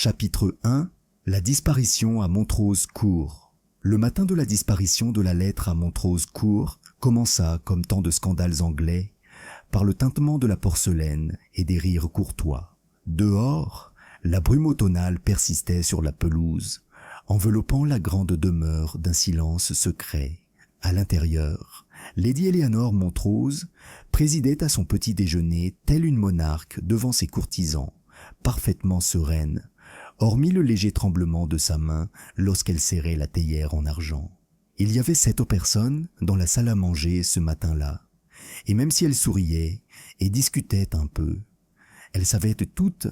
Chapitre 1. La disparition à Montrose Court. Le matin de la disparition de la lettre à Montrose Court commença, comme tant de scandales anglais, par le tintement de la porcelaine et des rires courtois. Dehors, la brume automnale persistait sur la pelouse, enveloppant la grande demeure d'un silence secret. À l'intérieur, Lady Eleanor Montrose présidait à son petit déjeuner telle une monarque devant ses courtisans, parfaitement sereine, hormis le léger tremblement de sa main lorsqu'elle serrait la théière en argent. Il y avait 7 personnes dans la salle à manger ce matin-là, et même si elle souriait et discutait un peu, elles savaient toutes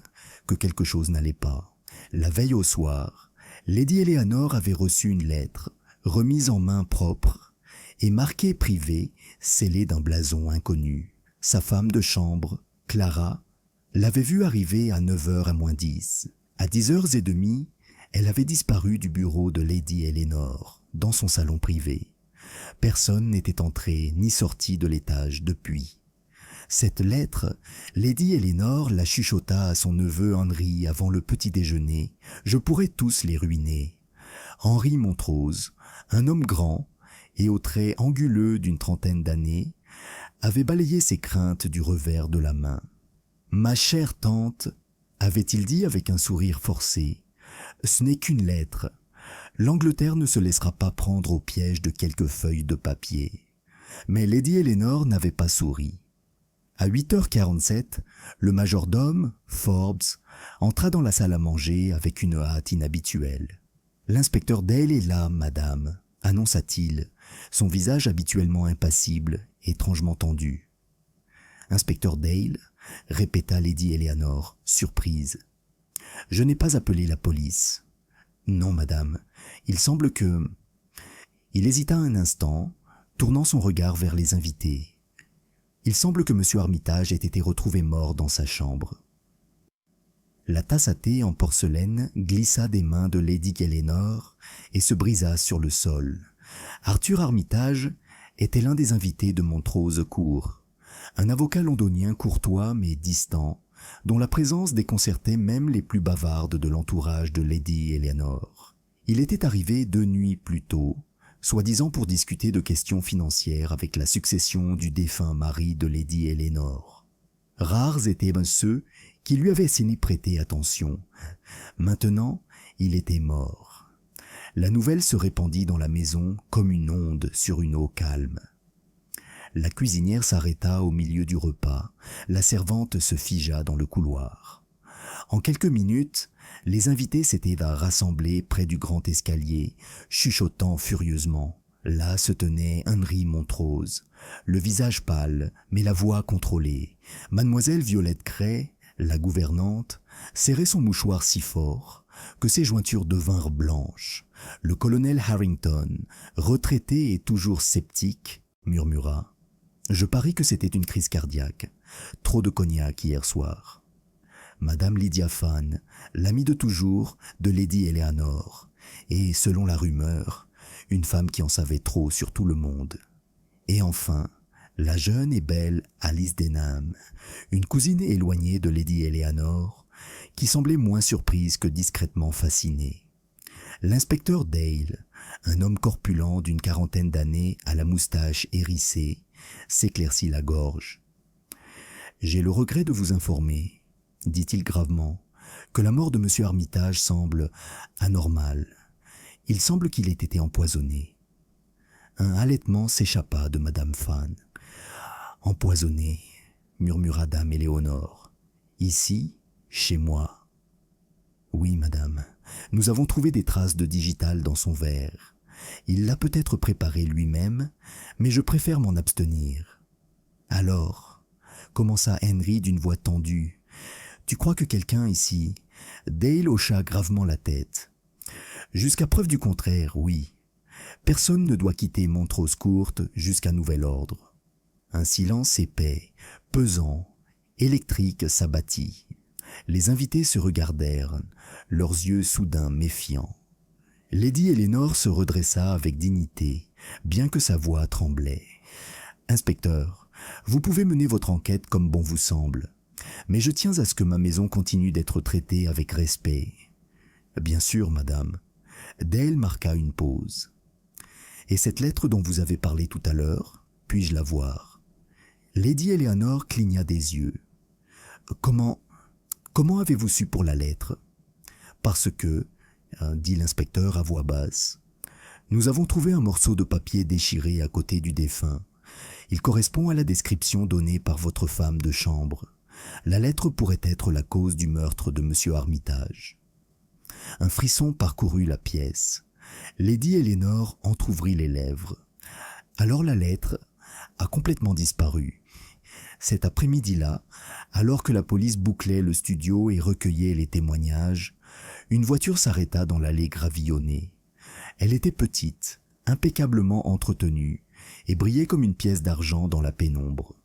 que quelque chose n'allait pas. La veille au soir, Lady Eleanor avait reçu une lettre, remise en main propre, et marquée privée, scellée d'un blason inconnu. Sa femme de chambre, Clara, l'avait vue arriver à 9h moins 10. À 10h30, elle avait disparu du bureau de Lady Eleanor, dans son salon privé. Personne n'était entré ni sorti de l'étage depuis. Cette lettre, Lady Eleanor la chuchota à son neveu Henry avant le petit déjeuner. Je pourrais tous les ruiner. Henry Montrose, un homme grand et aux traits anguleux d'une trentaine d'années, avait balayé ses craintes du revers de la main. « Ma chère tante », avait-il dit avec un sourire forcé, « ce n'est qu'une lettre. L'Angleterre ne se laissera pas prendre au piège de quelques feuilles de papier. » Mais Lady Eleanor n'avait pas souri. À 8h47, le majordome, Forbes, entra dans la salle à manger avec une hâte inhabituelle. « L'inspecteur Dale est là, madame », annonça-t-il, son visage habituellement impassible, étrangement tendu. « Inspecteur Dale ?» répéta Lady Eleanor, surprise. « Je n'ai pas appelé la police. »« Non, madame, il semble que... » Il hésita un instant, tournant son regard vers les invités. « Il semble que M. Armitage ait été retrouvé mort dans sa chambre. » La tasse à thé en porcelaine glissa des mains de Lady Eleanor et se brisa sur le sol. Arthur Armitage était l'un des invités de Montrose Court, un avocat londonien courtois mais distant, dont la présence déconcertait même les plus bavardes de l'entourage de Lady Eleanor. Il était arrivé 2 nuits plus tôt, soi-disant pour discuter de questions financières avec la succession du défunt mari de Lady Eleanor. Rares étaient ceux qui lui avaient saigné prêter attention. Maintenant, il était mort. La nouvelle se répandit dans la maison comme une onde sur une eau calme. La cuisinière s'arrêta au milieu du repas, la servante se figea dans le couloir. En quelques minutes, les invités s'étaient rassemblés près du grand escalier, chuchotant furieusement. Là se tenait Henry Montrose, le visage pâle, mais la voix contrôlée. Mademoiselle Violette Cray, la gouvernante, serrait son mouchoir si fort que ses jointures devinrent blanches. Le colonel Harrington, retraité et toujours sceptique, murmura « Je parie que c'était une crise cardiaque. Trop de cognac hier soir. » Madame Lydia Fan, l'amie de toujours de Lady Eleanor, et, selon la rumeur, une femme qui en savait trop sur tout le monde. Et enfin, la jeune et belle Alice Denham, une cousine éloignée de Lady Eleanor, qui semblait moins surprise que discrètement fascinée. L'inspecteur Dale, un homme corpulent d'une 40aine d'années à la moustache hérissée, s'éclaircit la gorge. « J'ai le regret de vous informer, » dit-il gravement, « que la mort de M. Armitage semble anormale. Il semble qu'il ait été empoisonné. » Un halètement s'échappa de Madame Fan. « Empoisonné, » murmura Dame Éléonore. « Ici, chez moi. »« Oui, madame, nous avons trouvé des traces de digital dans son verre. Il l'a peut-être préparé lui-même, mais je préfère m'en abstenir. »« Alors, » commença Henry d'une voix tendue, « tu crois que quelqu'un ici... » Dale hocha gravement la tête. « Jusqu'à preuve du contraire, oui. Personne ne doit quitter Montrose Court jusqu'à nouvel ordre. » Un silence épais, pesant, électrique s'abattit. Les invités se regardèrent, leurs yeux soudain méfiants. Lady Eleanor se redressa avec dignité, bien que sa voix tremblait. « Inspecteur, vous pouvez mener votre enquête comme bon vous semble, mais je tiens à ce que ma maison continue d'être traitée avec respect. Bien sûr, madame. Dale marqua une pause. Et cette lettre dont vous avez parlé tout à l'heure, puis-je la voir? Lady Eleanor cligna des yeux. Comment avez-vous su pour la lettre? Parce que, dit l'inspecteur à voix basse, nous avons trouvé un morceau de papier déchiré à côté du défunt. Il correspond à la description donnée par votre femme de chambre. La lettre pourrait être la cause du meurtre de M. Armitage. Un frisson parcourut la pièce. Lady Eleanor entr'ouvrit les lèvres. Alors la lettre a complètement disparu. Cet après-midi-là, alors que la police bouclait le studio et recueillait les témoignages, une voiture s'arrêta dans l'allée gravillonnée. Elle était petite, impeccablement entretenue, et brillait comme une pièce d'argent dans la pénombre.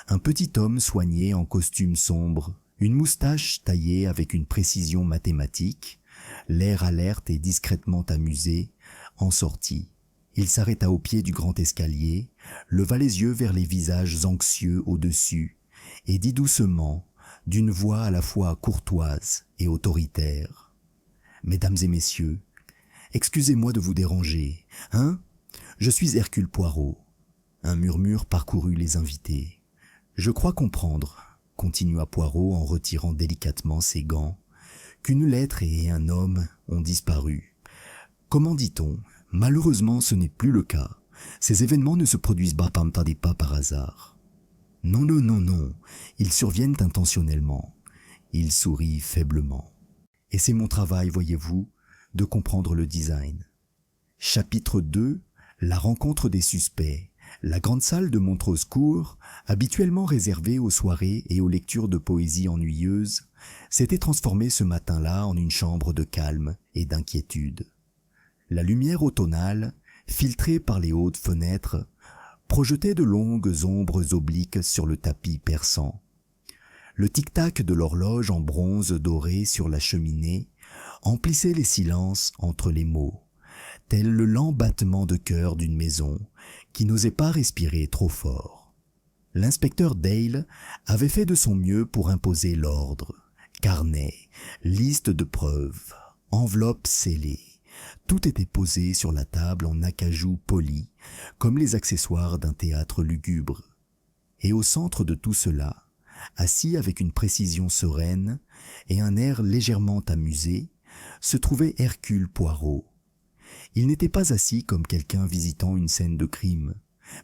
Un petit homme soigné en costume sombre, une moustache taillée avec une précision mathématique, l'air alerte et discrètement amusé, en sortit. Il s'arrêta au pied du grand escalier, leva les yeux vers les visages anxieux au-dessus, et dit doucement, d'une voix à la fois courtoise et autoritaire: « Mesdames et messieurs, excusez-moi de vous déranger, hein? Je suis Hercule Poirot. » Un murmure parcourut les invités. « Je crois comprendre, » continua Poirot en retirant délicatement ses gants, « qu'une lettre et un homme ont disparu. Comment dit-on? Malheureusement, ce n'est plus le cas. Ces événements ne se produisent pas par hasard. Non, non, non, non, ils surviennent intentionnellement. » Il sourit faiblement. « Et c'est mon travail, voyez-vous, de comprendre le design. » Chapitre 2. La rencontre des suspects. La grande salle de Montrose Court, habituellement réservée aux soirées et aux lectures de poésie ennuyeuses, s'était transformée ce matin-là en une chambre de calme et d'inquiétude. La lumière automnale, filtrée par les hautes fenêtres, projetait de longues ombres obliques sur le tapis persan. Le tic-tac de l'horloge en bronze doré sur la cheminée emplissait les silences entre les mots, tel le lent battement de cœur d'une maison qui n'osait pas respirer trop fort. L'inspecteur Dale avait fait de son mieux pour imposer l'ordre. Carnet, liste de preuves, enveloppe scellée. Tout était posé sur la table en acajou poli, comme les accessoires d'un théâtre lugubre. Et au centre de tout cela, assis avec une précision sereine et un air légèrement amusé, se trouvait Hercule Poirot. Il n'était pas assis comme quelqu'un visitant une scène de crime,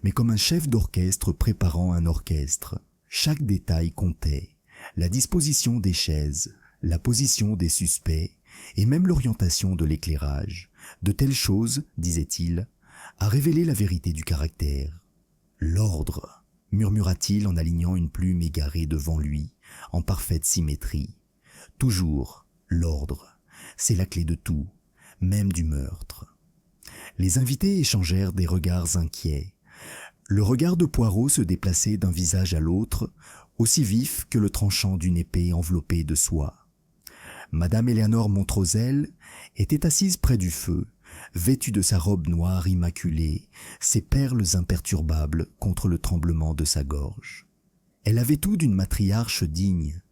mais comme un chef d'orchestre préparant un orchestre. Chaque détail comptait, la disposition des chaises, la position des suspects, et même l'orientation de l'éclairage. De telles choses, disait-il, a révélé la vérité du caractère. « L'ordre !» murmura-t-il en alignant une plume égarée devant lui, en parfaite symétrie. « Toujours, l'ordre, c'est la clé de tout, même du meurtre. » Les invités échangèrent des regards inquiets. Le regard de Poirot se déplaçait d'un visage à l'autre, aussi vif que le tranchant d'une épée enveloppée de soie. Madame Eleanor Montrosel était assise près du feu, vêtue de sa robe noire immaculée, ses perles imperturbables contre le tremblement de sa gorge. Elle avait tout d'une matriarche digne,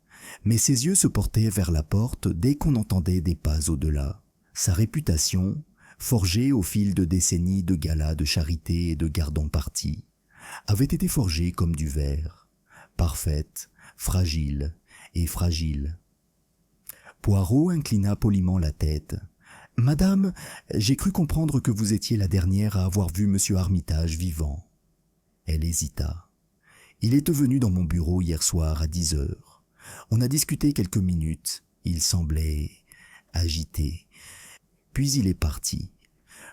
mais ses yeux se portaient vers la porte dès qu'on entendait des pas au-delà. Sa réputation, forgée au fil de décennies de galas de charité et de garde-en-partie, avait été forgée comme du verre, parfaite, fragile et fragile. Poirot inclina poliment la tête. « Madame, j'ai cru comprendre que vous étiez la dernière à avoir vu M. Armitage vivant. » Elle hésita. « Il est venu dans mon bureau hier soir à 10 heures. On a discuté quelques minutes. Il semblait agité. Puis il est parti.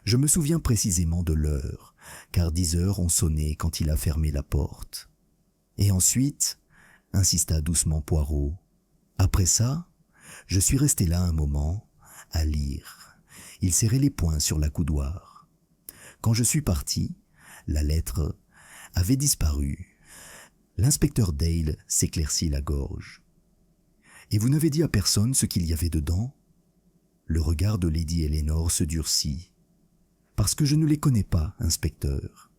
Je me souviens précisément de l'heure, car 10 heures ont sonné quand il a fermé la porte. Et ensuite, insista doucement Poirot, après ça, je suis resté là un moment, à lire. Il serrait les poings sur la coudoir. Quand je suis parti, la lettre avait disparu. L'inspecteur Dale s'éclaircit la gorge. « Et vous n'avez dit à personne ce qu'il y avait dedans ?» Le regard de Lady Eleanor se durcit. « Parce que je ne les connais pas, inspecteur.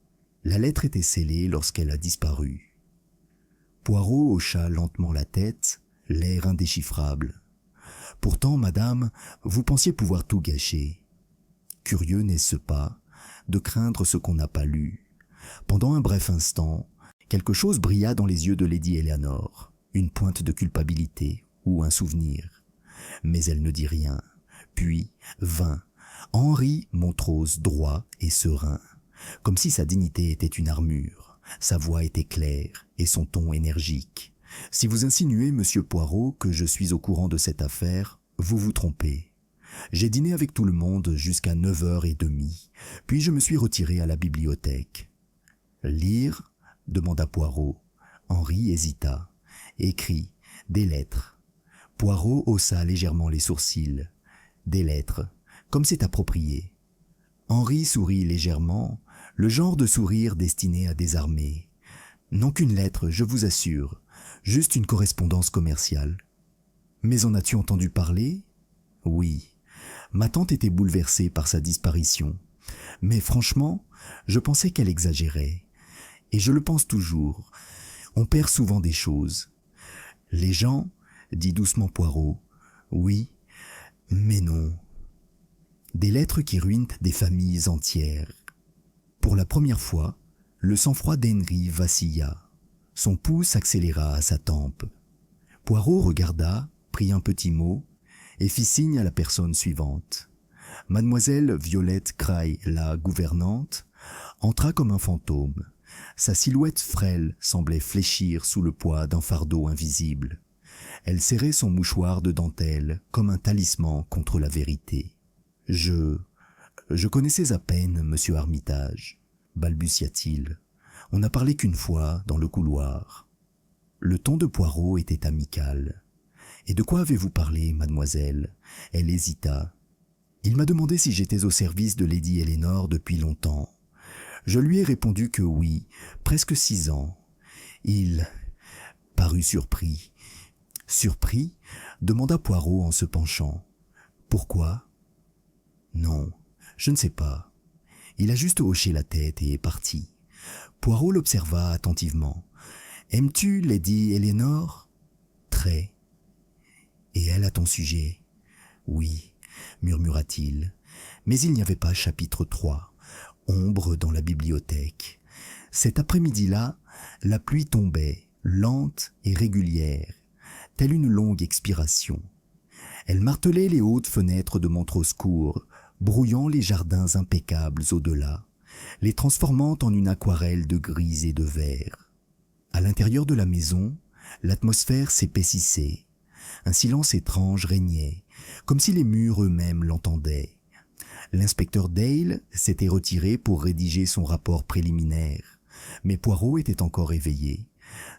La lettre était scellée lorsqu'elle a disparu. » Poirot hocha lentement la tête, l'air indéchiffrable. Pourtant, madame, vous pensiez pouvoir tout gâcher. Curieux n'est-ce pas de craindre ce qu'on n'a pas lu. Pendant un bref instant, quelque chose brilla dans les yeux de Lady Eleanor, une pointe de culpabilité ou un souvenir. Mais elle ne dit rien. Puis vint Henri Montrose droit et serein, comme si sa dignité était une armure. Sa voix était claire et son ton énergique. Si vous insinuez, monsieur Poirot, que je suis au courant de cette affaire, vous vous trompez. J'ai dîné avec tout le monde jusqu'à 9h30, puis je me suis retiré à la bibliothèque. Lire ? Demanda Poirot. Henri hésita. Écrit, des lettres. Poirot haussa légèrement les sourcils. Des lettres, comme c'est approprié. Henri sourit légèrement, le genre de sourire destiné à désarmer. Non qu'une lettre, je vous assure, juste une correspondance commerciale. Mais en as-tu entendu parler ? Oui. Ma tante était bouleversée par sa disparition. Mais franchement, je pensais qu'elle exagérait. Et je le pense toujours. On perd souvent des choses. Les gens, dit doucement Poirot, oui, mais non. Des lettres qui ruinent des familles entières. Pour la première fois, le sang-froid d'Henri vacilla. Son pouls s'accéléra à sa tempe. Poirot regarda, prit un petit mot, et fit signe à la personne suivante. Mademoiselle Violette Craye, la gouvernante, entra comme un fantôme. Sa silhouette frêle semblait fléchir sous le poids d'un fardeau invisible. Elle serrait son mouchoir de dentelle comme un talisman contre la vérité. Je connaissais à peine monsieur Armitage, balbutia-t-il. On n'a parlé qu'une fois dans le couloir. Le ton de Poirot était amical. Et de quoi avez-vous parlé, mademoiselle ? Elle hésita. Il m'a demandé si j'étais au service de Lady Eleanor depuis longtemps. Je lui ai répondu que oui, presque 6 ans. Il parut surpris. Surpris ? Demanda Poirot en se penchant. Pourquoi ? Non, je ne sais pas. Il a juste hoché la tête et est parti. Poirot l'observa attentivement. Aimes-tu Lady Eleanor ? Très. Et elle à ton sujet ? Oui, murmura-t-il. Mais il n'y avait pas chapitre 3, ombre dans la bibliothèque. Cet après-midi-là, la pluie tombait, lente et régulière, telle une longue expiration. Elle martelait les hautes fenêtres de Montrose Court, brouillant les jardins impeccables au-delà, les transformant en une aquarelle de gris et de vert. À l'intérieur de la maison, l'atmosphère s'épaississait. Un silence étrange régnait, comme si les murs eux-mêmes l'entendaient. L'inspecteur Dale s'était retiré pour rédiger son rapport préliminaire, mais Poirot était encore éveillé.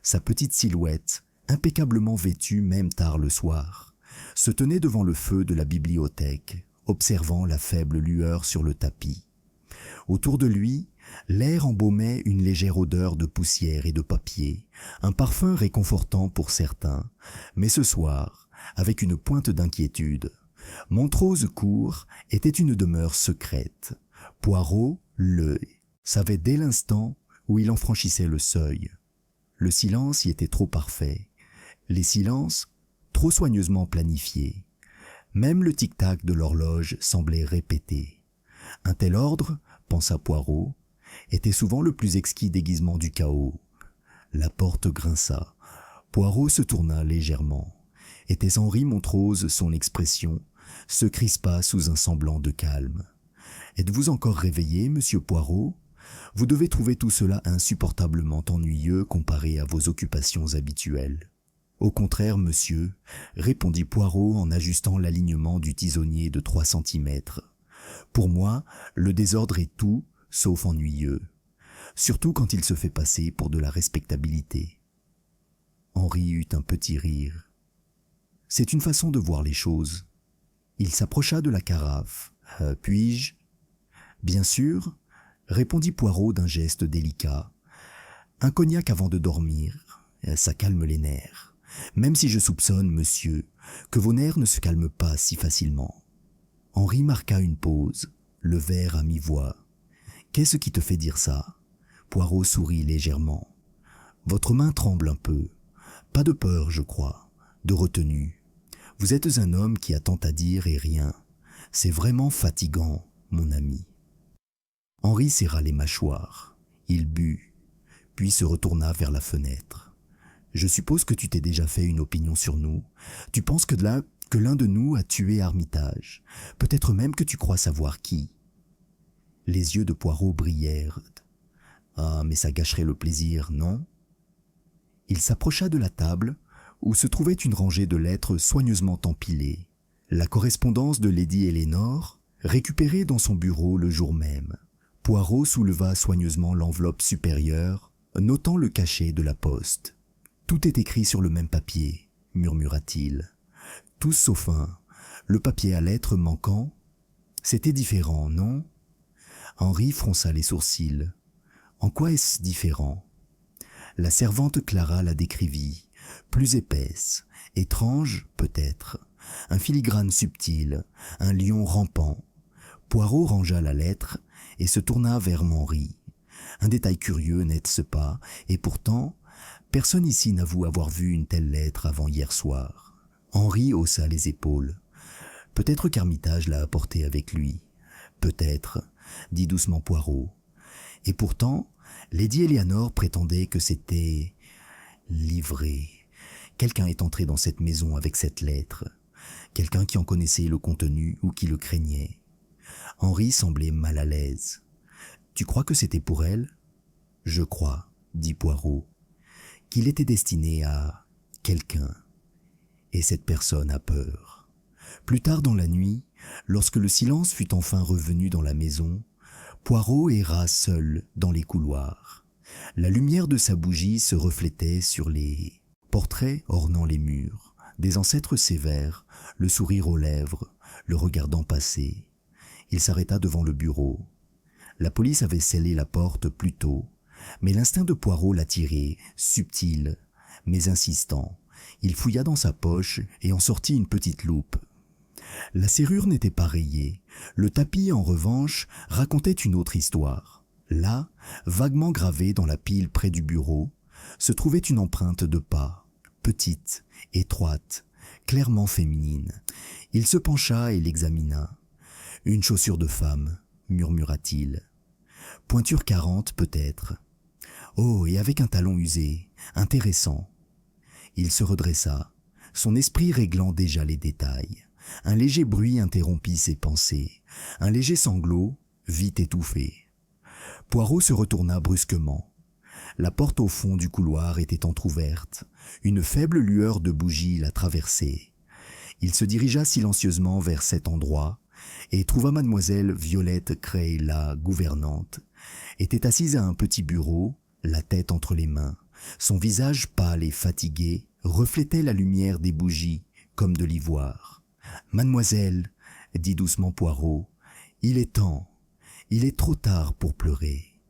Sa petite silhouette, impeccablement vêtue même tard le soir, se tenait devant le feu de la bibliothèque, observant la faible lueur sur le tapis. Autour de lui, l'air embaumait une légère odeur de poussière et de papier, un parfum réconfortant pour certains, mais ce soir, avec une pointe d'inquiétude. Montrose Court était une demeure secrète. Poirot, savait dès l'instant où il en franchissait le seuil. Le silence y était trop parfait. Les silences, trop soigneusement planifiés. Même le tic-tac de l'horloge semblait répété. Un tel ordre, pensa Poirot, était souvent le plus exquis déguisement du chaos. La porte grinça. Poirot se tourna légèrement. Était Henri Montrose son expression, se crispa sous un semblant de calme. « Êtes-vous encore réveillé, monsieur Poirot ? Vous devez trouver tout cela insupportablement ennuyeux comparé à vos occupations habituelles. » « Au contraire, monsieur, » répondit Poirot en ajustant l'alignement du tisonnier de 3 centimètres. « Pour moi, le désordre est tout, sauf ennuyeux. Surtout quand il se fait passer pour de la respectabilité. » Henri eut un petit rire. « C'est une façon de voir les choses. » Il s'approcha de la carafe. « Puis-je » ?« Bien sûr, » répondit Poirot d'un geste délicat. « Un cognac avant de dormir, ça calme les nerfs. Même si je soupçonne, monsieur, que vos nerfs ne se calment pas si facilement. » Henri marqua une pause, le verre à mi-voix. « Qu'est-ce qui te fait dire ça ?» Poirot sourit légèrement. « Votre main tremble un peu. Pas de peur, je crois, de retenue. Vous êtes un homme qui a tant à dire et rien. C'est vraiment fatigant, mon ami. » Henri serra les mâchoires. Il but, puis se retourna vers la fenêtre. « Je suppose que tu t'es déjà fait une opinion sur nous. Tu penses que l'un de nous a tué Armitage. Peut-être même que tu crois savoir qui. » Les yeux de Poirot brillèrent. « Ah, mais ça gâcherait le plaisir, non ?» Il s'approcha de la table, où se trouvait une rangée de lettres soigneusement empilées. La correspondance de Lady Eleanor, récupérée dans son bureau le jour même. Poirot souleva soigneusement l'enveloppe supérieure, notant le cachet de la poste. « Tout est écrit sur le même papier, » murmura-t-il. « Tous sauf un. Le papier à lettres manquant. C'était différent, non ?» Henri fronça les sourcils. « En quoi est-ce différent ?» La servante Clara la décrivit, plus épaisse, étrange peut-être, un filigrane subtil, un lion rampant. Poirot rangea la lettre et se tourna vers Henri. Un détail curieux, n'est-ce pas, et pourtant, personne ici n'avoue avoir vu une telle lettre avant hier soir. Henri haussa les épaules. Peut-être qu'Armitage l'a apportée avec lui. Peut-être, dit doucement Poirot. Et pourtant, Lady Eleanor prétendait que c'était livré. Quelqu'un est entré dans cette maison avec cette lettre. Quelqu'un qui en connaissait le contenu ou qui le craignait. Henri semblait mal à l'aise. « Tu crois que c'était pour elle ?»« Je crois, » dit Poirot, « qu'il était destiné à quelqu'un. Et cette personne a peur. » Plus tard dans la nuit, lorsque le silence fut enfin revenu dans la maison, Poirot erra seul dans les couloirs. La lumière de sa bougie se reflétait sur les portraits ornant les murs, des ancêtres sévères, le sourire aux lèvres, le regardant passer. Il s'arrêta devant le bureau. La police avait scellé la porte plus tôt, mais l'instinct de Poirot l'attirait, subtil, mais insistant. Il fouilla dans sa poche et en sortit une petite loupe. La serrure n'était pas rayée. Le tapis, en revanche, racontait une autre histoire. Là, vaguement gravée dans la pile près du bureau, se trouvait une empreinte de pas, petite, étroite, clairement féminine. Il se pencha et l'examina. « Une chaussure de femme », murmura-t-il. « Pointure 40 peut-être. Oh, et avec un talon usé, intéressant. » Il se redressa, son esprit réglant déjà les détails. Un léger bruit interrompit ses pensées, un léger sanglot, vite étouffé. Poirot se retourna brusquement. La porte au fond du couloir était entr'ouverte. Une faible lueur de bougie la traversait. Il se dirigea silencieusement vers cet endroit et trouva mademoiselle Violette Cray, la gouvernante, était assise à un petit bureau, la tête entre les mains. Son visage pâle et fatigué reflétait la lumière des bougies comme de l'ivoire. « Mademoiselle, » dit doucement Poirot, « il est temps, il est trop tard pour pleurer. »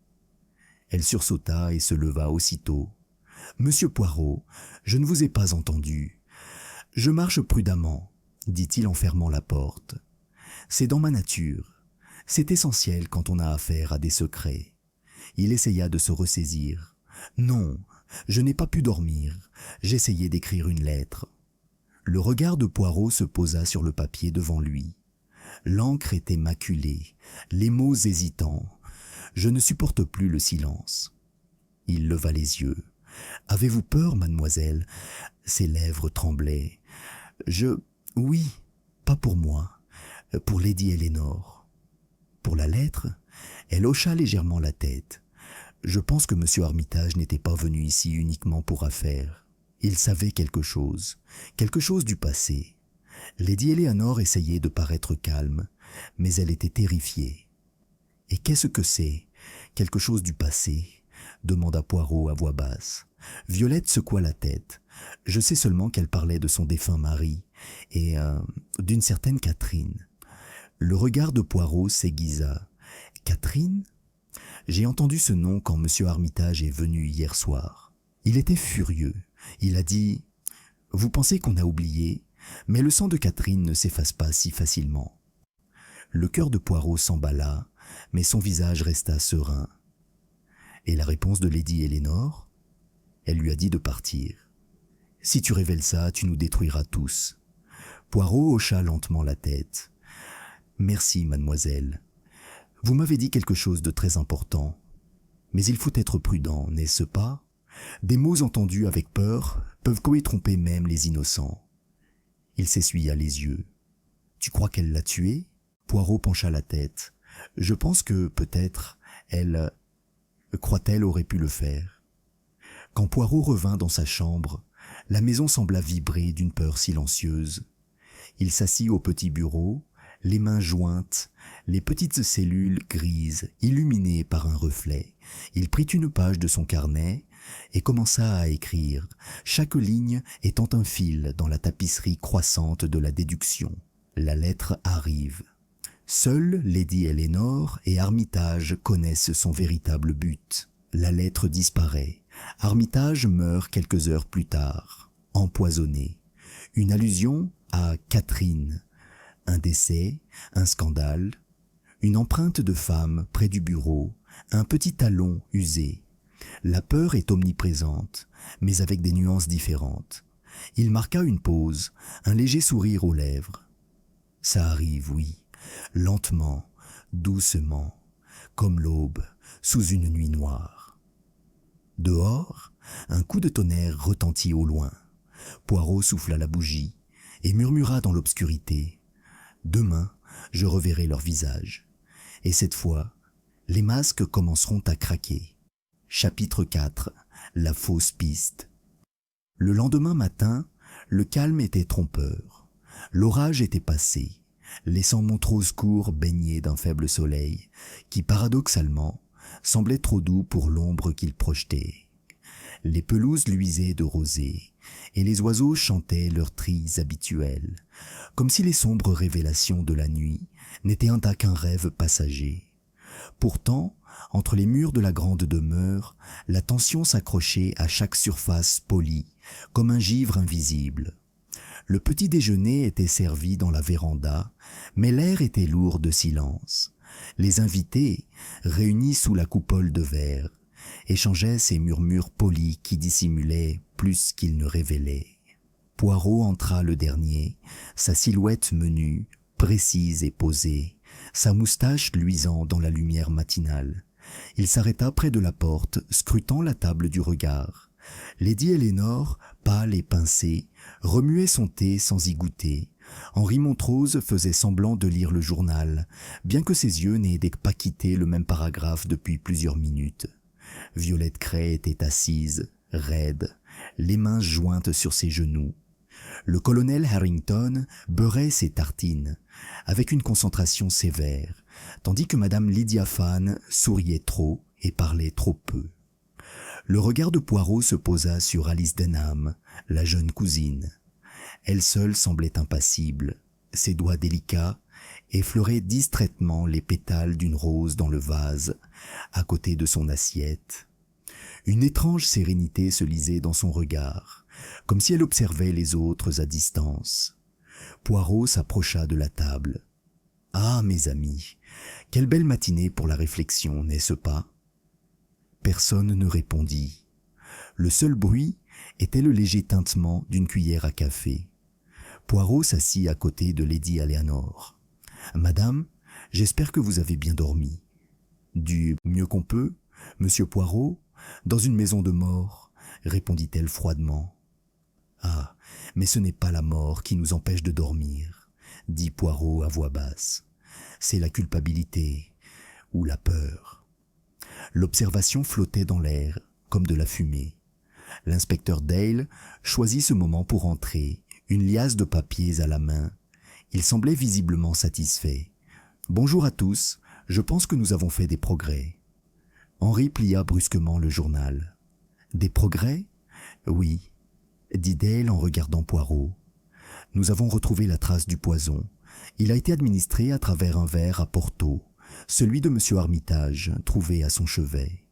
Elle sursauta et se leva aussitôt. « Monsieur Poirot, je ne vous ai pas entendu. Je marche prudemment, » dit-il en fermant la porte. « C'est dans ma nature. C'est essentiel quand on a affaire à des secrets. » Il essaya de se ressaisir. « Non, je n'ai pas pu dormir. J'essayais d'écrire une lettre. » Le regard de Poirot se posa sur le papier devant lui. L'encre était maculée, les mots hésitants. « Je ne supporte plus le silence. » Il leva les yeux. « Avez-vous peur, mademoiselle ?» Ses lèvres tremblaient. « Oui, pas pour moi, pour Lady Eleanor. » Pour la lettre, elle hocha légèrement la tête. « Je pense que M. Armitage n'était pas venu ici uniquement pour affaires. Il savait quelque chose du passé. » Lady Eleanor essayait de paraître calme, mais elle était terrifiée. « Et qu'est-ce que c'est, quelque chose du passé ?» demanda Poirot à voix basse. Violette secoua la tête. « Je sais seulement qu'elle parlait de son défunt mari et d'une certaine Catherine. » Le regard de Poirot s'aiguisa. « Catherine ? J'ai entendu ce nom quand M. Armitage est venu hier soir. Il était furieux. Il a dit « Vous pensez qu'on a oublié, mais le sang de Catherine ne s'efface pas si facilement. » Le cœur de Poirot s'emballa, mais son visage resta serein. Et la réponse de Lady Eleanor ? Elle lui a dit de partir. « Si tu révèles ça, tu nous détruiras tous. » Poirot hocha lentement la tête. « Merci, mademoiselle. Vous m'avez dit quelque chose de très important. Mais il faut être prudent, n'est-ce pas? Des mots entendus avec peur peuvent tromper même les innocents. » Il s'essuya les yeux. « Tu crois qu'elle l'a tué ?» Poirot pencha la tête. « Je pense que, peut-être, elle... croit-elle aurait pu le faire. » Quand Poirot revint dans sa chambre, la maison sembla vibrer d'une peur silencieuse. Il s'assit au petit bureau, les mains jointes, les petites cellules grises illuminées par un reflet. Il prit une page de son carnet et commença à écrire, chaque ligne étant un fil dans la tapisserie croissante de la déduction. La lettre arrive. Seuls Lady Eleanor et Armitage connaissent son véritable but. La lettre disparaît. Armitage meurt quelques heures plus tard, empoisonné. Une allusion à Catherine. Un décès, un scandale, une empreinte de femme près du bureau, un petit talon usé. La peur est omniprésente, mais avec des nuances différentes. Il marqua une pause, un léger sourire aux lèvres. Ça arrive, oui, lentement, doucement, comme l'aube, sous une nuit noire. Dehors, un coup de tonnerre retentit au loin. Poirot souffla la bougie et murmura dans l'obscurité. Demain, je reverrai leur visage. Et cette fois, les masques commenceront à craquer. Chapitre 4. La fausse piste. Le lendemain matin, le calme était trompeur. L'orage était passé, laissant Montrose Court baigné d'un faible soleil, qui paradoxalement semblait trop doux pour l'ombre qu'il projetait. Les pelouses luisaient de rosée, et les oiseaux chantaient leurs trilles habituels, comme si les sombres révélations de la nuit n'étaient qu'un rêve passager. Pourtant, entre les murs de la grande demeure, la tension s'accrochait à chaque surface polie, comme un givre invisible. Le petit déjeuner était servi dans la véranda, mais l'air était lourd de silence. Les invités, réunis sous la coupole de verre, échangeaient ces murmures polis qui dissimulaient plus qu'ils ne révélaient. Poirot entra le dernier, sa silhouette menue, précise et posée, sa moustache luisant dans la lumière matinale. Il s'arrêta près de la porte, scrutant la table du regard. Lady Eleanor, pâle et pincée, remuait son thé sans y goûter. Henri Montrose faisait semblant de lire le journal, bien que ses yeux n'aient pas quitté le même paragraphe depuis plusieurs minutes. Violette Cray était assise, raide, les mains jointes sur ses genoux. Le colonel Harrington beurrait ses tartines, avec une concentration sévère, tandis que madame Lydia Fan souriait trop et parlait trop peu. Le regard de Poirot se posa sur Alice Denham, la jeune cousine. Elle seule semblait impassible, ses doigts délicats effleuraient distraitement les pétales d'une rose dans le vase, à côté de son assiette. Une étrange sérénité se lisait dans son regard, comme si elle observait les autres à distance. Poirot s'approcha de la table. « Ah, mes amis, quelle belle matinée pour la réflexion, n'est-ce pas ?» Personne ne répondit. Le seul bruit était le léger tintement d'une cuillère à café. Poirot s'assit à côté de Lady Eleanor. « Madame, j'espère que vous avez bien dormi. »« Du mieux qu'on peut, monsieur Poirot, dans une maison de mort, » répondit-elle froidement. « Ah, mais ce n'est pas la mort qui nous empêche de dormir, » dit Poirot à voix basse. « C'est la culpabilité ou la peur. » L'observation flottait dans l'air, comme de la fumée. L'inspecteur Dale choisit ce moment pour entrer, une liasse de papiers à la main. Il semblait visiblement satisfait. « Bonjour à tous, je pense que nous avons fait des progrès. » Henri plia brusquement le journal. « Des progrès ? Oui, » dit Dale en regardant Poirot. « Nous avons retrouvé la trace du poison. Il a été administré à travers un verre à Porto, celui de monsieur Armitage, trouvé à son chevet.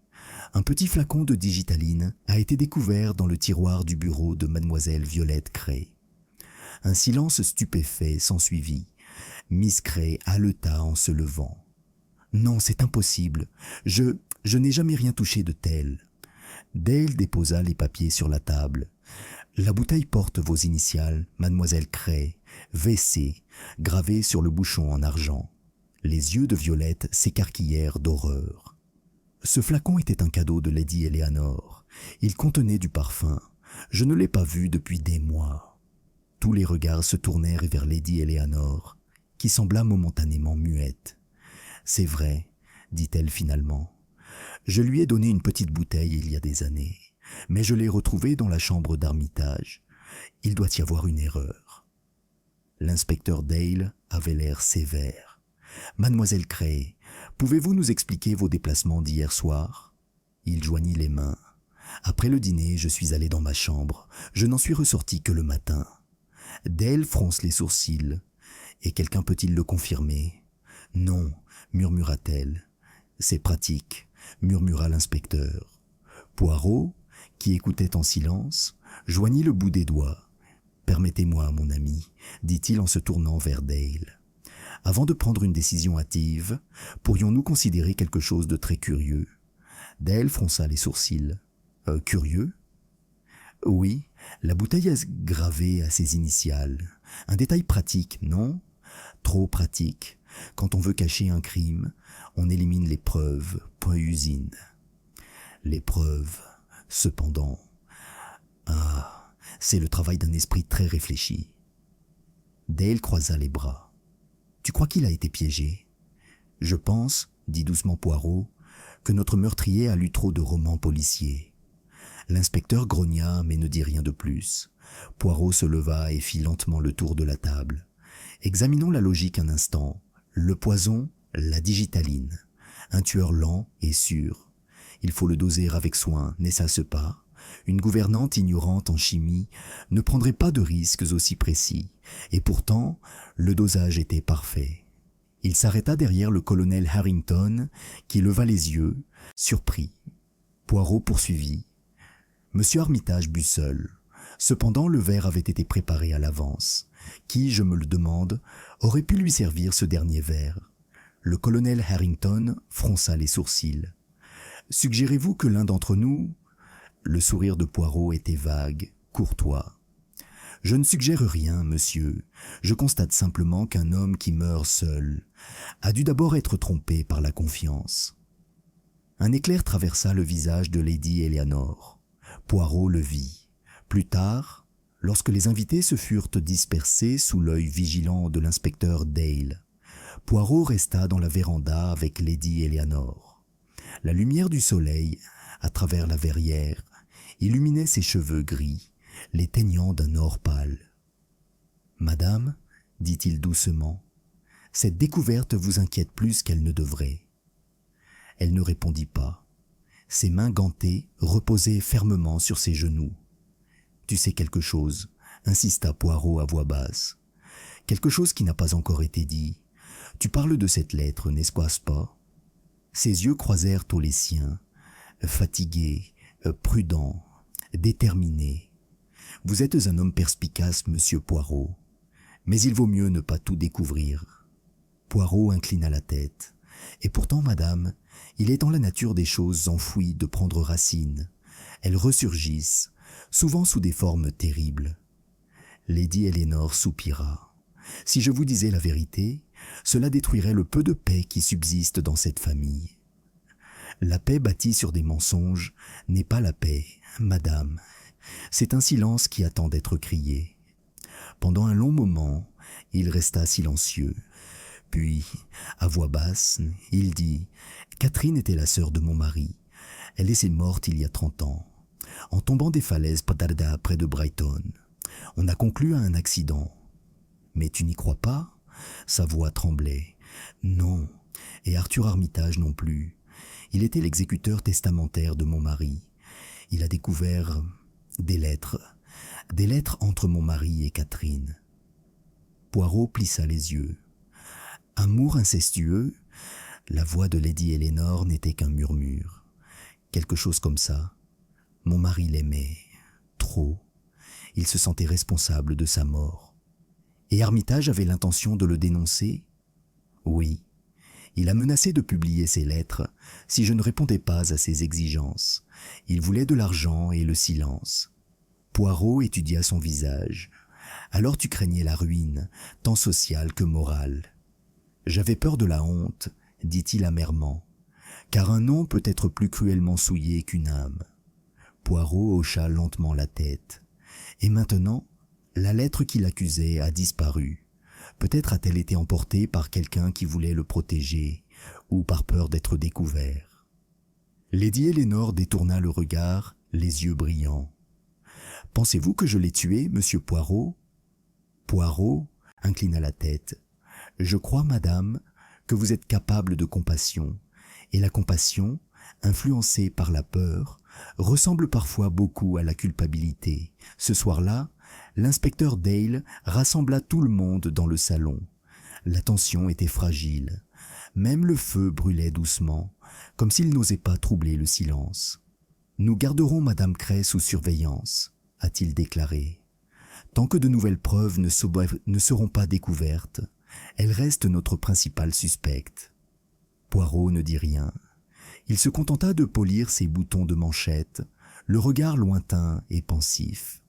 Un petit flacon de digitaline a été découvert dans le tiroir du bureau de mademoiselle Violette Cray. » Un silence stupéfait s'ensuivit. Miss Cray haleta en se levant. « Non, c'est impossible. Je n'ai jamais rien touché de tel. » Dale déposa les papiers sur la table. « La bouteille porte vos initiales, mademoiselle Cray, WC, gravé sur le bouchon en argent. Les yeux de Violette s'écarquillèrent d'horreur. Ce flacon était un cadeau de Lady Eleanor. Il contenait du parfum. Je ne l'ai pas vu depuis des mois. Tous les regards se tournèrent vers Lady Eleanor, qui sembla momentanément muette. « C'est vrai, dit-elle finalement. Je lui ai donné une petite bouteille il y a des années, mais je l'ai retrouvée dans la chambre d'Armitage. Il doit y avoir une erreur. » L'inspecteur Dale avait l'air sévère. « Mademoiselle Cray, pouvez-vous nous expliquer vos déplacements d'hier soir ?» Il joignit les mains. « Après le dîner, je suis allé dans ma chambre. Je n'en suis ressorti que le matin. » Dale fronce les sourcils. « Et quelqu'un peut-il le confirmer ?»« Non, » murmura-t-elle. « C'est pratique, » murmura l'inspecteur. Poirot, qui écoutait en silence, joignit le bout des doigts. « Permettez-moi, mon ami, » dit-il en se tournant vers Dale. « Avant de prendre une décision hâtive, pourrions-nous considérer quelque chose de très curieux ?» Dale fronça les sourcils. « Curieux ?» « Oui, la bouteille est gravée à ses initiales. Un détail pratique, non ? Trop pratique. Quand on veut cacher un crime, on élimine les preuves, point usine. Les preuves, cependant... Ah, c'est le travail d'un esprit très réfléchi. » Dale croisa les bras. « Tu crois qu'il a été piégé ? » ?»« Je pense, dit doucement Poirot, que notre meurtrier a lu trop de romans policiers. » L'inspecteur grogna mais ne dit rien de plus. Poirot se leva et fit lentement le tour de la table. « Examinons la logique un instant. Le poison, la digitaline. Un tueur lent et sûr. Il faut le doser avec soin, n'est-ce pas ? Une gouvernante ignorante en chimie ne prendrait pas de risques aussi précis. Et pourtant, le dosage était parfait. » Il s'arrêta derrière le colonel Harrington, qui leva les yeux, surpris. Poirot poursuivit. Monsieur Armitage but seul. Cependant, le verre avait été préparé à l'avance. Qui, je me le demande, aurait pu lui servir ce dernier verre ? Le colonel Harrington fronça les sourcils. « Suggérez-vous que l'un d'entre nous... » Le sourire de Poirot était vague, courtois. « Je ne suggère rien, monsieur. Je constate simplement qu'un homme qui meurt seul a dû d'abord être trompé par la confiance. » Un éclair traversa le visage de Lady Eleanor. Poirot le vit. Plus tard, lorsque les invités se furent dispersés sous l'œil vigilant de l'inspecteur Dale, Poirot resta dans la véranda avec Lady Eleanor. La lumière du soleil, à travers la verrière, illuminait ses cheveux gris, les teignant d'un or pâle. « Madame, dit-il doucement, cette découverte vous inquiète plus qu'elle ne devrait. » Elle ne répondit pas. Ses mains gantées reposaient fermement sur ses genoux. « Tu sais quelque chose ?» insista Poirot à voix basse. « Quelque chose qui n'a pas encore été dit. Tu parles de cette lettre, n'est-ce pas ?» Ses yeux croisèrent aux les siens, fatigués, prudents, déterminés. « Vous êtes un homme perspicace, monsieur Poirot, mais il vaut mieux ne pas tout découvrir. » Poirot inclina la tête. « Et pourtant, madame, il est dans la nature des choses enfouies de prendre racine. Elles ressurgissent, souvent sous des formes terribles. » Lady Eleanor soupira. « Si je vous disais la vérité, cela détruirait le peu de paix qui subsiste dans cette famille. La paix bâtie sur des mensonges n'est pas la paix, madame. C'est un silence qui attend d'être crié. » Pendant un long moment, il resta silencieux. Puis, à voix basse, il dit « Catherine était la sœur de mon mari. Elle est morte il y a 30 ans, en tombant des falaises près de Brighton. On a conclu à un accident. » « Mais tu n'y crois pas ?» Sa voix tremblait. « Non, et Arthur Armitage non plus. Il était l'exécuteur testamentaire de mon mari. Il a découvert des lettres entre mon mari et Catherine. » Poirot plissa les yeux. « Amour incestueux ?» La voix de Lady Eleanor n'était qu'un murmure. Quelque chose comme ça. Mon mari l'aimait. Trop. Il se sentait responsable de sa mort. Et Armitage avait l'intention de le dénoncer ? Oui. Il a menacé de publier ses lettres si je ne répondais pas à ses exigences. Il voulait de l'argent et le silence. Poirot étudia son visage. Alors tu craignais la ruine, tant sociale que morale. J'avais peur de la honte, dit-il amèrement, car un nom peut être plus cruellement souillé qu'une âme. Poirot hocha lentement la tête. Et maintenant, la lettre qui l'accusait a disparu. Peut-être a-t-elle été emportée par quelqu'un qui voulait le protéger, ou par peur d'être découvert. Lady Eleanor détourna le regard, les yeux brillants. « Pensez-vous que je l'ai tué, monsieur Poirot ?» Poirot inclina la tête. « Je crois, madame, que vous êtes capable de compassion, et la compassion, influencée par la peur, ressemble parfois beaucoup à la culpabilité. Ce soir-là, l'inspecteur Dale rassembla tout le monde dans le salon. La tension était fragile. Même le feu brûlait doucement, comme s'il n'osait pas troubler le silence. « Nous garderons Madame Cray sous surveillance », a-t-il déclaré. « Tant que de nouvelles preuves ne seront pas découvertes, elle reste notre principale suspecte. » Poirot ne dit rien. Il se contenta de polir ses boutons de manchette, le regard lointain et pensif.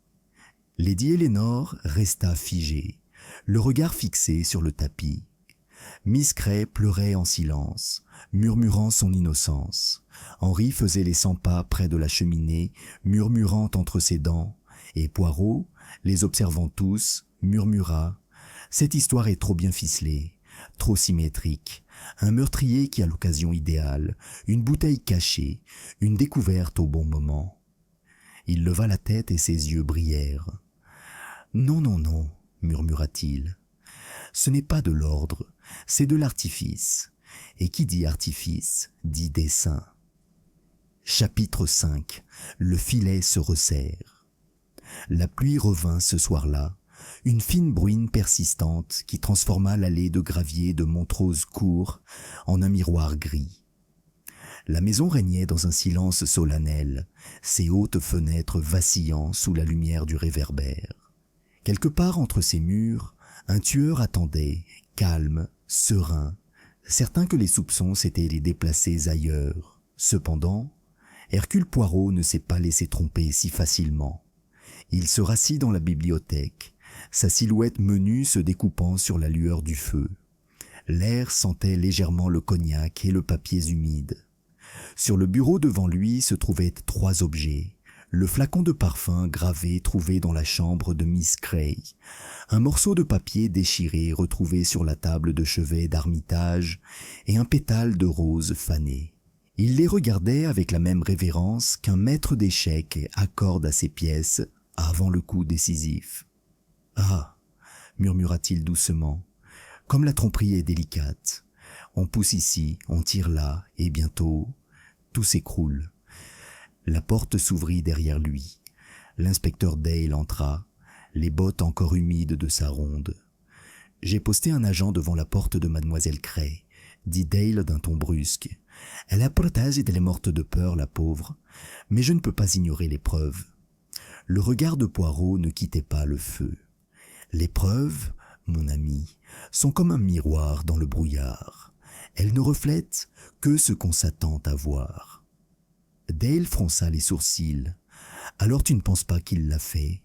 Lady Eleanor resta figée, le regard fixé sur le tapis. Miss Cray pleurait en silence, murmurant son innocence. Henri faisait les 100 pas près de la cheminée, murmurant entre ses dents, et Poirot, les observant tous, murmura « Cette histoire est trop bien ficelée, trop symétrique, un meurtrier qui a l'occasion idéale, une bouteille cachée, une découverte au bon moment. » Il leva la tête et ses yeux brillèrent. « Non, non, non, » murmura-t-il. « Ce n'est pas de l'ordre, c'est de l'artifice. Et qui dit artifice, dit dessein. » Chapitre 5. Le filet se resserre. La pluie revint ce soir-là, une fine bruine persistante qui transforma l'allée de gravier de Montrose Court en un miroir gris. La maison régnait dans un silence solennel, ses hautes fenêtres vacillant sous la lumière du réverbère. Quelque part entre ces murs, un tueur attendait, calme, serein, certain que les soupçons s'étaient déplacés ailleurs. Cependant, Hercule Poirot ne s'est pas laissé tromper si facilement. Il se rassit dans la bibliothèque, sa silhouette menue se découpant sur la lueur du feu. L'air sentait légèrement le cognac et le papier humide. Sur le bureau devant lui se trouvaient 3 objets. Le flacon de parfum gravé trouvé dans la chambre de Miss Cray, un morceau de papier déchiré retrouvé sur la table de chevet d'Armitage et un pétale de rose fané. Il les regardait avec la même révérence qu'un maître d'échecs accorde à ses pièces avant le coup décisif. « Ah !» murmura-t-il doucement, « comme la tromperie est délicate. On pousse ici, on tire là, et bientôt, tout s'écroule. » La porte s'ouvrit derrière lui. L'inspecteur Dale entra, les bottes encore humides de sa ronde. « J'ai posté un agent devant la porte de mademoiselle Cray, » dit Dale d'un ton brusque. « Elle a peut-être elle est morte de peur, la pauvre, mais je ne peux pas ignorer les preuves. » Le regard de Poirot ne quittait pas le feu. « Les preuves, mon ami, sont comme un miroir dans le brouillard. Elles ne reflètent que ce qu'on s'attend à voir. » Dale fronça les sourcils. « Alors tu ne penses pas qu'il l'a fait ? » ?»«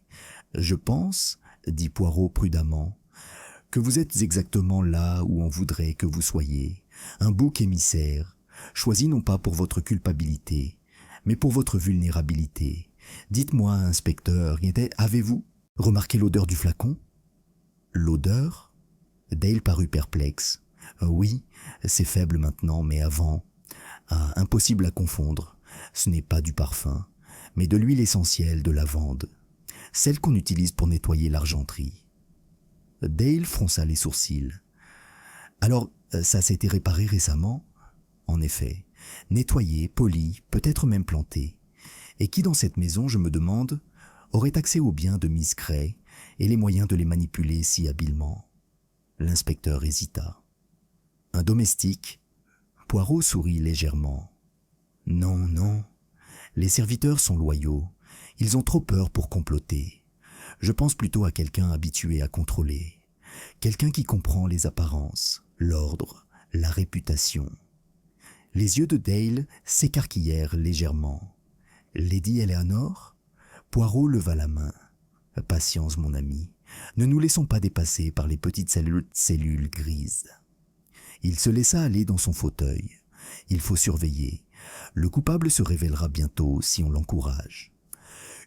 Je pense, » dit Poirot prudemment, « que vous êtes exactement là où on voudrait que vous soyez, un bouc émissaire, choisi non pas pour votre culpabilité, mais pour votre vulnérabilité. Dites-moi, inspecteur, avez-vous remarqué l'odeur du flacon ?»« L'odeur ?» Dale parut perplexe. « Oui, c'est faible maintenant, mais avant... Ah, impossible à confondre. Ce n'est pas du parfum, mais de l'huile essentielle de lavande, celle qu'on utilise pour nettoyer l'argenterie. » Dale fronça les sourcils. « Alors, ça s'était réparé récemment ? » ?»« En effet, nettoyé, poli, peut-être même planté. Et qui dans cette maison, je me demande, aurait accès aux biens de Miss Cray et les moyens de les manipuler si habilement ?» L'inspecteur hésita. « Un domestique ?» Poirot sourit légèrement. « Non, non. Les serviteurs sont loyaux. Ils ont trop peur pour comploter. Je pense plutôt à quelqu'un habitué à contrôler. Quelqu'un qui comprend les apparences, l'ordre, la réputation. » Les yeux de Dale s'écarquillèrent légèrement. « Lady Eleanor ?» Poirot leva la main. « Patience, mon ami. Ne nous laissons pas dépasser par les petites cellules grises. Il se laissa aller dans son fauteuil. Il faut surveiller. Le coupable se révélera bientôt si on l'encourage.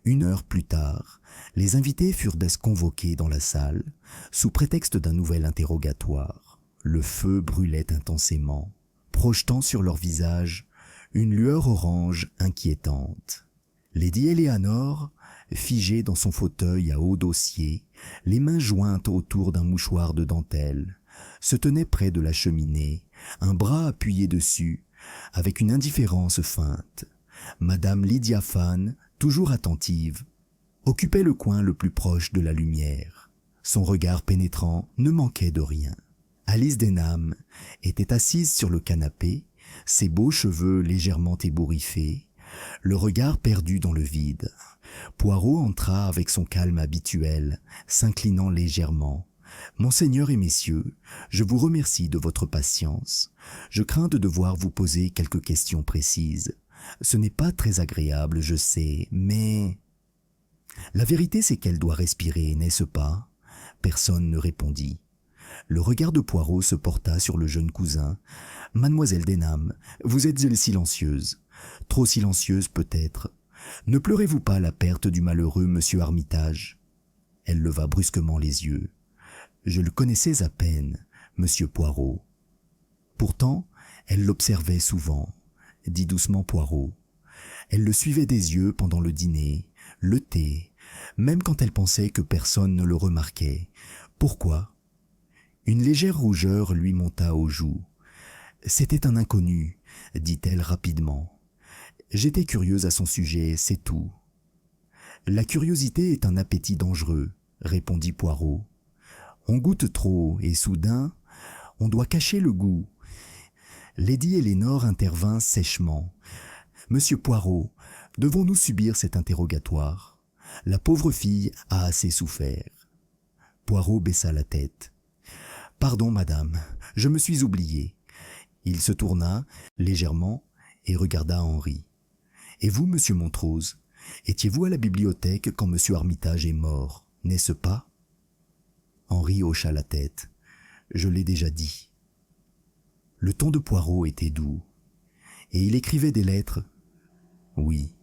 1 heure plus tard, les invités furent convoqués dans la salle, sous prétexte d'un nouvel interrogatoire. Le feu brûlait intensément, projetant sur leur visage une lueur orange inquiétante. Lady Eleanor, figée dans son fauteuil à haut dossier, les mains jointes autour d'un mouchoir de dentelle, se tenait près de la cheminée, un bras appuyé dessus, avec une indifférence feinte. Madame Lydia Fan, toujours attentive, occupait le coin le plus proche de la lumière. Son regard pénétrant ne manquait de rien. Alice Denham était assise sur le canapé, ses beaux cheveux légèrement ébouriffés, le regard perdu dans le vide. Poirot entra avec son calme habituel, s'inclinant légèrement. « Monseigneur et messieurs, je vous remercie de votre patience. Je crains de devoir vous poser quelques questions précises. Ce n'est pas très agréable, je sais, mais... » La vérité, c'est qu'elle doit respirer, n'est-ce pas? Personne ne répondit. Le regard de Poirot se porta sur le jeune cousin. « Mademoiselle Denham, vous êtes silencieuse. Trop silencieuse peut-être. Ne pleurez-vous pas la perte du malheureux monsieur Armitage ?» Elle leva brusquement les yeux. « Je le connaissais à peine, monsieur Poirot. » Pourtant, elle l'observait souvent, dit doucement Poirot. Elle le suivait des yeux pendant le dîner, le thé, même quand elle pensait que personne ne le remarquait. Pourquoi? Une légère rougeur lui monta aux joues. « C'était un inconnu, » dit-elle rapidement. « J'étais curieuse à son sujet, c'est tout. »« La curiosité est un appétit dangereux, » répondit Poirot. « On goûte trop, et soudain, on doit cacher le goût. » Lady Eleanor intervint sèchement. « Monsieur Poirot, devons-nous subir cet interrogatoire? La pauvre fille a assez souffert. » Poirot baissa la tête. « Pardon, madame, je me suis oublié. » Il se tourna, légèrement, et regarda Henri. « Et vous, monsieur Montrose, étiez-vous à la bibliothèque quand monsieur Armitage est mort, n'est-ce pas ?» Henri hocha la tête. « Je l'ai déjà dit. » Le ton de Poirot était doux. « Et il écrivait des lettres ?»« Oui. »«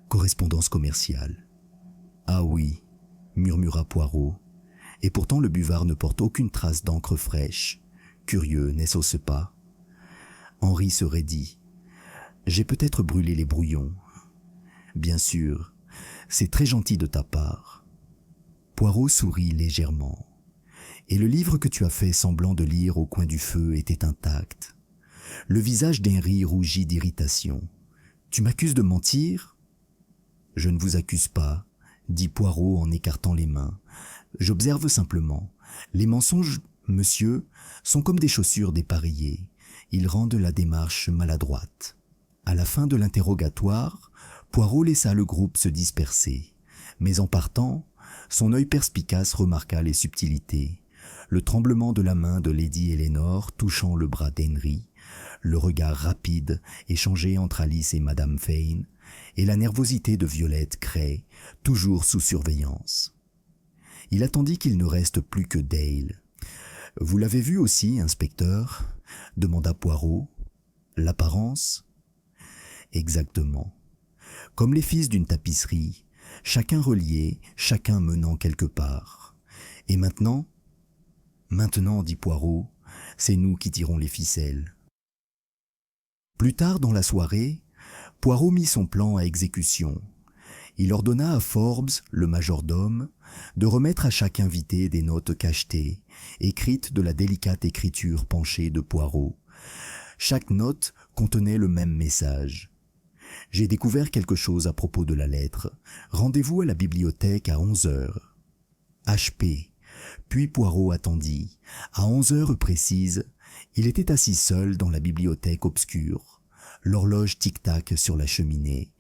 Correspondance commerciale. »« Ah oui, » murmura Poirot. « Et pourtant le buvard ne porte aucune trace d'encre fraîche. Curieux, n'est-ce pas ?» Henri se raidit. « J'ai peut-être brûlé les brouillons. »« Bien sûr, c'est très gentil de ta part. » Poirot sourit légèrement. « Et le livre que tu as fait semblant de lire au coin du feu était intact. » Le visage d'Henri rougit d'irritation. « Tu m'accuses de mentir ?»« Je ne vous accuse pas, » dit Poirot en écartant les mains. « J'observe simplement. Les mensonges, monsieur, sont comme des chaussures dépareillées. Ils rendent la démarche maladroite. » À la fin de l'interrogatoire, Poirot laissa le groupe se disperser. Mais en partant, son œil perspicace remarqua les subtilités. Le tremblement de la main de Lady Eleanor touchant le bras d'Henry, le regard rapide échangé entre Alice et Madame Fane, et la nervosité de Violette Cray, toujours sous surveillance. Il attendit qu'il ne reste plus que Dale. « Vous l'avez vu aussi, inspecteur ?» demanda Poirot. « L'apparence ?» ?»« Exactement. Comme les fils d'une tapisserie, chacun relié, chacun menant quelque part. Et maintenant ?»« Maintenant, dit Poirot, c'est nous qui tirons les ficelles. » Plus tard dans la soirée, Poirot mit son plan à exécution. Il ordonna à Forbes, le majordome, de remettre à chaque invité des notes cachetées, écrites de la délicate écriture penchée de Poirot. Chaque note contenait le même message. « J'ai découvert quelque chose à propos de la lettre. Rendez-vous à la bibliothèque à 11 heures. » H.P. Puis Poirot attendit. À 11 heures précises, il était assis seul dans la bibliothèque obscure. L'horloge tic-tac sur la cheminée.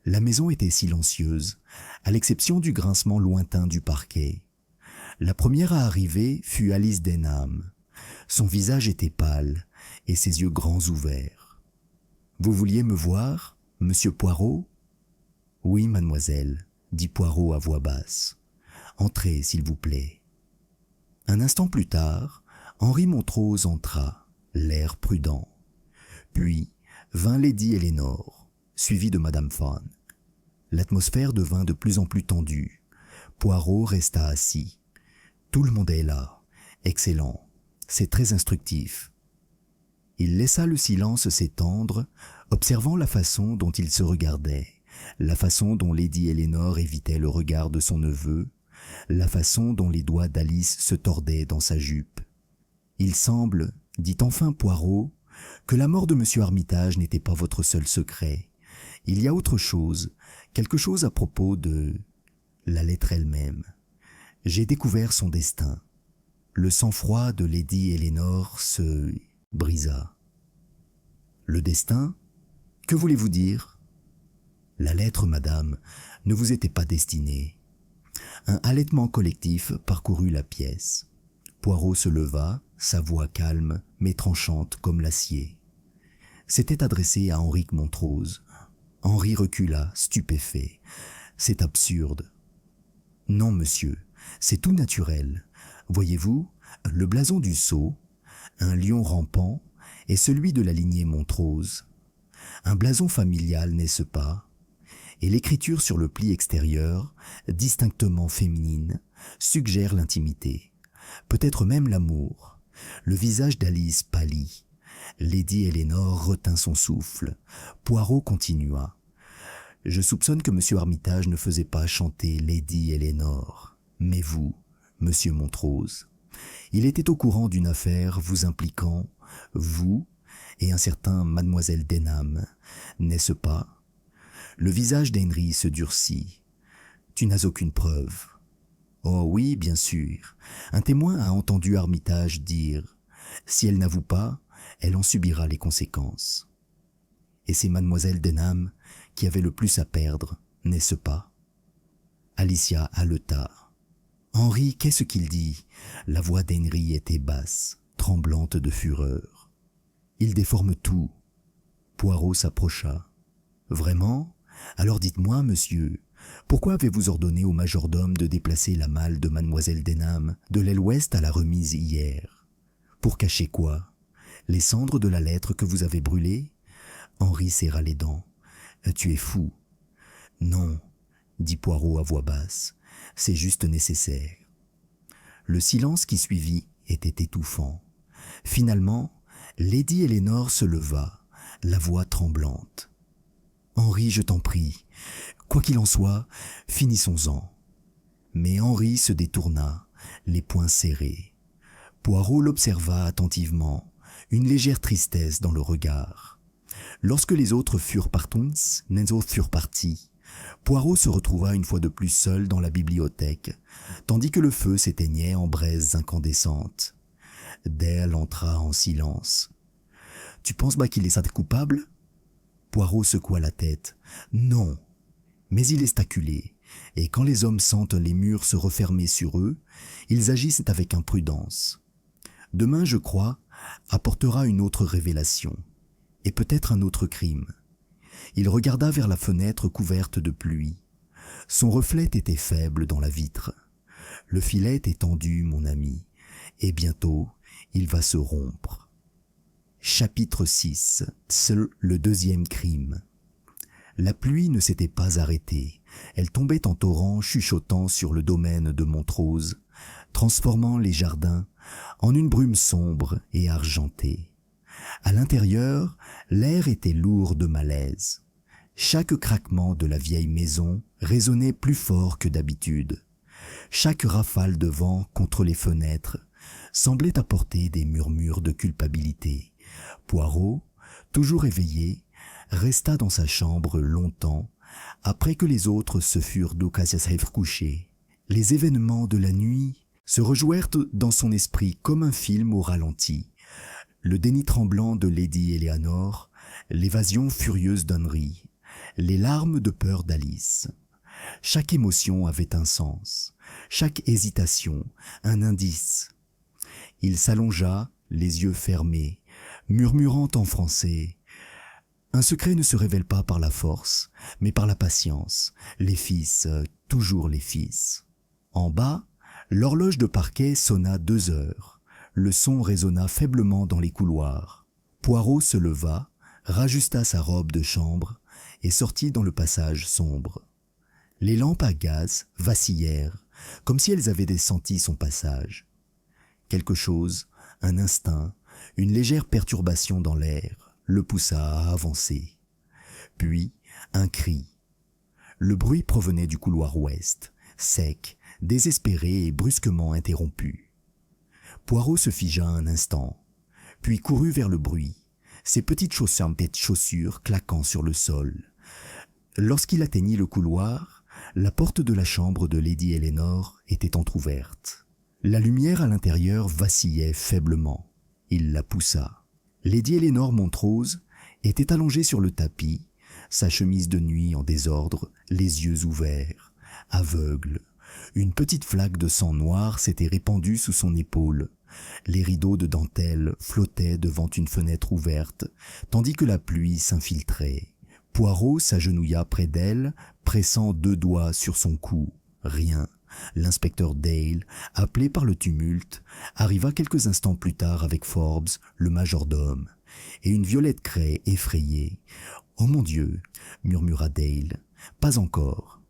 La maison était silencieuse, à l'exception du grincement lointain du parquet. La première à arriver fut Alice Denham. Son visage était pâle et ses yeux grands ouverts. « Vous vouliez me voir, monsieur Poirot ?»« Oui, mademoiselle, » dit Poirot à voix basse. Entrez, s'il vous plaît. » Un instant plus tard, Henri Montrose entra, l'air prudent. Puis vint Lady Eleanor, suivie de Madame Fawn. L'atmosphère devint de plus en plus tendue. Poirot resta assis. Tout le monde est là. Excellent. C'est très instructif. Il laissa le silence s'étendre, observant la façon dont ils se regardaient, la façon dont Lady Eleanor évitait le regard de son neveu, la façon dont les doigts d'Alice se tordaient dans sa jupe. Il semble, dit enfin Poirot, que la mort de M. Armitage n'était pas votre seul secret. Il y a autre chose, quelque chose à propos de la lettre elle-même. J'ai découvert son destin. Le sang-froid de Lady Eleanor se brisa. Le destin? Que voulez-vous dire? La lettre, madame, ne vous était pas destinée. Un halètement collectif parcourut la pièce. Poirot se leva, sa voix calme, mais tranchante comme l'acier. C'était adressé à Henri Montrose. Henri recula, stupéfait. C'est absurde. Non, monsieur, c'est tout naturel. Voyez-vous, le blason du sceau, un lion rampant, est celui de la lignée Montrose. Un blason familial, n'est-ce pas? Et l'écriture sur le pli extérieur, distinctement féminine, suggère l'intimité, peut-être même l'amour. Le visage d'Alice pâlit. Lady Eleanor retint son souffle. Poirot continua. Je soupçonne que M. Armitage ne faisait pas chanter Lady Eleanor, mais vous, Monsieur Montrose. Il était au courant d'une affaire vous impliquant, vous et un certain Mademoiselle Denham, n'est-ce pas? Le visage d'Henry se durcit. Tu n'as aucune preuve. Oh oui, bien sûr. Un témoin a entendu Armitage dire « Si elle n'avoue pas, elle en subira les conséquences. » Et c'est Mademoiselle Denham qui avait le plus à perdre, n'est-ce pas? Alicia haleta. Henri, qu'est-ce qu'il dit? La voix d'Henry était basse, tremblante de fureur. Il déforme tout. Poirot s'approcha. Vraiment? Alors dites-moi, monsieur, pourquoi avez-vous ordonné au majordome de déplacer la malle de Mademoiselle Denham de l'aile ouest à la remise hier? Pour cacher quoi? Les cendres de la lettre que vous avez brûlée? Henri serra les dents. Tu es fou. Non, dit Poirot à voix basse, c'est juste nécessaire. Le silence qui suivit était étouffant. Finalement, Lady Eleanor se leva, la voix tremblante. Henri, je t'en prie, quoi qu'il en soit, finissons-en. Mais Henri se détourna, les poings serrés. Poirot l'observa attentivement, une légère tristesse dans le regard. Lorsque les autres furent partis, Poirot se retrouva une fois de plus seul dans la bibliothèque, tandis que le feu s'éteignait en braises incandescentes. Dale entra en silence. « Tu penses pas qu'il est coupable ?» Poirot secoua la tête. « Non, mais il est acculé, et quand les hommes sentent les murs se refermer sur eux, ils agissent avec imprudence. Demain, je crois, apportera une autre révélation, et peut-être un autre crime. » Il regarda vers la fenêtre couverte de pluie. Son reflet était faible dans la vitre. Le filet est tendu, mon ami, et bientôt, il va se rompre. Chapitre 6. Le deuxième crime. La pluie ne s'était pas arrêtée. Elle tombait en torrent chuchotant sur le domaine de Montrose, transformant les jardins en une brume sombre et argentée. À l'intérieur, l'air était lourd de malaise. Chaque craquement de la vieille maison résonnait plus fort que d'habitude. Chaque rafale de vent contre les fenêtres semblait apporter des murmures de culpabilité. Poirot, toujours éveillé, resta dans sa chambre longtemps, après que les autres se furent couchés. Les événements de la nuit se rejouèrent dans son esprit comme un film au ralenti. Le déni tremblant de Lady Eleanor, l'évasion furieuse d'Henry, les larmes de peur d'Alice. Chaque émotion avait un sens, chaque hésitation un indice. Il s'allongea, les yeux fermés, murmurant en français « Un secret ne se révèle pas par la force, mais par la patience. Les fils, toujours les fils. » En bas, l'horloge de parquet sonna 2 heures. Le son résonna faiblement dans les couloirs. Poirot se leva, rajusta sa robe de chambre et sortit dans le passage sombre. Les lampes à gaz vacillèrent, comme si elles avaient senti son passage. Quelque chose, un instinct, une légère perturbation dans l'air, le poussa à avancer. Puis, un cri. Le bruit provenait du couloir ouest, sec, désespéré et brusquement interrompu. Poirot se figea un instant, puis courut vers le bruit, ses petites chaussures claquant sur le sol. Lorsqu'il atteignit le couloir, la porte de la chambre de Lady Eleanor était entr'ouverte. La lumière à l'intérieur vacillait faiblement. Il la poussa. Lady Eleanor Montrose était allongée sur le tapis, sa chemise de nuit en désordre, les yeux ouverts, aveugle. Une petite flaque de sang noir s'était répandue sous son épaule. Les rideaux de dentelle flottaient devant une fenêtre ouverte, tandis que la pluie s'infiltrait. Poirot s'agenouilla près d'elle, pressant 2 doigts sur son cou. Rien. L'inspecteur Dale, appelé par le tumulte, arriva quelques instants plus tard avec Forbes, le majordome, et une Violette Cray effrayée. « Oh mon Dieu !» murmura Dale. « Pas encore. »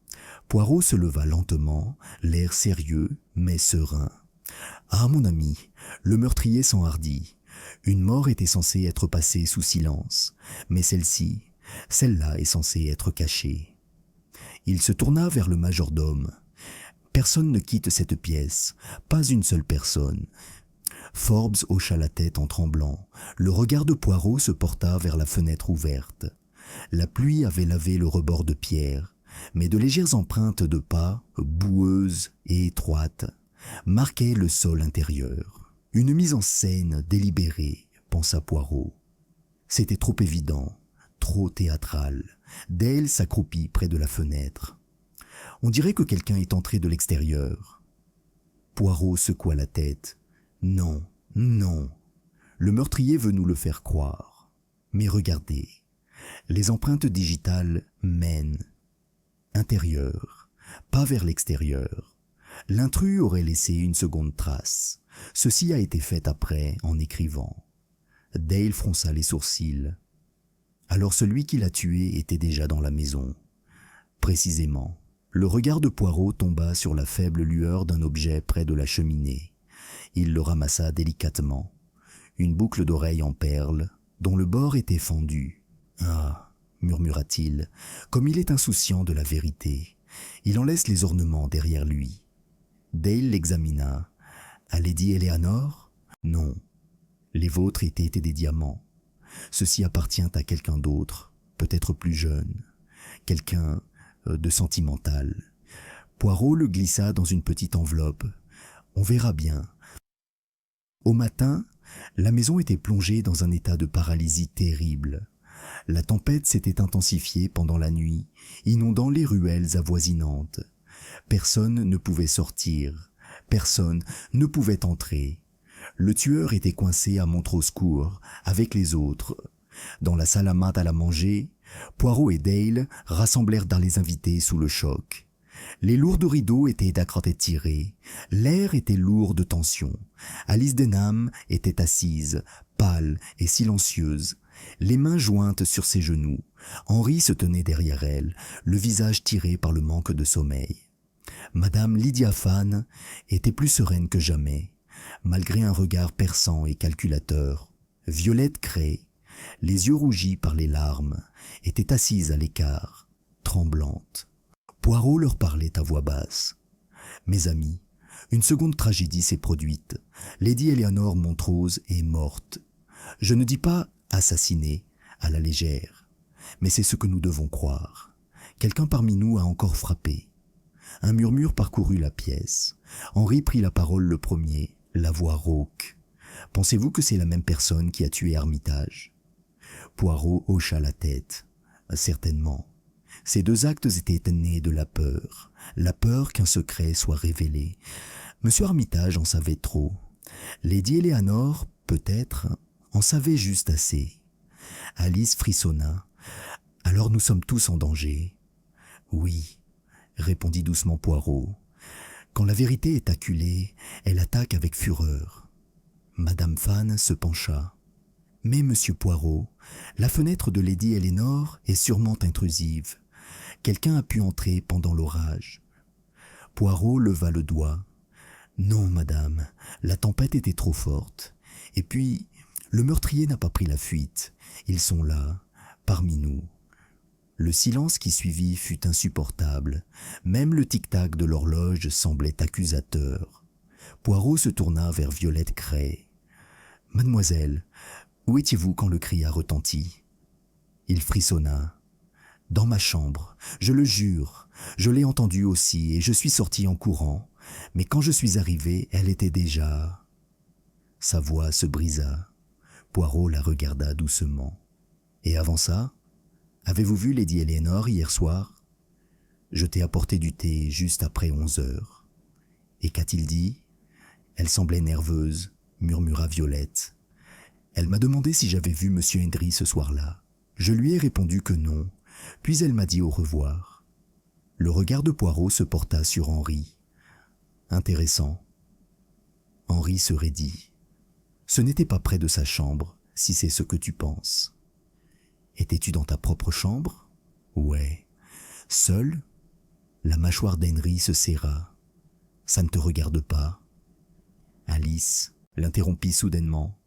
Poirot se leva lentement, l'air sérieux, mais serein. « Ah, mon ami, le meurtrier s'enhardit. Une mort était censée être passée sous silence, mais celle-là est censée être cachée. » Il se tourna vers le majordome. « Personne ne quitte cette pièce, pas une seule personne. » Forbes hocha la tête en tremblant. Le regard de Poirot se porta vers la fenêtre ouverte. La pluie avait lavé le rebord de pierre, mais de légères empreintes de pas, boueuses et étroites, marquaient le sol intérieur. Une mise en scène délibérée, pensa Poirot. C'était trop évident, trop théâtral. Dale s'accroupit près de la fenêtre. On dirait que quelqu'un est entré de l'extérieur. Poirot secoua la tête. Non, non. Le meurtrier veut nous le faire croire. Mais regardez. Les empreintes digitales mènent. Intérieur, pas vers l'extérieur. L'intrus aurait laissé une seconde trace. Ceci a été fait après, en écrivant. Dale fronça les sourcils. Alors celui qui l'a tué était déjà dans la maison. Précisément, le regard de Poirot tomba sur la faible lueur d'un objet près de la cheminée. Il le ramassa délicatement. Une boucle d'oreille en perles, dont le bord était fendu. « Ah !» murmura-t-il, comme il est insouciant de la vérité. Il en laisse les ornements derrière lui. Dale l'examina. « À Lady Eleanor ? Non. Les vôtres étaient des diamants. Ceci appartient à quelqu'un d'autre, peut-être plus jeune, quelqu'un de sentimental. » Poirot le glissa dans une petite enveloppe. « On verra bien. » Au matin, la maison était plongée dans un état de paralysie terrible. La tempête s'était intensifiée pendant la nuit, inondant les ruelles avoisinantes. Personne ne pouvait sortir, personne ne pouvait entrer. Le tueur était coincé à Montrose Court, avec les autres. Dans la salle à manger, Poirot et Dale rassemblèrent dans les invités sous le choc. Les lourds rideaux étaient d'accord tirés. L'air était lourd de tension. Alice Denham était assise, pâle et silencieuse, les mains jointes sur ses genoux. Henry se tenait derrière elle, le visage tiré par le manque de sommeil. Madame Lydia Fan était plus sereine que jamais, malgré un regard perçant et calculateur. Violette Cray, les yeux rougis par les larmes, était assise à l'écart, tremblante. Poirot leur parlait à voix basse. « Mes amis, une seconde tragédie s'est produite. Lady Eleanor Montrose est morte. Je ne dis pas assassinée, à la légère, mais c'est ce que nous devons croire. Quelqu'un parmi nous a encore frappé. » Un murmure parcourut la pièce. Henry prit la parole le premier, la voix rauque. « Pensez-vous que c'est la même personne qui a tué Armitage ?» Poirot hocha la tête. « Certainement. Ces 2 actes étaient nés de la peur qu'un secret soit révélé. Monsieur Armitage en savait trop. Lady Eleanor, peut-être, en savait juste assez. » Alice frissonna. « Alors nous sommes tous en danger. » « Oui, » répondit doucement Poirot. « Quand la vérité est acculée, elle attaque avec fureur. Madame Fan se pencha. Mais monsieur Poirot, la fenêtre de Lady Eleanor est sûrement intrusive. Quelqu'un a pu entrer pendant l'orage. Poirot leva le doigt. Non, madame, la tempête était trop forte. Et puis, le meurtrier n'a pas pris la fuite. Ils sont là, parmi nous. Le silence qui suivit fut insupportable. Même le tic-tac de l'horloge semblait accusateur. Poirot se tourna vers Violette Cray. « Mademoiselle, où étiez-vous quand le cri a retenti ?» Il frissonna. « Dans ma chambre, je le jure. Je l'ai entendu aussi et je suis sorti en courant. Mais quand je suis arrivé, elle était déjà... » Sa voix se brisa. Poirot la regarda doucement. « Et avant ça ? Avez-vous vu Lady Eleanor hier soir ? Je t'ai apporté du thé juste après 11 heures. » « Et qu'a-t-il dit ? » Elle semblait nerveuse, murmura Violette. Elle m'a demandé si j'avais vu Monsieur Hendry ce soir-là. Je lui ai répondu que non, puis elle m'a dit au revoir. Le regard de Poirot se porta sur Henri. Intéressant. Henri se raidit. Ce n'était pas près de sa chambre, si c'est ce que tu penses. Étais-tu dans ta propre chambre ? Ouais. Seul ? La mâchoire d'Henry se serra. Ça ne te regarde pas. Alice l'interrompit soudainement.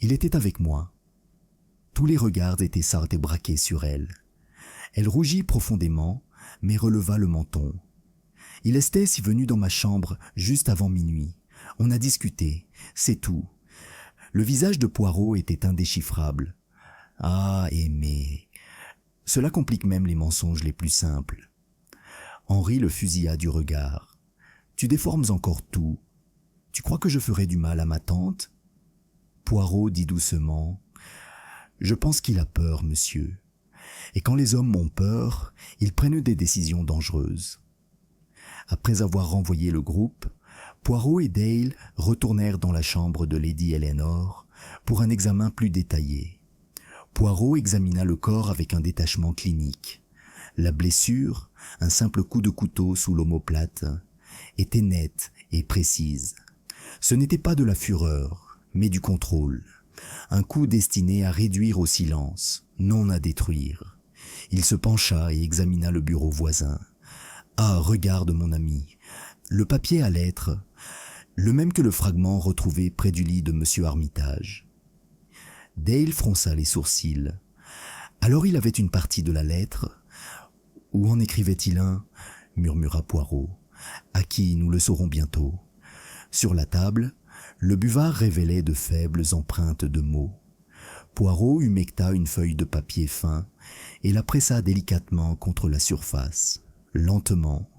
Il était avec moi. Tous les regards étaient sardes et braqués sur elle. Elle rougit profondément, mais releva le menton. Il était si venu dans ma chambre juste avant minuit. On a discuté, c'est tout. Le visage de Poirot était indéchiffrable. Ah, Aimé, cela complique même les mensonges les plus simples. Henri le fusilla du regard. Tu déformes encore tout. Tu crois que je ferai du mal à ma tante ? Poirot dit doucement. Je pense qu'il a peur, monsieur. Et quand les hommes ont peur, ils prennent des décisions dangereuses. Après avoir renvoyé le groupe, Poirot et Dale retournèrent dans la chambre de Lady Eleanor pour un examen plus détaillé. Poirot examina le corps avec un détachement clinique. La blessure, un simple coup de couteau sous l'omoplate, était nette et précise. Ce n'était pas de la fureur, mais du contrôle. Un coup destiné à réduire au silence, non à détruire. Il se pencha et examina le bureau voisin. « Ah, regarde mon ami, le papier à lettres, le même que le fragment retrouvé près du lit de Monsieur Armitage. » Dale fronça les sourcils. Alors il avait une partie de la lettre. Où en écrivait-il un ? Murmura Poirot. À qui, nous le saurons bientôt. Sur la table, le buvard révélait de faibles empreintes de mots. Poirot humecta une feuille de papier fin et la pressa délicatement contre la surface. Lentement,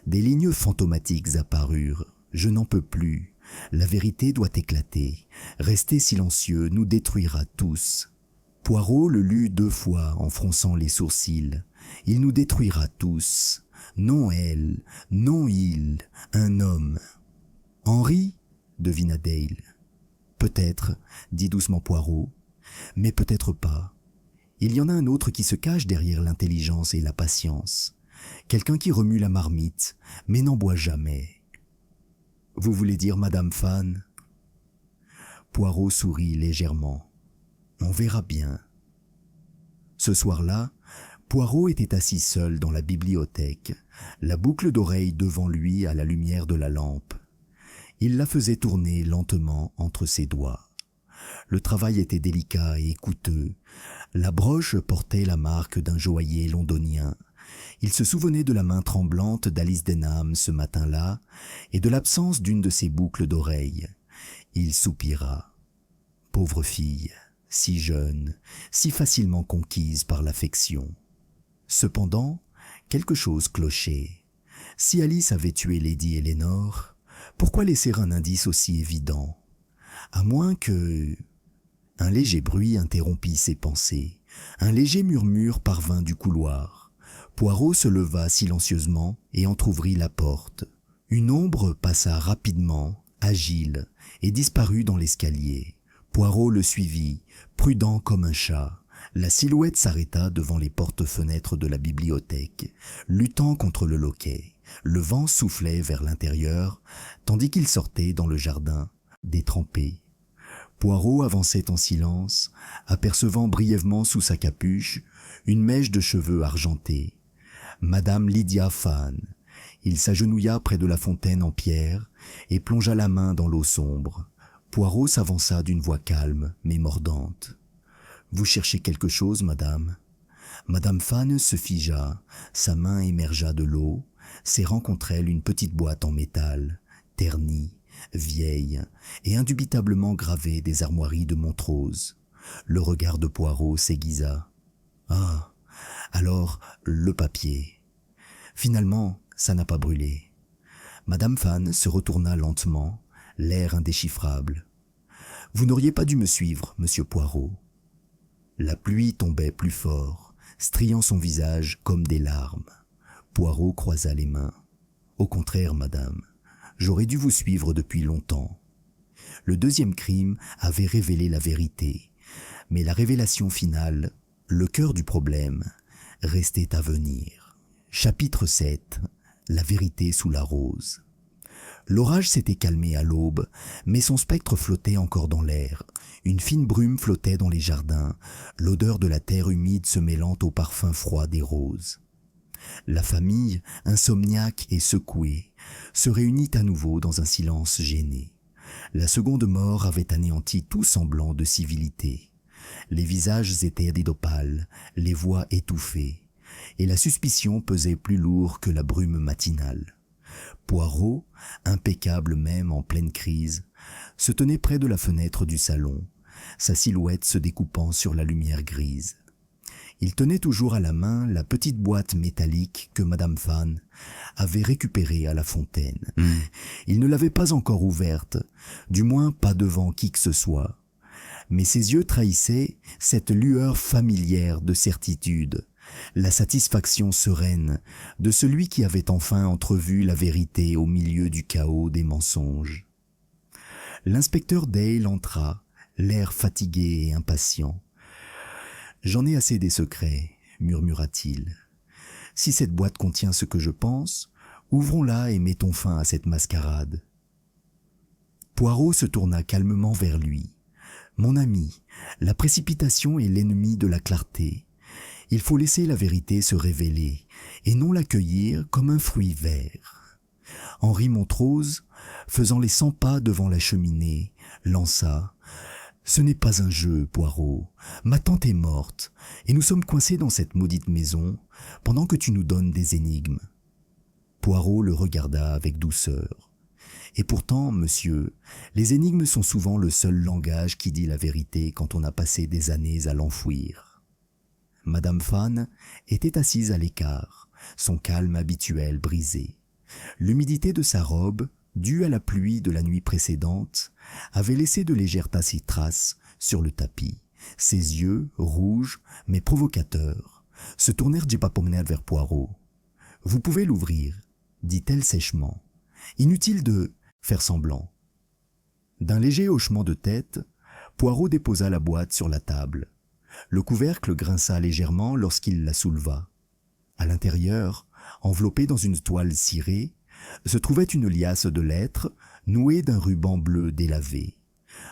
des lignes fantomatiques apparurent. Je n'en peux plus. La vérité doit éclater. Rester silencieux nous détruira tous. Poirot le lut 2 fois en fronçant les sourcils. Il nous détruira tous. Non elle, non il, un homme. Henri, devina Dale. Peut-être, dit doucement Poirot, mais peut-être pas. Il y en a un autre qui se cache derrière l'intelligence et la patience. Quelqu'un qui remue la marmite, mais n'en boit jamais. Vous voulez dire Madame Fan ? Poirot sourit légèrement. On verra bien. Ce soir-là, Poirot était assis seul dans la bibliothèque, la boucle d'oreille devant lui à la lumière de la lampe. Il la faisait tourner lentement entre ses doigts. Le travail était délicat et coûteux. La broche portait la marque d'un joaillier londonien. Il se souvenait de la main tremblante d'Alice Denham ce matin-là et de l'absence d'une de ses boucles d'oreilles. Il soupira. Pauvre fille, si jeune, si facilement conquise par l'affection. Cependant, quelque chose clochait. Si Alice avait tué Lady Eleanor, pourquoi laisser un indice aussi évident ? À moins que... Un léger bruit interrompit ses pensées. Un léger murmure parvint du couloir. Poirot se leva silencieusement et entr'ouvrit la porte. Une ombre passa rapidement, agile, et disparut dans l'escalier. Poirot le suivit, prudent comme un chat. La silhouette s'arrêta devant les portes-fenêtres de la bibliothèque, luttant contre le loquet. Le vent soufflait vers l'intérieur, tandis qu'il sortait dans le jardin, détrempé. Poirot avançait en silence, apercevant brièvement sous sa capuche une mèche de cheveux argentés. Madame Lydia Fan. Il s'agenouilla près de la fontaine en pierre et plongea la main dans l'eau sombre. Poirot s'avança d'une voix calme mais mordante. « Vous cherchez quelque chose, madame ?» Madame Fan se figea, sa main émergea de l'eau, serrant contre elle une petite boîte en métal, ternie, vieille et indubitablement gravée des armoiries de Montrose. Le regard de Poirot s'aiguisa. « Ah, alors le papier. Finalement, ça n'a pas brûlé. » Madame Fan se retourna lentement, l'air indéchiffrable. « Vous n'auriez pas dû me suivre, monsieur Poirot. » La pluie tombait plus fort, striant son visage comme des larmes. Poirot croisa les mains. « Au contraire, madame, j'aurais dû vous suivre depuis longtemps. » Le deuxième crime avait révélé la vérité, mais la révélation finale, le cœur du problème, restait à venir. Chapitre 7. La vérité sous la rose. L'orage s'était calmé à l'aube, mais son spectre flottait encore dans l'air. Une fine brume flottait dans les jardins, l'odeur de la terre humide se mêlant au parfum froid des roses. La famille, insomniaque et secouée, se réunit à nouveau dans un silence gêné. La seconde mort avait anéanti tout semblant de civilité. Les visages étaient des d'opale, les voix étouffées, et la suspicion pesait plus lourd que la brume matinale. Poirot, impeccable même en pleine crise, se tenait près de la fenêtre du salon, sa silhouette se découpant sur la lumière grise. Il tenait toujours à la main la petite boîte métallique que Madame Fan avait récupérée à la fontaine. Il ne l'avait pas encore ouverte, du moins pas devant qui que ce soit. Mais ses yeux trahissaient cette lueur familière de certitude, la satisfaction sereine de celui qui avait enfin entrevu la vérité au milieu du chaos des mensonges. L'inspecteur Dale entra, l'air fatigué et impatient. « J'en ai assez des secrets, » murmura-t-il. « Si cette boîte contient ce que je pense, ouvrons-la et mettons fin à cette mascarade. » Poirot se tourna calmement vers lui. « Mon ami, la précipitation est l'ennemi de la clarté. Il faut laisser la vérité se révéler et non l'accueillir comme un fruit vert. » Henri Montrose, faisant les 100 pas devant la cheminée, lança « Ce n'est pas un jeu, Poirot. Ma tante est morte et nous sommes coincés dans cette maudite maison pendant que tu nous donnes des énigmes. » Poirot le regarda avec douceur. « Et pourtant, monsieur, les énigmes sont souvent le seul langage qui dit la vérité quand on a passé des années à l'enfouir. » Madame Fan était assise à l'écart, son calme habituel brisé. L'humidité de sa robe, due à la pluie de la nuit précédente, avait laissé de légères traces sur le tapis. Ses yeux, rouges mais provocateurs, se tournèrent vers Poirot. « Vous pouvez l'ouvrir, » dit-elle sèchement. « Inutile de faire semblant. » D'un léger hochement de tête, Poirot déposa la boîte sur la table. Le couvercle grinça légèrement lorsqu'il la souleva. À l'intérieur, enveloppée dans une toile cirée, se trouvait une liasse de lettres nouée d'un ruban bleu délavé.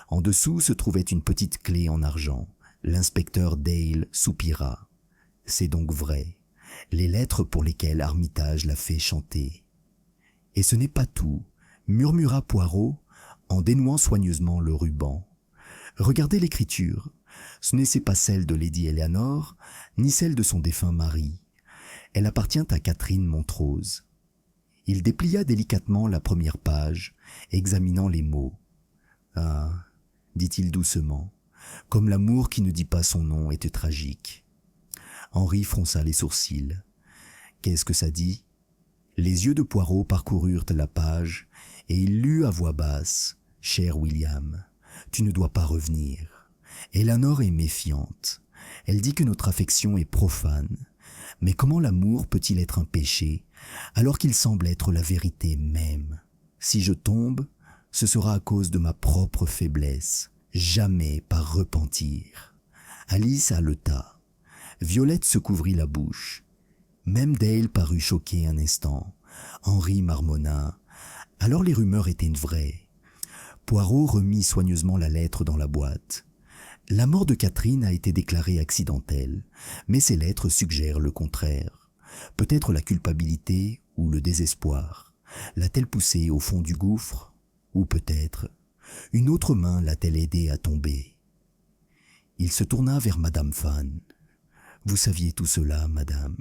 En dessous se trouvait une petite clé en argent. L'inspecteur Dale soupira. « C'est donc vrai, les lettres pour lesquelles Armitage l'a fait chanter. » « Et ce n'est pas tout, » murmura Poirot en dénouant soigneusement le ruban. « Regardez l'écriture. Ce n'est pas celle de Lady Eleanor, ni celle de son défunt mari. Elle appartient à Catherine Montrose. » Il déplia délicatement la première page, examinant les mots. « Ah, » dit-il doucement, comme l'amour qui ne dit pas son nom était tragique. Henri fronça les sourcils. « Qu'est-ce que ça dit ?» Les yeux de Poirot parcoururent la page et il lut à voix basse. « Cher William, tu ne dois pas revenir. Eleanor est méfiante. Elle dit que notre affection est profane. Mais comment l'amour peut-il être un péché alors qu'il semble être la vérité même? Si je tombe, ce sera à cause de ma propre faiblesse, jamais par repentir. » Alice haleta. Violette se couvrit la bouche. Même Dale parut choqué un instant, Henri marmonna. Alors les rumeurs étaient vraies. Poirot remit soigneusement la lettre dans la boîte. La mort de Catherine a été déclarée accidentelle, mais ces lettres suggèrent le contraire. Peut-être la culpabilité ou le désespoir l'a-t-elle poussée au fond du gouffre, ou peut-être une autre main l'a-t-elle aidée à tomber. Il se tourna vers Madame Fan. « Vous saviez tout cela, madame ?»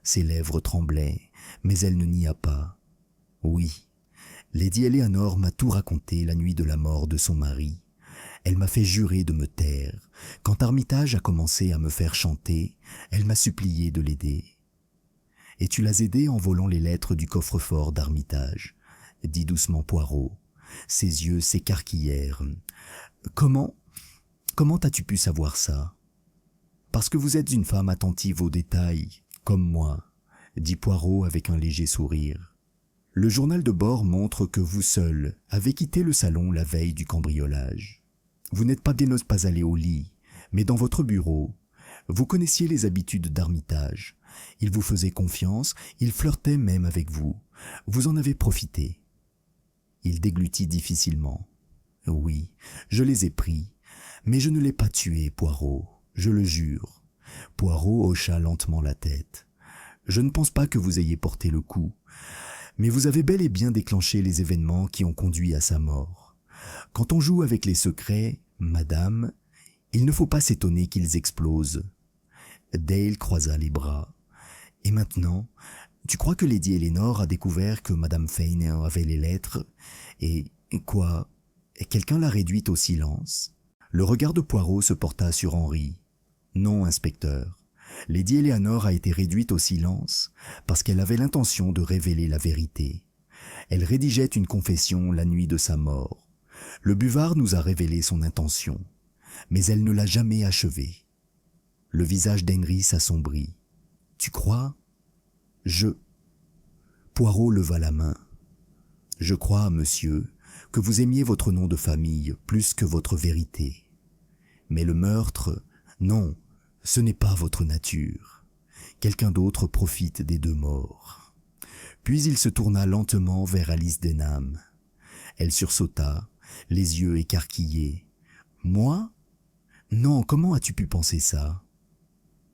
Ses lèvres tremblaient, mais elle ne nia pas. « Oui, Lady Eleanor m'a tout raconté la nuit de la mort de son mari. Elle m'a fait jurer de me taire. Quand Armitage a commencé à me faire chanter, elle m'a supplié de l'aider. »« Et tu l'as aidé en volant les lettres du coffre-fort d'Armitage, » dit doucement Poirot. Ses yeux s'écarquillèrent. « Comment as-tu pu savoir ça ?»« Parce que vous êtes une femme attentive aux détails, comme moi, » dit Poirot avec un léger sourire. « Le journal de bord montre que vous seul avez quitté le salon la veille du cambriolage. Vous n'êtes pas des noces pas allé au lit, mais dans votre bureau. Vous connaissiez les habitudes d'Armitage. Il vous faisait confiance, il flirtait même avec vous. Vous en avez profité. » Il déglutit difficilement. « Oui, je les ai pris, mais je ne l'ai pas tué, Poirot, je le jure. » Poirot hocha lentement la tête. « Je ne pense pas que vous ayez porté le coup, mais vous avez bel et bien déclenché les événements qui ont conduit à sa mort. Quand on joue avec les secrets, madame, il ne faut pas s'étonner qu'ils explosent. » Dale croisa les bras. « Et maintenant, tu crois que Lady Eleanor a découvert que madame Fane avait les lettres, et quoi, quelqu'un l'a réduite au silence ?» Le regard de Poirot se porta sur Henri. « Non, inspecteur. Lady Eleanor a été réduite au silence parce qu'elle avait l'intention de révéler la vérité. Elle rédigeait une confession la nuit de sa mort. Le buvard nous a révélé son intention, mais elle ne l'a jamais achevée. » Le visage d'Henry s'assombrit. « Tu crois ? » Poirot leva la main. « Je crois, monsieur, que vous aimiez votre nom de famille plus que votre vérité. Mais le meurtre, non, ce n'est pas votre nature. Quelqu'un d'autre profite des deux morts. » Puis il se tourna lentement vers Alice Denham. Elle sursauta, les yeux écarquillés. « Moi ? Non, comment as-tu pu penser ça ?»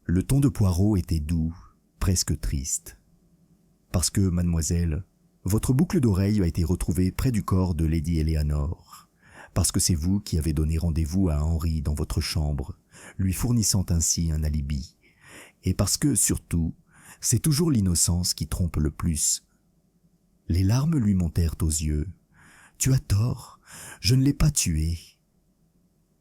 Le ton de Poirot était doux, presque triste. « Parce que, mademoiselle, votre boucle d'oreille a été retrouvée près du corps de Lady Eleanor. Parce que c'est vous qui avez donné rendez-vous à Henri dans votre chambre, lui fournissant ainsi un alibi. Et parce que, surtout, c'est toujours l'innocence qui trompe le plus. » Les larmes lui montèrent aux yeux. « Tu as tort, je ne l'ai pas tué. »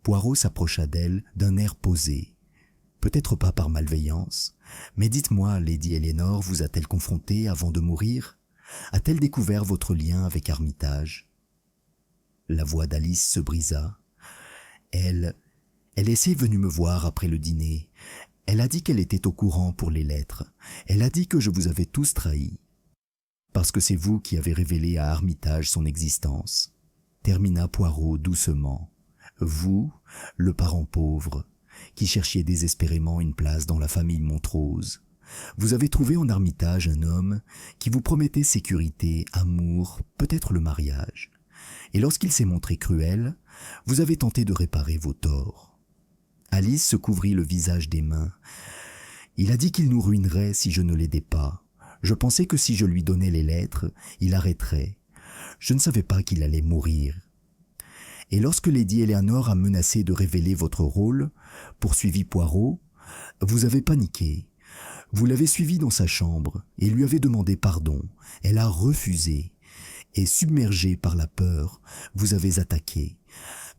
Poirot s'approcha d'elle d'un air posé. « Peut-être pas par malveillance, mais dites-moi, Lady Eleanor vous a-t-elle confronté avant de mourir? A-t-elle découvert votre lien avec Armitage ?» La voix d'Alice se brisa. « Elle est venue me voir après le dîner. Elle a dit qu'elle était au courant pour les lettres. Elle a dit que je vous avais tous trahis. Parce que c'est vous qui avez révélé à Armitage son existence. » Termina Poirot doucement. « Vous, le parent pauvre, qui cherchiez désespérément une place dans la famille Montrose. Vous avez trouvé en Armitage un homme qui vous promettait sécurité, amour, peut-être le mariage. Et lorsqu'il s'est montré cruel, vous avez tenté de réparer vos torts. » Alice se couvrit le visage des mains. « Il a dit qu'il nous ruinerait si je ne l'aidais pas. Je pensais que si je lui donnais les lettres, il arrêterait. Je ne savais pas qu'il allait mourir. Et lorsque Lady Eleanor a menacé de révéler votre rôle, poursuivit Poirot, vous avez paniqué. Vous l'avez suivie dans sa chambre et lui avez demandé pardon. Elle a refusé. Et submergé par la peur, vous avez attaqué.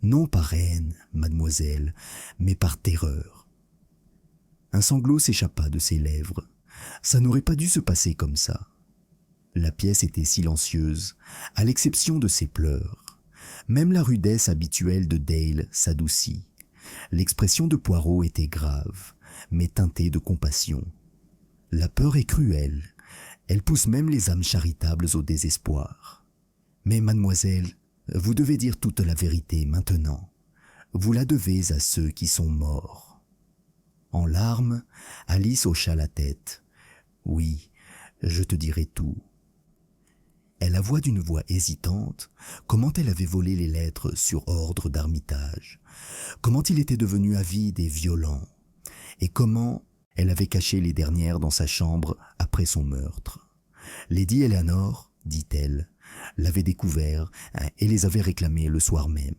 Non par haine, mademoiselle, mais par terreur. » Un sanglot s'échappa de ses lèvres. Ça n'aurait pas dû se passer comme ça. La pièce était silencieuse, à l'exception de ses pleurs. Même la rudesse habituelle de Dale s'adoucit. L'expression de Poirot était grave, mais teintée de compassion. La peur est cruelle. Elle pousse même les âmes charitables au désespoir. Mais mademoiselle, vous devez dire toute la vérité maintenant. Vous la devez à ceux qui sont morts. En larmes, Alice hocha la tête. « Oui, je te dirai tout. Elle avoua d'une voix hésitante comment elle avait volé les lettres sur ordre d'Armitage, comment il était devenu avide et violent, et comment elle avait caché les dernières dans sa chambre après son meurtre. Lady Eleanor, dit-elle, l'avait découvert et les avait réclamées le soir même.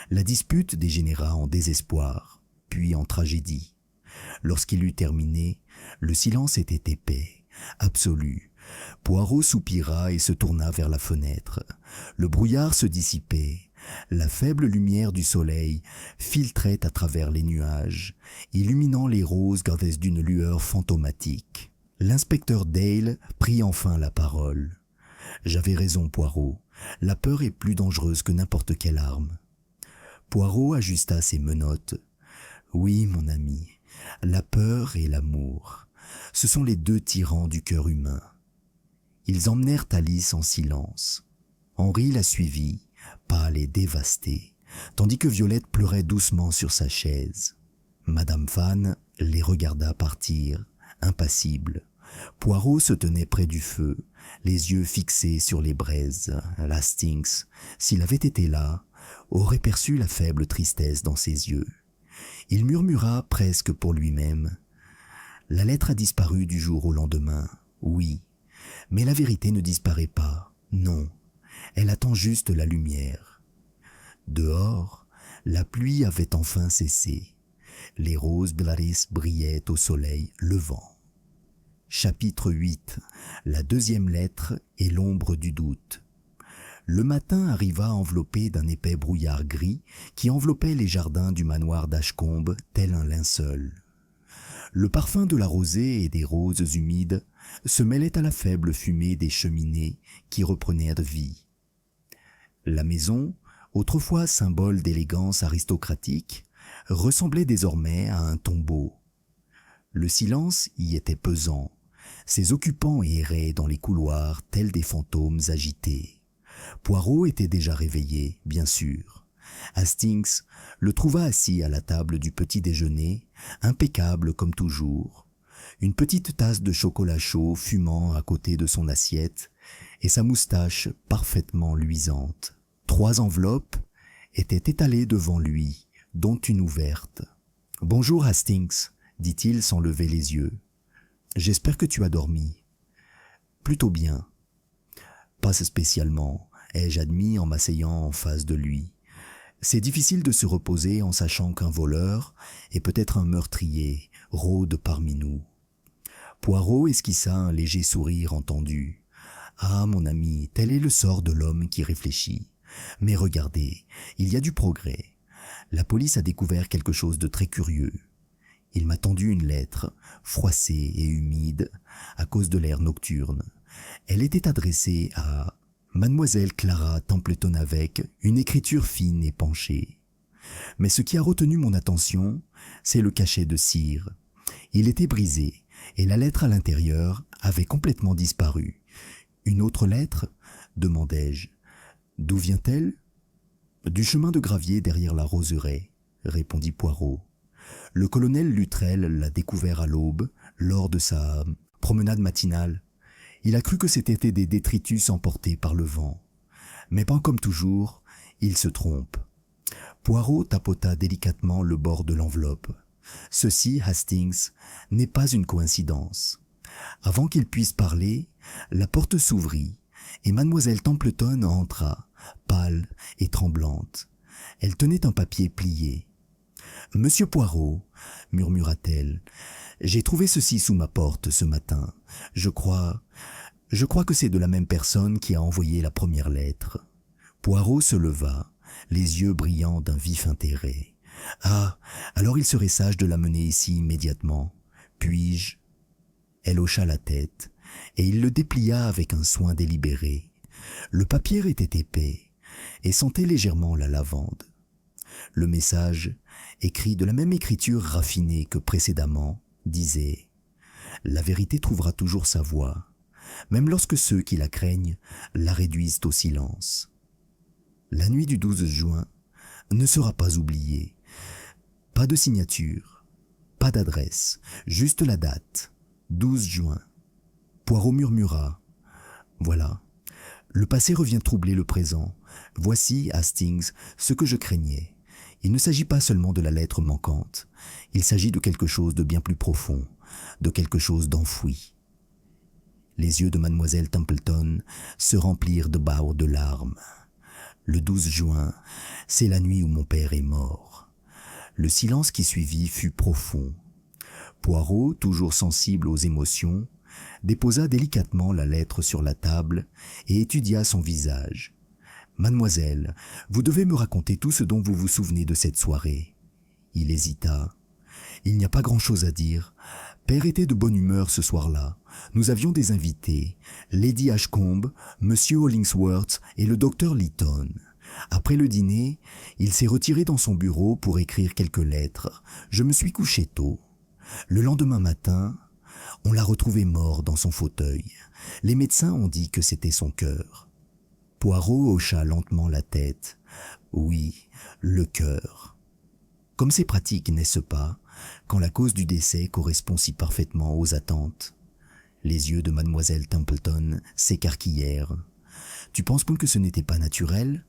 La dispute dégénéra en désespoir, puis en tragédie. Lorsqu'il eut terminé, le silence était épais, absolu. Poirot soupira et se tourna vers la fenêtre. Le brouillard se dissipait. La faible lumière du soleil filtrait à travers les nuages, illuminant les roses grâce d'une lueur fantomatique. L'inspecteur Dale prit enfin la parole. « J'avais raison, Poirot. La peur est plus dangereuse que n'importe quelle arme. » Poirot ajusta ses menottes. « Oui, mon ami, la peur et l'amour, ce sont les deux tyrans du cœur humain. » Ils emmenèrent Alice en silence. Henri la suivit, pâle et dévasté, tandis que Violette pleurait doucement sur sa chaise. Madame Fan les regarda partir, impassible. Poirot se tenait près du feu, les yeux fixés sur les braises. Hastings, s'il avait été là, aurait perçu la faible tristesse dans ses yeux. Il murmura presque pour lui-même. « La lettre a disparu du jour au lendemain, oui, mais la vérité ne disparaît pas, non, elle attend juste la lumière. » Dehors, la pluie avait enfin cessé. Les roses Blaris brillaient au soleil levant. Chapitre 8. La deuxième lettre et l'ombre du doute. Le matin arriva enveloppé d'un épais brouillard gris qui enveloppait les jardins du manoir d'Ashcombe tel un linceul. Le parfum de la rosée et des roses humides se mêlait à la faible fumée des cheminées qui reprenaient de vie. La maison, autrefois symbole d'élégance aristocratique, ressemblait désormais à un tombeau. Le silence y était pesant. Ses occupants erraient dans les couloirs tels des fantômes agités. Poirot était déjà réveillé, bien sûr. Hastings le trouva assis à la table du petit déjeuner, impeccable comme toujours. Une petite tasse de chocolat chaud fumant à côté de son assiette et sa moustache parfaitement luisante. 3 enveloppes étaient étalées devant lui, dont une ouverte. « Bonjour Hastings, » dit-il sans lever les yeux. « J'espère que tu as dormi. »« Plutôt bien. »« Pas spécialement, ai-je admis en m'asseyant en face de lui. C'est difficile de se reposer en sachant qu'un voleur, et peut-être un meurtrier, rôde parmi nous. » Poirot esquissa un léger sourire entendu. « Ah, mon ami, tel est le sort de l'homme qui réfléchit. Mais regardez, il y a du progrès. La police a découvert quelque chose de très curieux. Il m'a tendu une lettre, froissée et humide, à cause de l'air nocturne. Elle était adressée à Mademoiselle Clara Templeton avec une écriture fine et penchée. Mais ce qui a retenu mon attention, c'est le cachet de cire. Il était brisé, et la lettre à l'intérieur avait complètement disparu. « Une autre lettre ?» demandai-je. « D'où vient-elle ?»« Du chemin de gravier derrière la roseraie, » répondit Poirot. Le colonel Luttrell l'a découvert à l'aube, lors de sa promenade matinale. Il a cru que c'étaient des détritus emportés par le vent. Mais pas comme toujours, il se trompe. Poirot tapota délicatement le bord de l'enveloppe. Ceci, Hastings, n'est pas une coïncidence. Avant qu'il puisse parler, la porte s'ouvrit et Mademoiselle Templeton entra, pâle et tremblante. Elle tenait un papier plié. « Monsieur Poirot, » murmura-t-elle, « j'ai trouvé ceci sous ma porte ce matin. Je crois que c'est de la même personne qui a envoyé la première lettre. » Poirot se leva, les yeux brillants d'un vif intérêt. « Ah, alors il serait sage de l'amener ici immédiatement. Puis-je » Elle hocha la tête, et il le déplia avec un soin délibéré. Le papier était épais, et sentait légèrement la lavande. Le message, écrit de la même écriture raffinée que précédemment, disait « La vérité trouvera toujours sa voie, même lorsque ceux qui la craignent la réduisent au silence. » La nuit du 12 juin ne sera pas oubliée. Pas de signature, pas d'adresse, juste la date, 12 juin. Poirot murmura « Voilà, Le passé revient troubler le présent. Voici, Hastings, ce que je craignais. Il ne s'agit pas seulement de la lettre manquante. Il s'agit de quelque chose de bien plus profond, de quelque chose d'enfoui. Les yeux de mademoiselle Templeton se remplirent de bâilles de larmes. Le 12 juin, c'est la nuit où mon père est mort. Le silence qui suivit fut profond. Poirot, toujours sensible aux émotions, déposa délicatement la lettre sur la table et étudia son visage. « Mademoiselle, vous devez me raconter tout ce dont vous vous souvenez de cette soirée. » Il hésita. « Il n'y a pas grand-chose à dire. Père était de bonne humeur ce soir-là. Nous avions des invités, Lady Ashcombe, Monsieur Hollingsworth et le docteur Lytton. Après le dîner, il s'est retiré dans son bureau pour écrire quelques lettres. Je me suis couché tôt. Le lendemain matin, on l'a retrouvé mort dans son fauteuil. Les médecins ont dit que c'était son cœur. » Poirot hocha lentement la tête. « Oui, le cœur. » Comme c'est pratique, n'est-ce pas, quand la cause du décès correspond si parfaitement aux attentes. Les yeux de mademoiselle Templeton s'écarquillèrent. « Tu penses donc que ce n'était pas naturel ?»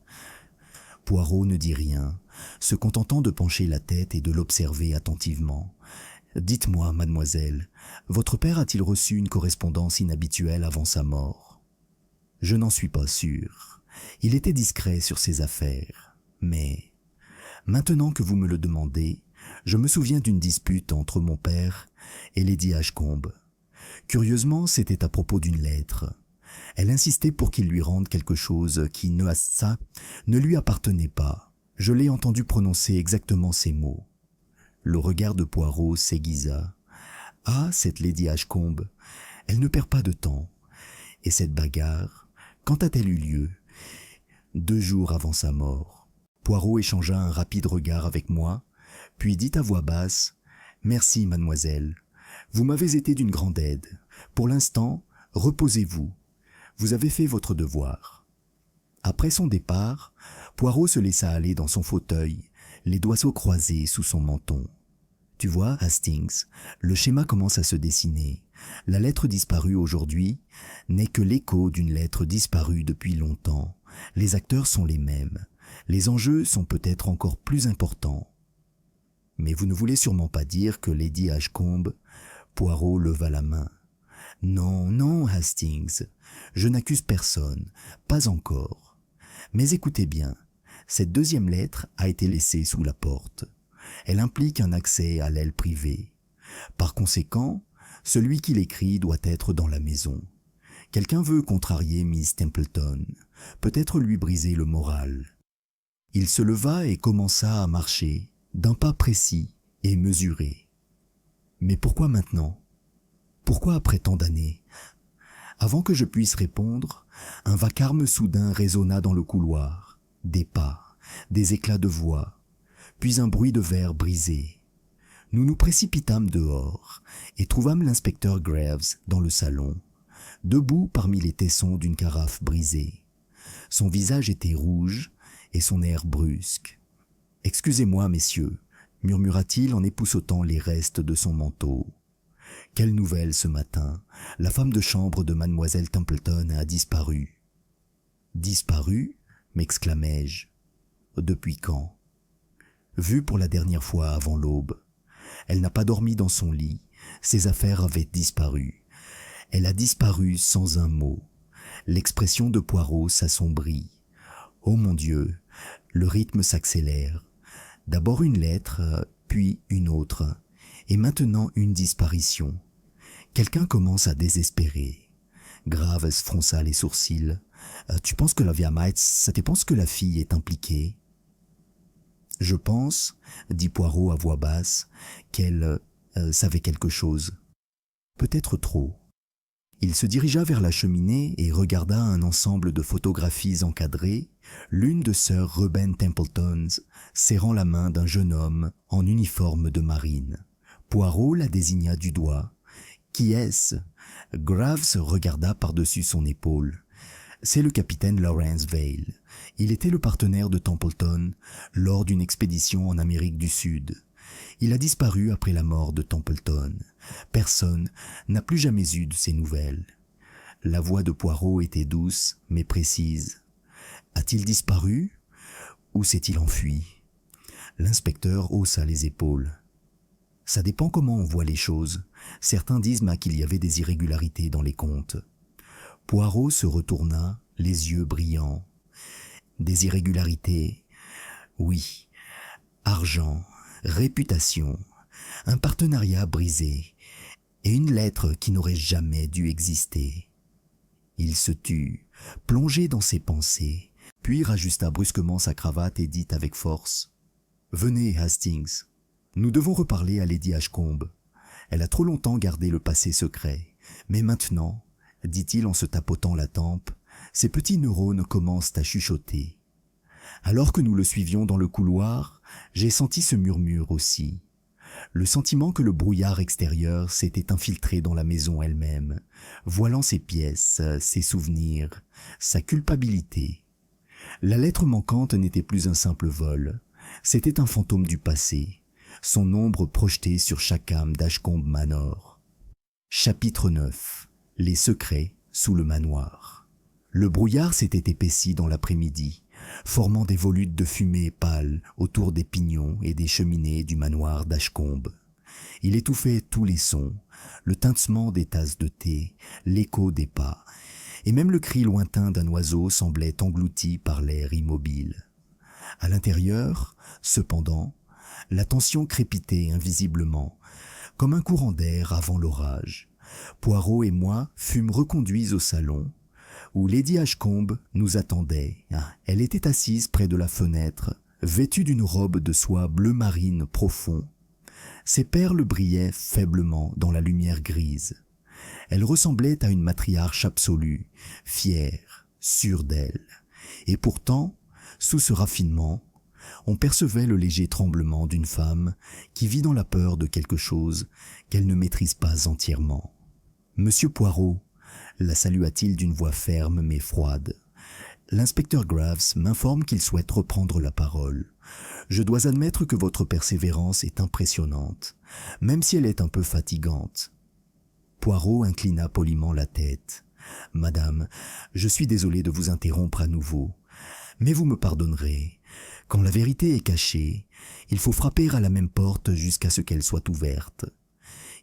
Poirot ne dit rien, se contentant de pencher la tête et de l'observer attentivement. « Dites-moi, mademoiselle, votre père a-t-il reçu une correspondance inhabituelle avant sa mort ?» Je n'en suis pas sûr. Il était discret sur ses affaires. Mais, maintenant que vous me le demandez, je me souviens d'une dispute entre mon père et Lady Ashcombe. Curieusement, c'était à propos d'une lettre. Elle insistait pour qu'il lui rende quelque chose qui ne lui appartenait pas. Je l'ai entendu prononcer exactement ces mots. Le regard de Poirot s'aiguisa. « Ah, cette Lady Ashcombe, elle ne perd pas de temps. Et cette bagarre, quand a-t-elle eu lieu ?» 2 jours avant sa mort. Poirot échangea un rapide regard avec moi, puis dit à voix basse « Merci, mademoiselle. Vous m'avez été d'une grande aide. Pour l'instant, reposez-vous. Vous avez fait votre devoir. » Après son départ, Poirot se laissa aller dans son fauteuil, les doigts croisés sous son menton. « Tu vois, Hastings, le schéma commence à se dessiner. La lettre disparue aujourd'hui n'est que l'écho d'une lettre disparue depuis longtemps. Les acteurs sont les mêmes. Les enjeux sont peut-être encore plus importants. » « Mais vous ne voulez sûrement pas dire que Lady Ashcombe... » Poirot leva la main. « Non, non, Hastings, je n'accuse personne, pas encore. Mais écoutez bien, cette deuxième lettre a été laissée sous la porte. Elle implique un accès à l'aile privée. Par conséquent, celui qui l'écrit doit être dans la maison. Quelqu'un veut contrarier Miss Templeton, peut-être lui briser le moral. » Il se leva et commença à marcher, d'un pas précis et mesuré. Mais pourquoi maintenant? Pourquoi après tant d'années? Avant que je puisse répondre, un vacarme soudain résonna dans le couloir. Des pas, des éclats de voix, puis un bruit de verre brisé. Nous nous précipitâmes dehors et trouvâmes l'inspecteur Graves dans le salon, debout parmi les tessons d'une carafe brisée. Son visage était rouge et son air brusque. « Excusez-moi, messieurs, » murmura-t-il en époussetant les restes de son manteau. « Quelle nouvelle ce matin! La femme de chambre de mademoiselle Templeton a disparu. »« Disparu » m'exclamai-je. « Depuis quand ?»« Vue pour la dernière fois avant l'aube. Elle n'a pas dormi dans son lit, ses affaires avaient disparu. Elle a disparu sans un mot. » L'expression de Poirot s'assombrit. « Oh mon Dieu !» Le rythme s'accélère. D'abord une lettre, puis une autre, et maintenant une disparition. Quelqu'un commence à désespérer. Graves fronça les sourcils. « Tu penses que la tu penses que la fille est impliquée ?»« Je pense, » dit Poirot à voix basse, « qu'elle savait quelque chose. Peut-être trop. » Il se dirigea vers la cheminée et regarda un ensemble de photographies encadrées, l'une de sœur Reuben Templeton serrant la main d'un jeune homme en uniforme de marine. Poirot la désigna du doigt. « Qui est-ce » Graves regarda par-dessus son épaule. « C'est le capitaine Lawrence Vail. Il était le partenaire de Templeton lors d'une expédition en Amérique du Sud. Il a disparu après la mort de Templeton. Personne n'a plus jamais eu de ses nouvelles. » La voix de Poirot était douce, mais précise. A-t-il disparu ou s'est-il enfui? L'inspecteur haussa les épaules. Ça dépend comment on voit les choses. Certains disent qu'il y avait des irrégularités dans les comptes. Poirot se retourna, les yeux brillants. Des irrégularités, oui. Argent, réputation, un partenariat brisé et une lettre qui n'aurait jamais dû exister. Il se tut, plongé dans ses pensées, puis rajusta brusquement sa cravate et dit avec force « Venez, Hastings, nous devons reparler à Lady Ashcombe. Elle a trop longtemps gardé le passé secret, mais maintenant, dit-il en se tapotant la tempe, ses petits neurones commencent à chuchoter. Alors que nous le suivions dans le couloir, j'ai senti ce murmure aussi. Le sentiment que le brouillard extérieur s'était infiltré dans la maison elle-même, voilant ses pièces, ses souvenirs, sa culpabilité. La lettre manquante n'était plus un simple vol, c'était un fantôme du passé, son ombre projetée sur chaque âme d'Ashcombe Manor. Chapitre 9. Les secrets sous le manoir. Le brouillard s'était épaissi dans l'après-midi, formant des volutes de fumée pâle autour des pignons et des cheminées du manoir d'Ashcombe. Il étouffait tous les sons, le tintement des tasses de thé, l'écho des pas, et même le cri lointain d'un oiseau semblait englouti par l'air immobile. À l'intérieur, cependant, la tension crépitait invisiblement, comme un courant d'air avant l'orage. Poirot et moi fûmes reconduits au salon, où Lady Ashcombe nous attendait. Elle était assise près de la fenêtre, vêtue d'une robe de soie bleu marine profond. Ses perles brillaient faiblement dans la lumière grise. Elle ressemblait à une matriarche absolue, fière, sûre d'elle. Et pourtant, sous ce raffinement, on percevait le léger tremblement d'une femme qui vit dans la peur de quelque chose qu'elle ne maîtrise pas entièrement. « Monsieur Poirot », la salua-t-il d'une voix ferme mais froide. « L'inspecteur Graves m'informe qu'il souhaite reprendre la parole. Je dois admettre que votre persévérance est impressionnante, même si elle est un peu fatigante. » Poirot inclina poliment la tête. « Madame, je suis désolé de vous interrompre à nouveau, mais vous me pardonnerez. Quand la vérité est cachée, il faut frapper à la même porte jusqu'à ce qu'elle soit ouverte. »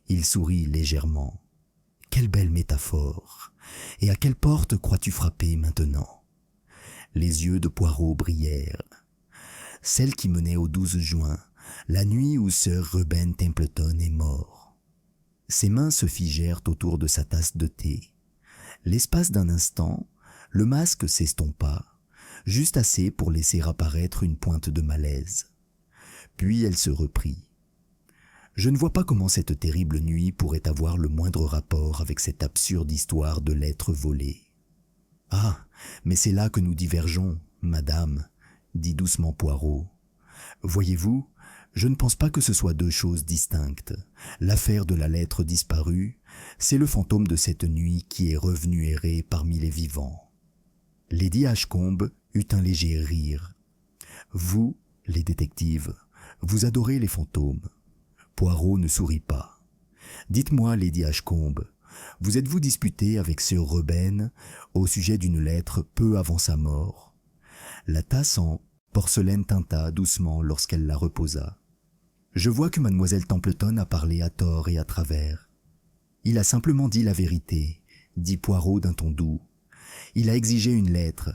Il sourit légèrement. « Quelle belle métaphore! Et à quelle porte crois-tu frapper maintenant ?» Les yeux de Poirot brillèrent. « Celle qui menait au 12 juin, la nuit où Sir Reuben Templeton est mort. » Ses mains se figèrent autour de sa tasse de thé. L'espace d'un instant, le masque s'estompa, juste assez pour laisser apparaître une pointe de malaise. Puis elle se reprit. Je ne vois pas comment cette terrible nuit pourrait avoir le moindre rapport avec cette absurde histoire de lettres volées. « Ah, mais c'est là que nous divergeons, madame, » dit doucement Poirot. « Voyez-vous, je ne pense pas que ce soit deux choses distinctes. L'affaire de la lettre disparue, c'est le fantôme de cette nuit qui est revenu errer parmi les vivants. » Lady Ashcombe eut un léger rire. « Vous, les détectives, vous adorez les fantômes. » Poirot ne sourit pas. « Dites-moi, Lady Ashcombe, vous êtes-vous disputée avec Sir Reuben au sujet d'une lettre peu avant sa mort ?» La tasse en porcelaine tinta doucement lorsqu'elle la reposa. « Je vois que mademoiselle Templeton a parlé à tort et à travers. »« Il a simplement dit la vérité, » dit Poirot d'un ton doux. « Il a exigé une lettre,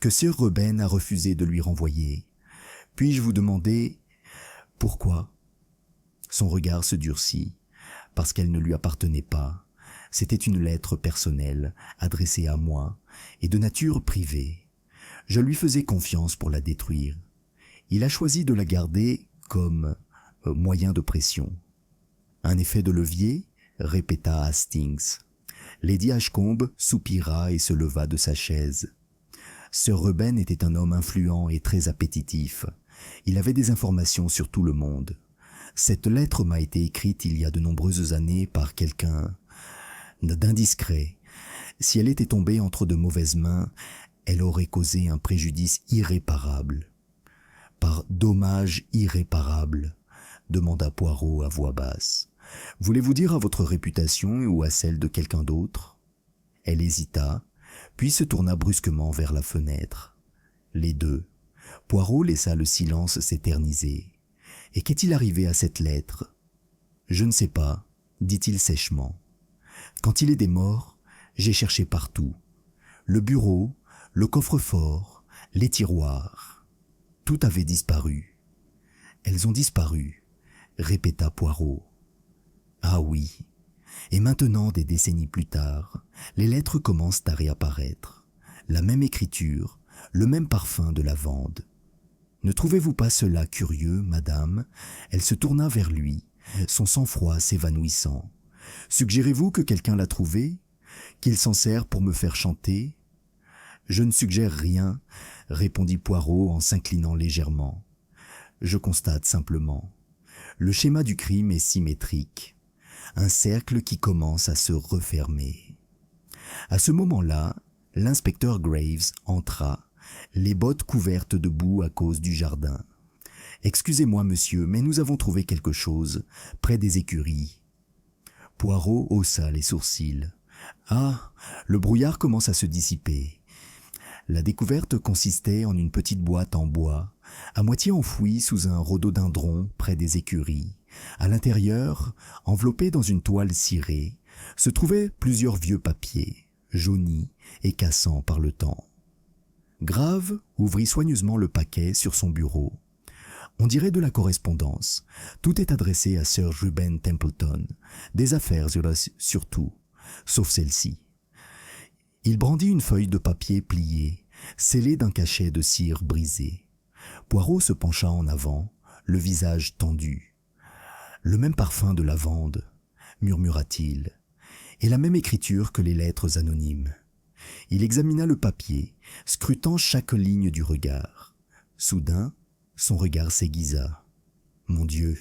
que Sir Reuben a refusé de lui renvoyer. Puis-je vous demander pourquoi ?» Son regard se durcit, parce qu'elle ne lui appartenait pas. C'était une lettre personnelle, adressée à moi, et de nature privée. Je lui faisais confiance pour la détruire. Il a choisi de la garder comme moyen de pression. « Un effet de levier ?» répéta Hastings. Lady Ashcombe soupira et se leva de sa chaise. Sir Reuben était un homme influent et très appétitif. Il avait des informations sur tout le monde. Cette lettre m'a été écrite il y a de nombreuses années par quelqu'un d'indiscret. Si elle était tombée entre de mauvaises mains, elle aurait causé un préjudice irréparable. « Par dommage irréparable ?» demanda Poirot à voix basse. « Voulez-vous dire à votre réputation ou à celle de quelqu'un d'autre ?» Elle hésita, puis se tourna brusquement vers la fenêtre. Les deux. Poirot laissa le silence s'éterniser. Et qu'est-il arrivé à cette lettre? Je ne sais pas, dit-il sèchement. Quand il est des morts, j'ai cherché partout. Le bureau, le coffre-fort, les tiroirs. Tout avait disparu. Elles ont disparu, répéta Poirot. Ah oui. Et maintenant, des décennies plus tard, les lettres commencent à réapparaître. La même écriture, le même parfum de lavande. Ne trouvez-vous pas cela curieux, madame? Elle se tourna vers lui, son sang-froid s'évanouissant. Suggérez-vous que quelqu'un l'a trouvé? Qu'il s'en sert pour me faire chanter? Je ne suggère rien, répondit Poirot en s'inclinant légèrement. Je constate simplement. Le schéma du crime est symétrique. Un cercle qui commence à se refermer. À ce moment-là, l'inspecteur Graves entra, les bottes couvertes de boue à cause du jardin. « Excusez-moi, monsieur, mais nous avons trouvé quelque chose, près des écuries. » Poirot haussa les sourcils. « Ah, le brouillard commence à se dissiper. » La découverte consistait en une petite boîte en bois, à moitié enfouie sous un rhododendron près des écuries. À l'intérieur, enveloppé dans une toile cirée, se trouvaient plusieurs vieux papiers, jaunis et cassants par le temps. Grave ouvrit soigneusement le paquet sur son bureau. On dirait de la correspondance. Tout est adressé à Sir Ruben Templeton, des affaires surtout, sauf celle-ci. Il brandit une feuille de papier pliée, scellée d'un cachet de cire brisé. Poirot se pencha en avant, le visage tendu. « Le même parfum de lavande, » murmura-t-il, « et la même écriture que les lettres anonymes. » Il examina le papier, scrutant chaque ligne du regard. Soudain, son regard s'aiguisa. « Mon Dieu,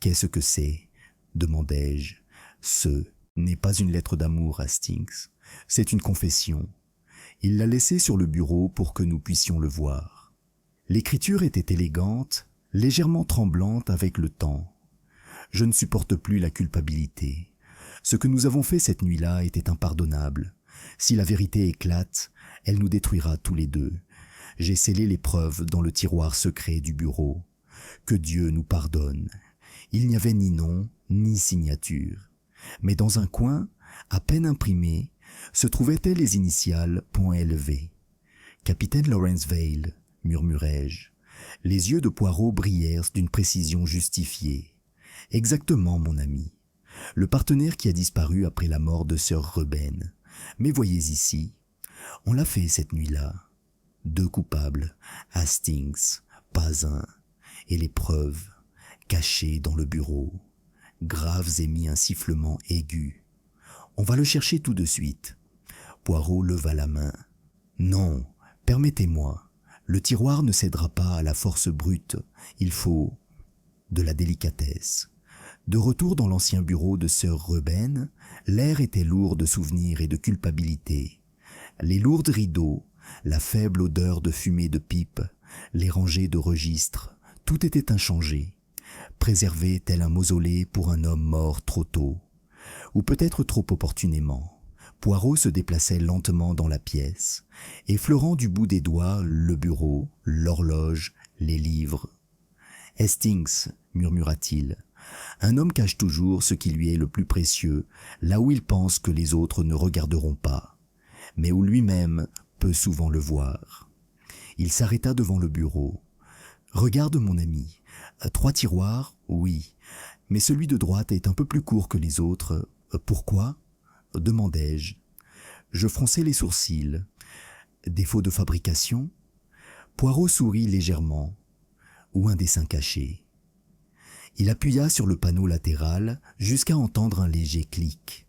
qu'est-ce que c'est ?» demandai-je. « Ce n'est pas une lettre d'amour, Hastings. C'est une confession. » Il l'a laissée sur le bureau pour que nous puissions le voir. L'écriture était élégante, légèrement tremblante avec le temps. Je ne supporte plus la culpabilité. Ce que nous avons fait cette nuit-là était impardonnable. Si la vérité éclate, elle nous détruira tous les deux. J'ai scellé les preuves dans le tiroir secret du bureau. Que Dieu nous pardonne. Il n'y avait ni nom, ni signature. Mais dans un coin, à peine imprimé, se trouvaient les initiales .LV. « Capitaine Lawrence Vale », murmurai-je. Les yeux de Poirot brillèrent d'une précision justifiée. « Exactement, mon ami. Le partenaire qui a disparu après la mort de Sir Ruben. Mais voyez ici, on l'a fait cette nuit-là. 2 coupables, Hastings, pas un, et les preuves, cachées dans le bureau. » Graves émit un sifflement aigu. « On va le chercher tout de suite. » Poirot leva la main. « Non, permettez-moi. Le tiroir ne cédera pas à la force brute. Il faut de la délicatesse. » De retour dans l'ancien bureau de Sir Ruben, l'air était lourd de souvenirs et de culpabilité. Les lourds rideaux, la faible odeur de fumée de pipe, les rangées de registres, tout était inchangé, préservé tel un mausolée pour un homme mort trop tôt, ou peut-être trop opportunément. Poirot se déplaçait lentement dans la pièce, effleurant du bout des doigts le bureau, l'horloge, les livres. « Hastings, » murmura-t-il, « un homme cache toujours ce qui lui est le plus précieux, là où il pense que les autres ne regarderont pas, mais où lui-même peut souvent le voir. » Il s'arrêta devant le bureau. « Regarde, mon ami, 3 tiroirs, oui, mais celui de droite est un peu plus court que les autres. Pourquoi ?» demandai-je. Je fronçai les sourcils. « Défaut de fabrication ?» Poirot sourit légèrement. « Ou un dessin caché ?» Il appuya sur le panneau latéral jusqu'à entendre un léger clic.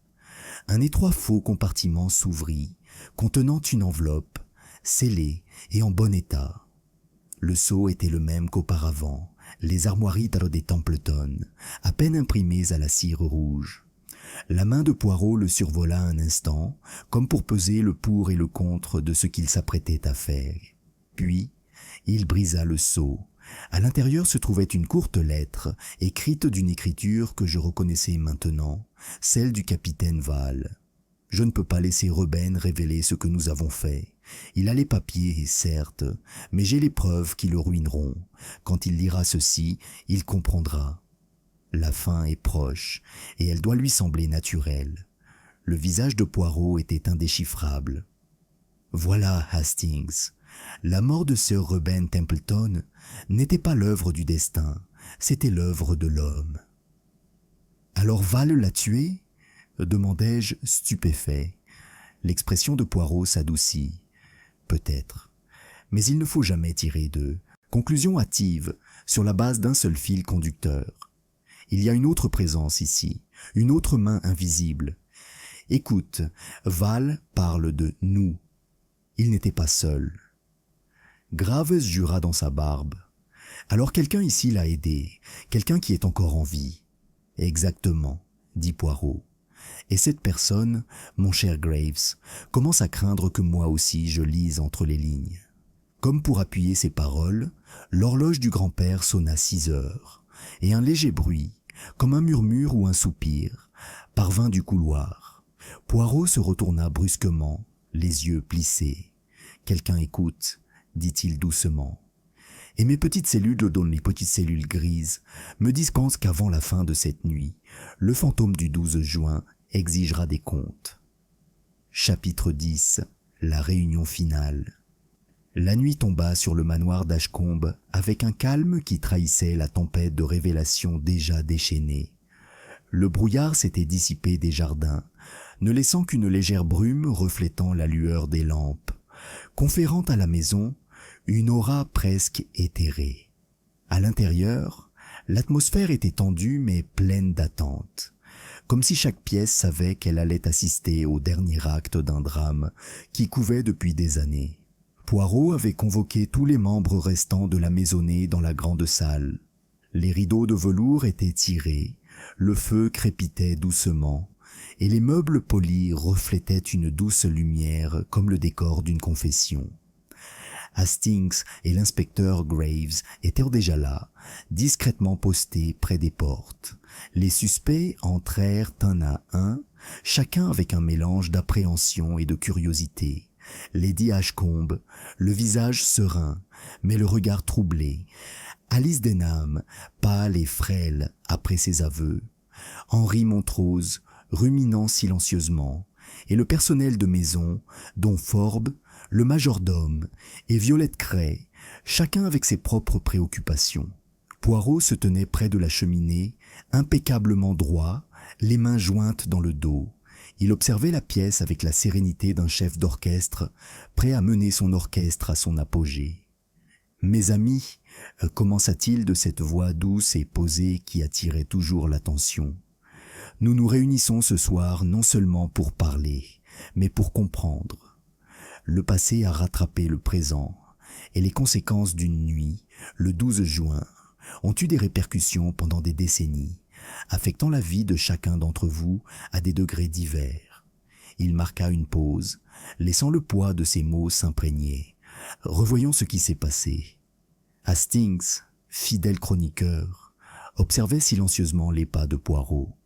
Un étroit faux compartiment s'ouvrit, contenant une enveloppe, scellée et en bon état. Le sceau était le même qu'auparavant, les armoiries des Templeton, à peine imprimées à la cire rouge. La main de Poirot le survola un instant, comme pour peser le pour et le contre de ce qu'il s'apprêtait à faire. Puis, il brisa le sceau. À l'intérieur se trouvait une courte lettre, écrite d'une écriture que je reconnaissais maintenant, celle du capitaine Vale. Je ne peux pas laisser Reuben révéler ce que nous avons fait. Il a les papiers, certes, mais j'ai les preuves qui le ruineront. Quand il lira ceci, il comprendra. La fin est proche, et elle doit lui sembler naturelle. Le visage de Poirot était indéchiffrable. Voilà, Hastings. La mort de Sir Reuben Templeton n'était pas l'œuvre du destin, c'était l'œuvre de l'homme. Alors Val l'a tué ? Demandai-je, stupéfait. L'expression de Poirot s'adoucit. Peut-être. Mais il ne faut jamais tirer de conclusions hâtives sur la base d'un seul fil conducteur. Il y a une autre présence ici, une autre main invisible. Écoute, Val parle de « nous ». Il n'était pas seul. Graves jura dans sa barbe. Alors quelqu'un ici l'a aidé, quelqu'un qui est encore en vie. Exactement, dit Poirot. Et cette personne, mon cher Graves, commence à craindre que moi aussi je lise entre les lignes. Comme pour appuyer ses paroles, l'horloge du grand-père sonna 6 heures, et un léger bruit, comme un murmure ou un soupir, parvint du couloir. Poirot se retourna brusquement, les yeux plissés. « Quelqu'un écoute », dit-il doucement. Et mes petites cellules, dont les petites cellules grises, me disent qu'avant la fin de cette nuit, le fantôme du 12 juin exigera des comptes. Chapitre 10. La réunion finale. La nuit tomba sur le manoir d'Ashcombe avec un calme qui trahissait la tempête de révélations déjà déchaînée. Le brouillard s'était dissipé des jardins, ne laissant qu'une légère brume reflétant la lueur des lampes, conférant à la maison une aura presque éthérée. À l'intérieur, l'atmosphère était tendue mais pleine d'attente, comme si chaque pièce savait qu'elle allait assister au dernier acte d'un drame qui couvait depuis des années. Poirot avait convoqué tous les membres restants de la maisonnée dans la grande salle. Les rideaux de velours étaient tirés, le feu crépitait doucement, et les meubles polis reflétaient une douce lumière comme le décor d'une confession. Hastings et l'inspecteur Graves étaient déjà là, discrètement postés près des portes. Les suspects entrèrent un à un, chacun avec un mélange d'appréhension et de curiosité. Lady Ashcombe, le visage serein, mais le regard troublé. Alice Denham, pâle et frêle après ses aveux. Henry Montrose, ruminant silencieusement, et le personnel de maison, dont Forbes, le majordome, et Violette Cray, chacun avec ses propres préoccupations. Poirot se tenait près de la cheminée, impeccablement droit, les mains jointes dans le dos. Il observait la pièce avec la sérénité d'un chef d'orchestre, prêt à mener son orchestre à son apogée. « Mes amis », commença-t-il de cette voix douce et posée qui attirait toujours l'attention, « nous nous réunissons ce soir non seulement pour parler, mais pour comprendre. Le passé a rattrapé le présent, et les conséquences d'une nuit, le 12 juin, ont eu des répercussions pendant des décennies, affectant la vie de chacun d'entre vous à des degrés divers. » Il marqua une pause, laissant le poids de ses mots s'imprégner. « Revoyons ce qui s'est passé. » Hastings, fidèle chroniqueur, observait silencieusement les pas de Poirot.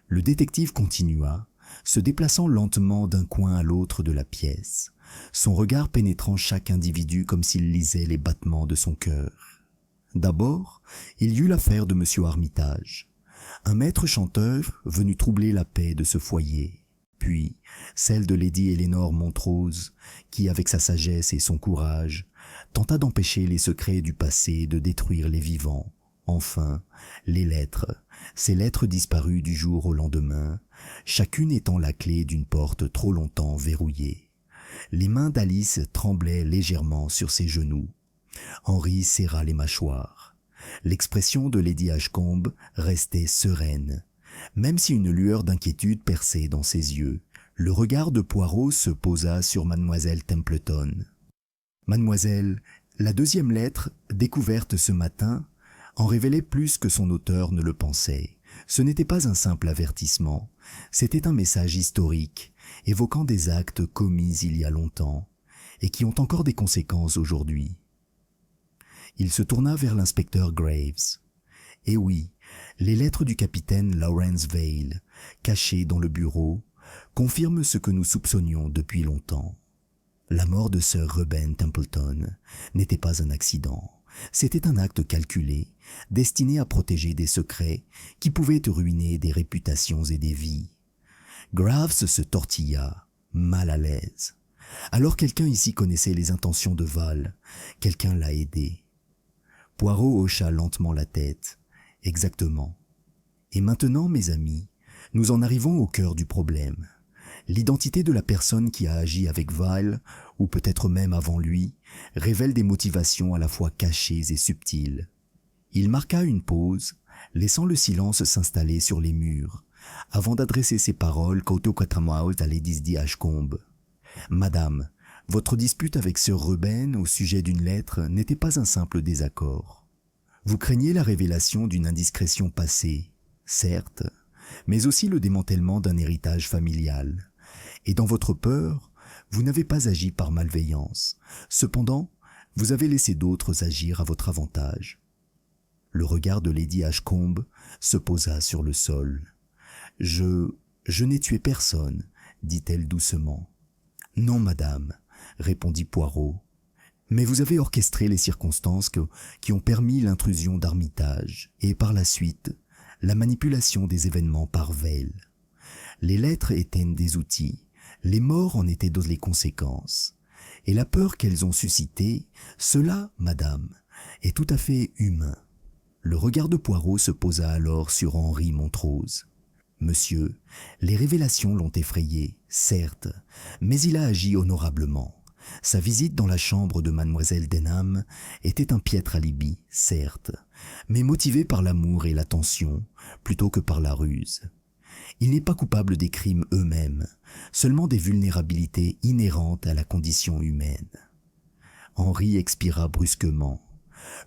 Le détective continua, se déplaçant lentement d'un coin à l'autre de la pièce, son regard pénétrant chaque individu comme s'il lisait les battements de son cœur. D'abord, il y eut l'affaire de M. Armitage, un maître chanteur venu troubler la paix de ce foyer, puis celle de Lady Eleanor Montrose, qui, avec sa sagesse et son courage, tenta d'empêcher les secrets du passé de détruire les vivants. Enfin, les lettres, ces lettres disparues du jour au lendemain, chacune étant la clé d'une porte trop longtemps verrouillée. Les mains d'Alice tremblaient légèrement sur ses genoux. Henry serra les mâchoires. L'expression de Lady Ashcombe restait sereine. Même si une lueur d'inquiétude perçait dans ses yeux, le regard de Poirot se posa sur mademoiselle Templeton. « Mademoiselle, la deuxième lettre, découverte ce matin, en révélait plus que son auteur ne le pensait. Ce n'était pas un simple avertissement, c'était un message historique, évoquant des actes commis il y a longtemps, et qui ont encore des conséquences aujourd'hui. » Il se tourna vers l'inspecteur Graves. « Eh oui, les lettres du capitaine Lawrence Vale, cachées dans le bureau, confirme ce que nous soupçonnions depuis longtemps. La mort de Sir Reuben Templeton n'était pas un accident. C'était un acte calculé, destiné à protéger des secrets qui pouvaient ruiner des réputations et des vies. Graves se tortilla, mal à l'aise. Alors quelqu'un ici connaissait les intentions de Val, quelqu'un l'a aidé. Poirot hocha lentement la tête. Exactement. Et maintenant, mes amis, nous en arrivons au cœur du problème. L'identité de la personne qui a agi avec Val, ou peut-être même avant lui, révèle des motivations à la fois cachées et subtiles. Il marqua une pause, laissant le silence s'installer sur les murs, avant d'adresser ses paroles à Lady D. Ashcombe. « Madame, votre dispute avec Sir Reuben au sujet d'une lettre n'était pas un simple désaccord. Vous craignez la révélation d'une indiscrétion passée, certes, mais aussi le démantèlement d'un héritage familial. Et dans votre peur, vous n'avez pas agi par malveillance. Cependant, vous avez laissé d'autres agir à votre avantage. » Le regard de Lady Ashcombe se posa sur le sol. « Je n'ai tué personne, » dit-elle doucement. « Non, madame, » répondit Poirot. « Mais vous avez orchestré les circonstances qui ont permis l'intrusion d'Armitage, et par la suite, la manipulation des événements par Vale. Les lettres étaient des outils, les morts en étaient les conséquences. Et la peur qu'elles ont suscitée, cela, madame, est tout à fait humain. » Le regard de Poirot se posa alors sur Henri Montrose. « Monsieur, les révélations l'ont effrayé, certes, mais il a agi honorablement. Sa visite dans la chambre de mademoiselle Denham était un piètre alibi, certes, mais motivé par l'amour et l'attention, plutôt que par la ruse. Il n'est pas coupable des crimes eux-mêmes, seulement des vulnérabilités inhérentes à la condition humaine. » Henri expira brusquement,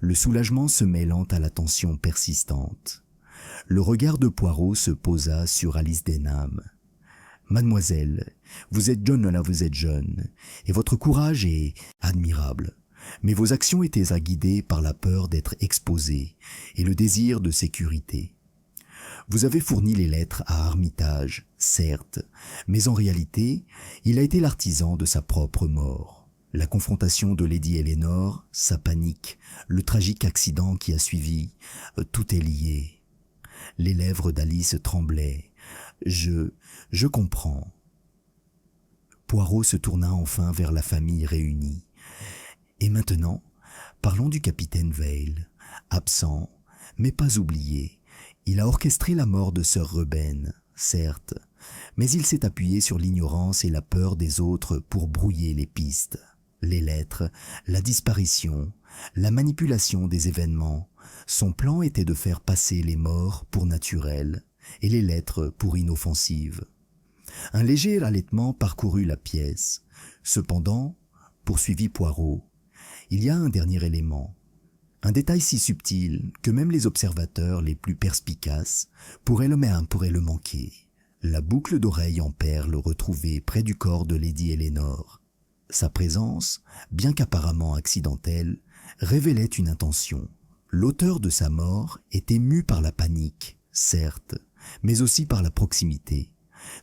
le soulagement se mêlant à la tension persistante. Le regard de Poirot se posa sur Alice Denham. « Mademoiselle, vous êtes jeune, et votre courage est admirable, mais vos actions étaient guidées par la peur d'être exposée et le désir de sécurité. Vous avez fourni les lettres à Armitage, certes, mais en réalité, il a été l'artisan de sa propre mort. La confrontation de Lady Eleanor, sa panique, le tragique accident qui a suivi, tout est lié. » Les lèvres d'Alice tremblaient. « Je comprends. » Poirot se tourna enfin vers la famille réunie. « Et maintenant, parlons du capitaine Vale, absent, mais pas oublié. Il a orchestré la mort de Sir Reuben, certes, mais il s'est appuyé sur l'ignorance et la peur des autres pour brouiller les pistes. Les lettres, la disparition, la manipulation des événements. Son plan était de faire passer les morts pour naturels et les lettres pour inoffensives. Un léger halètement parcourut la pièce. Cependant, poursuivit Poirot, il y a un dernier élément. Un détail si subtil que même les observateurs les plus perspicaces pourraient le manquer. La boucle d'oreille en perles retrouvée près du corps de Lady Eleanor. Sa présence, bien qu'apparemment accidentelle, révélait une intention. L'auteur de sa mort était mu par la panique, certes, mais aussi par la proximité.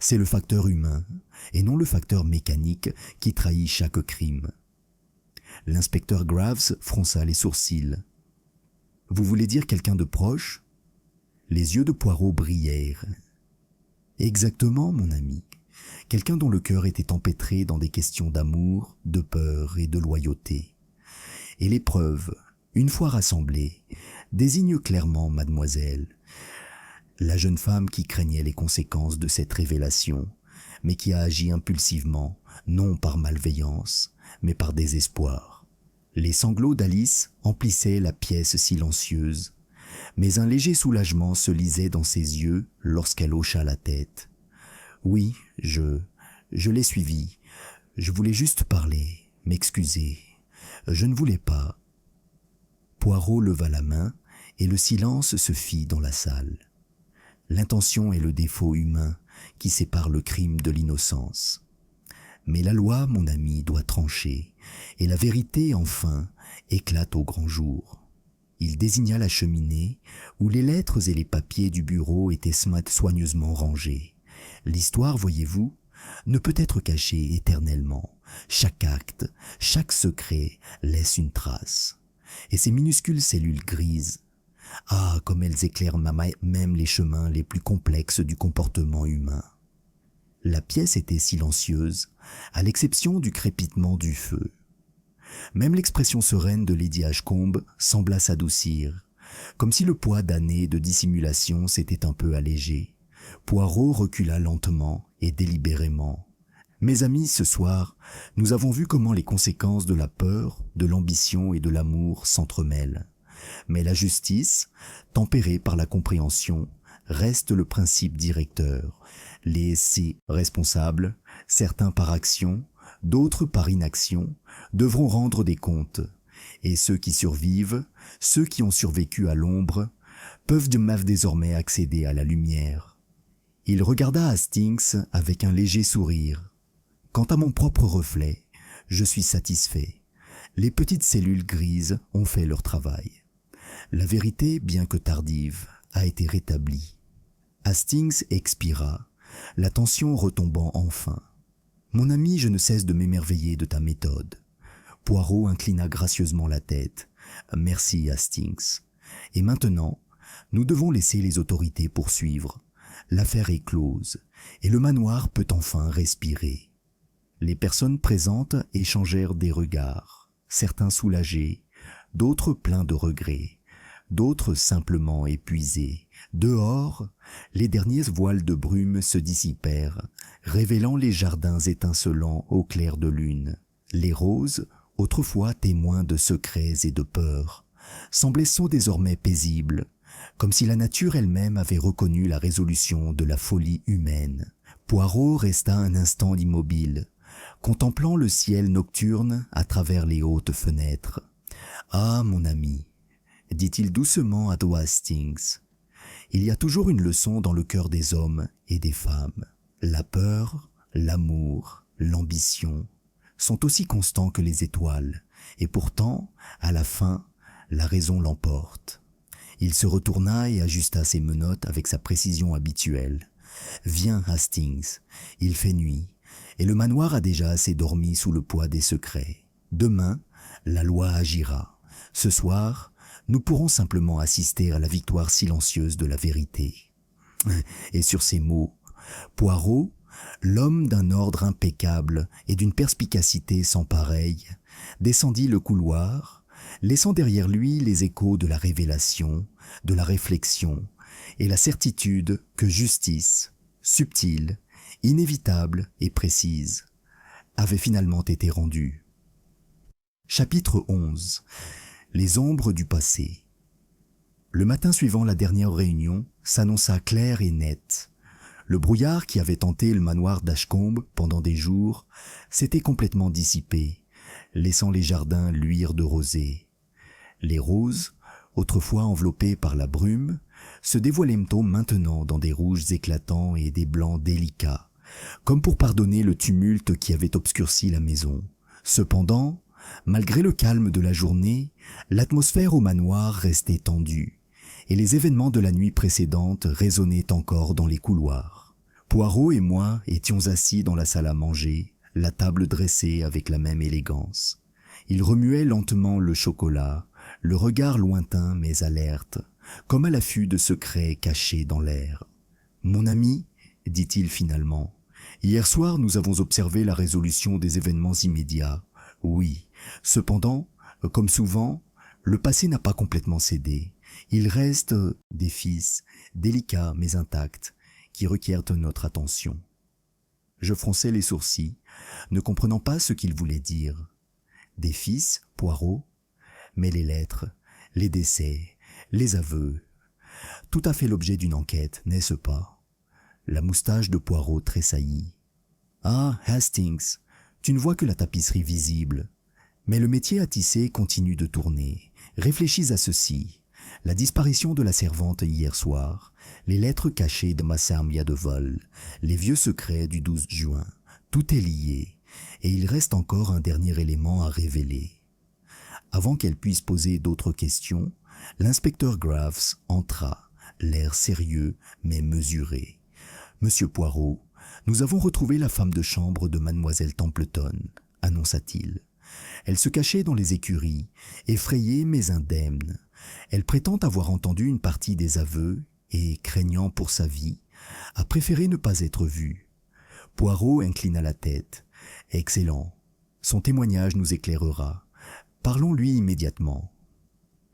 C'est le facteur humain, et non le facteur mécanique, qui trahit chaque crime. L'inspecteur Graves fronça les sourcils. « Vous voulez dire quelqu'un de proche ?» Les yeux de Poirot brillèrent. « Exactement, mon ami. Quelqu'un dont le cœur était empêtré dans des questions d'amour, de peur et de loyauté. Et les preuves, une fois rassemblées, désignent clairement mademoiselle, la jeune femme qui craignait les conséquences de cette révélation, mais qui a agi impulsivement, non par malveillance, mais par désespoir. Les sanglots d'Alice emplissaient la pièce silencieuse, mais un léger soulagement se lisait dans ses yeux lorsqu'elle hocha la tête. « Oui, je l'ai suivi. Je voulais juste parler, m'excuser. Je ne voulais pas. » Poirot leva la main et le silence se fit dans la salle. L'intention est le défaut humain qui sépare le crime de l'innocence. Mais la loi, mon ami, doit trancher, et la vérité, enfin, éclate au grand jour. Il désigna la cheminée où les lettres et les papiers du bureau étaient soigneusement rangés. L'histoire, voyez-vous, ne peut être caché éternellement. Chaque acte, chaque secret laisse une trace. Et ces minuscules cellules grises, ah, comme elles éclairent même les chemins les plus complexes du comportement humain. La pièce était silencieuse, à l'exception du crépitement du feu. Même l'expression sereine de Lady Ashcombe sembla s'adoucir, comme si le poids d'années de dissimulation s'était un peu allégé. Poirot recula lentement et délibérément. Mes amis, ce soir, nous avons vu comment les conséquences de la peur, de l'ambition et de l'amour s'entremêlent. Mais la justice, tempérée par la compréhension, reste le principe directeur. Les responsables, certains par action, d'autres par inaction, devront rendre des comptes. Et ceux qui survivent, ceux qui ont survécu à l'ombre, peuvent désormais accéder à la lumière. Il regarda Hastings avec un léger sourire. Quant à mon propre reflet, je suis satisfait. Les petites cellules grises ont fait leur travail. La vérité, bien que tardive, a été rétablie. Hastings expira, la tension retombant enfin. « Mon ami, je ne cesse de m'émerveiller de ta méthode. » Poirot inclina gracieusement la tête. « Merci, Hastings. Et maintenant, nous devons laisser les autorités poursuivre. L'affaire est close, et le manoir peut enfin respirer. » Les personnes présentes échangèrent des regards, certains soulagés, d'autres pleins de regrets, d'autres simplement épuisés. Dehors, les derniers voiles de brume se dissipèrent, révélant les jardins étincelants au clair de lune. Les roses, autrefois témoins de secrets et de peurs, semblaient désormais paisibles, comme si la nature elle-même avait reconnu la résolution de la folie humaine. Poirot resta un instant immobile, contemplant le ciel nocturne à travers les hautes fenêtres. « Ah, mon ami, » dit-il doucement à Hastings, « il y a toujours une leçon dans le cœur des hommes et des femmes. La peur, l'amour, l'ambition sont aussi constants que les étoiles, et pourtant, à la fin, la raison l'emporte. » Il se retourna et ajusta ses menottes avec sa précision habituelle. « Viens, Hastings, il fait nuit, et le manoir a déjà assez dormi sous le poids des secrets. Demain, la loi agira. Ce soir, nous pourrons simplement assister à la victoire silencieuse de la vérité. » Et sur ces mots, Poirot, l'homme d'un ordre impeccable et d'une perspicacité sans pareille, descendit le couloir, laissant derrière lui les échos de la révélation, de la réflexion et la certitude que justice, subtile, inévitable et précise, avait finalement été rendue. Chapitre 11. Les ombres du passé. Le matin suivant la dernière réunion s'annonça clair et net. Le brouillard qui avait hanté le manoir d'Ashcombe pendant des jours s'était complètement dissipé, laissant les jardins luire de rosée. Les roses, autrefois enveloppées par la brume, se dévoilaient maintenant dans des rouges éclatants et des blancs délicats, comme pour pardonner le tumulte qui avait obscurci la maison. Cependant, malgré le calme de la journée, l'atmosphère au manoir restait tendue, et les événements de la nuit précédente résonnaient encore dans les couloirs. Poirot et moi étions assis dans la salle à manger, la table dressée avec la même élégance. Il remuait lentement le chocolat, le regard lointain mais alerte, comme à l'affût de secrets cachés dans l'air. « Mon ami, » dit-il finalement, « hier soir nous avons observé la résolution des événements immédiats. Oui, cependant, comme souvent, le passé n'a pas complètement cédé. Il reste des fils, délicats mais intacts, qui requièrent notre attention. » Je fronçai les sourcils, ne comprenant pas ce qu'il voulait dire. Des fils, Poirot? Mais les lettres, les décès, les aveux, tout a fait l'objet d'une enquête, n'est-ce pas? La moustache de Poirot tressaillit. « Ah, Hastings, tu ne vois que la tapisserie visible. Mais le métier à tisser continue de tourner. Réfléchis à ceci. La disparition de la servante hier soir, les lettres cachées de Massamia de vol, les vieux secrets du 12 juin, tout est lié, et il reste encore un dernier élément à révéler. » Avant qu'elle puisse poser d'autres questions, l'inspecteur Graves entra, l'air sérieux mais mesuré. « Monsieur Poirot, Nous avons retrouvé la femme de chambre de mademoiselle Templeton, annonça-t-il. Elle se cachait dans les écuries, effrayée mais indemne. Elle prétend avoir entendu une partie des aveux et, craignant pour sa vie, a préféré ne pas être vue. Poirot inclina la tête. Excellent. Son témoignage nous éclairera. Parlons-lui immédiatement.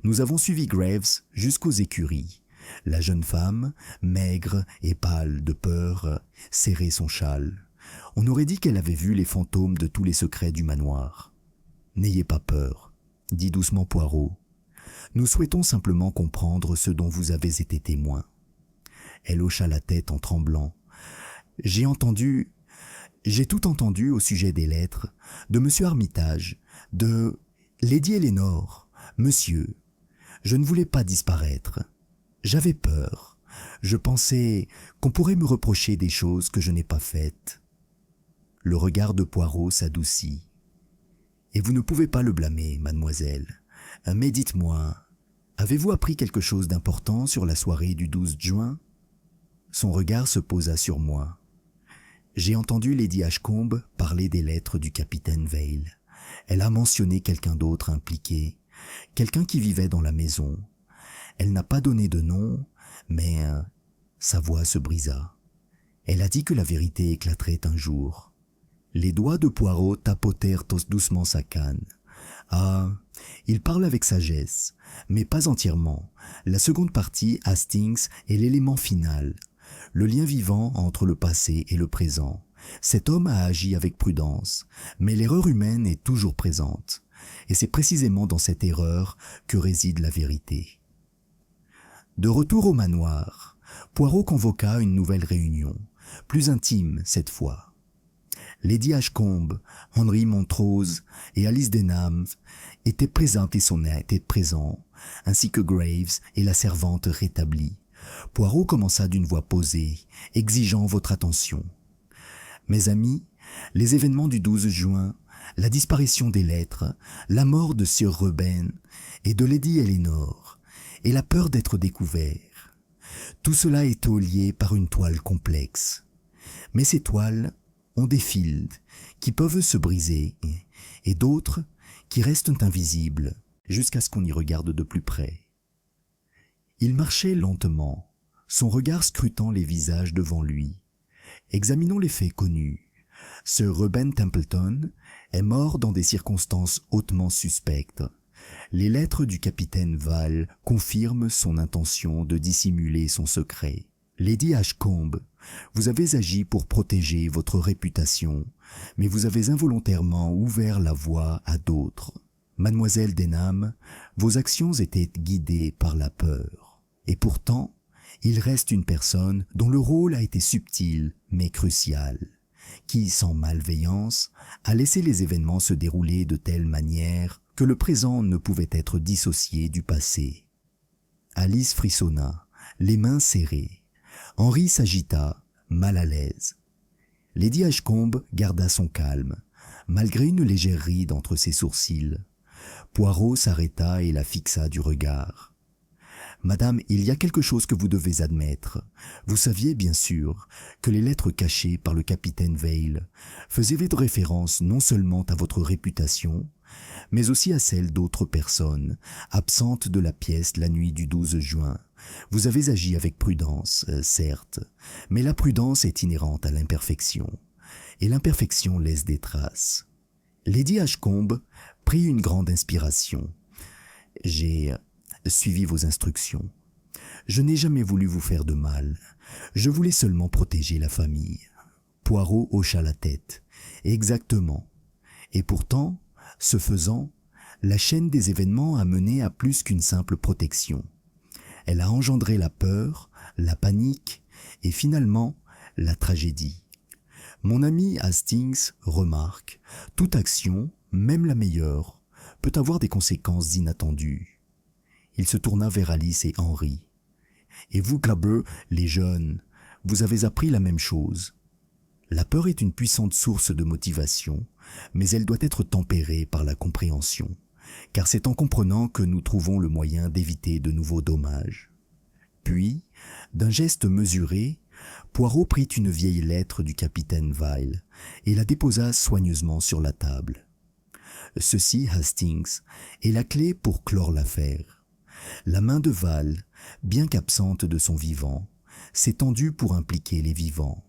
Nous avons suivi Graves jusqu'aux écuries. La jeune femme, maigre et pâle de peur, serrait son châle. On aurait dit qu'elle avait vu les fantômes de tous les secrets du manoir. « N'ayez pas peur, » dit doucement Poirot. « Nous souhaitons simplement comprendre ce dont vous avez été témoin. » Elle hocha la tête en tremblant. « J'ai tout entendu au sujet des lettres, de Monsieur Armitage, de Lady Eleanor, monsieur. Je ne voulais pas disparaître. J'avais peur. Je pensais qu'on pourrait me reprocher des choses que je n'ai pas faites. » Le regard de Poirot s'adoucit. « Et vous ne pouvez pas le blâmer, mademoiselle. Mais dites-moi, avez-vous appris quelque chose d'important sur la soirée du 12 juin ?» Son regard se posa sur moi. « J'ai entendu Lady Ashcombe parler des lettres du capitaine Vale. Elle a mentionné quelqu'un d'autre impliqué, quelqu'un qui vivait dans la maison. Elle n'a pas donné de nom, mais sa voix se brisa. Elle a dit que la vérité éclaterait un jour. » Les doigts de Poirot tapotèrent doucement sa canne. « Ah, il parle avec sagesse, mais pas entièrement. La seconde partie, Hastings, est l'élément final, le lien vivant entre le passé et le présent. Cet homme a agi avec prudence, mais l'erreur humaine est toujours présente. Et c'est précisément dans cette erreur que réside la vérité. » De retour au manoir, Poirot convoqua une nouvelle réunion, plus intime cette fois. Lady Ashcombe, Henry Montrose et Alice Denham étaient présentes et étaient présents, ainsi que Graves et la servante rétablie. Poirot commença d'une voix posée, exigeant votre attention. « Mes amis, les événements du 12 juin, la disparition des lettres, la mort de Sir Reuben et de Lady Eleanor, et la peur d'être découvert. Tout cela est lié par une toile complexe. Mais ces toiles ont des fils qui peuvent se briser et d'autres qui restent invisibles jusqu'à ce qu'on y regarde de plus près. » Il marchait lentement, son regard scrutant les visages devant lui. Examinons les faits connus. Sir Reuben Templeton est mort dans des circonstances hautement suspectes. Les lettres du capitaine Vale confirment son intention de dissimuler son secret. Lady Ashcombe, vous avez agi pour protéger votre réputation, mais vous avez involontairement ouvert la voie à d'autres. Mademoiselle Denham, vos actions étaient guidées par la peur. Et pourtant, il reste une personne dont le rôle a été subtil mais crucial, qui, sans malveillance, a laissé les événements se dérouler de telle manière que le présent ne pouvait être dissocié du passé. Alice frissonna, les mains serrées. Henry s'agita, mal à l'aise. Lady Ashcombe garda son calme, malgré une légère ride entre ses sourcils. Poirot s'arrêta et la fixa du regard. « Madame, il y a quelque chose que vous devez admettre. Vous saviez, bien sûr, que les lettres cachées par le capitaine Vale faisaient référence non seulement à votre réputation, mais aussi à celle d'autres personnes, absentes de la pièce la nuit du 12 juin. Vous avez agi avec prudence, certes, mais la prudence est inhérente à l'imperfection, et l'imperfection laisse des traces. » Lady Ashcombe prit une grande inspiration. « J'ai suivi vos instructions. Je n'ai jamais voulu vous faire de mal. Je voulais seulement protéger la famille. » Poirot hocha la tête. « Exactement. Et pourtant, ce faisant, la chaîne des événements a mené à plus qu'une simple protection. Elle a engendré la peur, la panique et finalement la tragédie. Mon ami Hastings remarque, toute action, même la meilleure, peut avoir des conséquences inattendues. » Il se tourna vers Alice et Henry. « Et vous, Clabber, les jeunes, vous avez appris la même chose. La peur est une puissante source de motivation, mais elle doit être tempérée par la compréhension, car c'est en comprenant que nous trouvons le moyen d'éviter de nouveaux dommages. » Puis, d'un geste mesuré, Poirot prit une vieille lettre du capitaine Vail et la déposa soigneusement sur la table. Ceci, Hastings, est la clé pour clore l'affaire. La main de Val, bien qu'absente de son vivant, s'est tendue pour impliquer les vivants.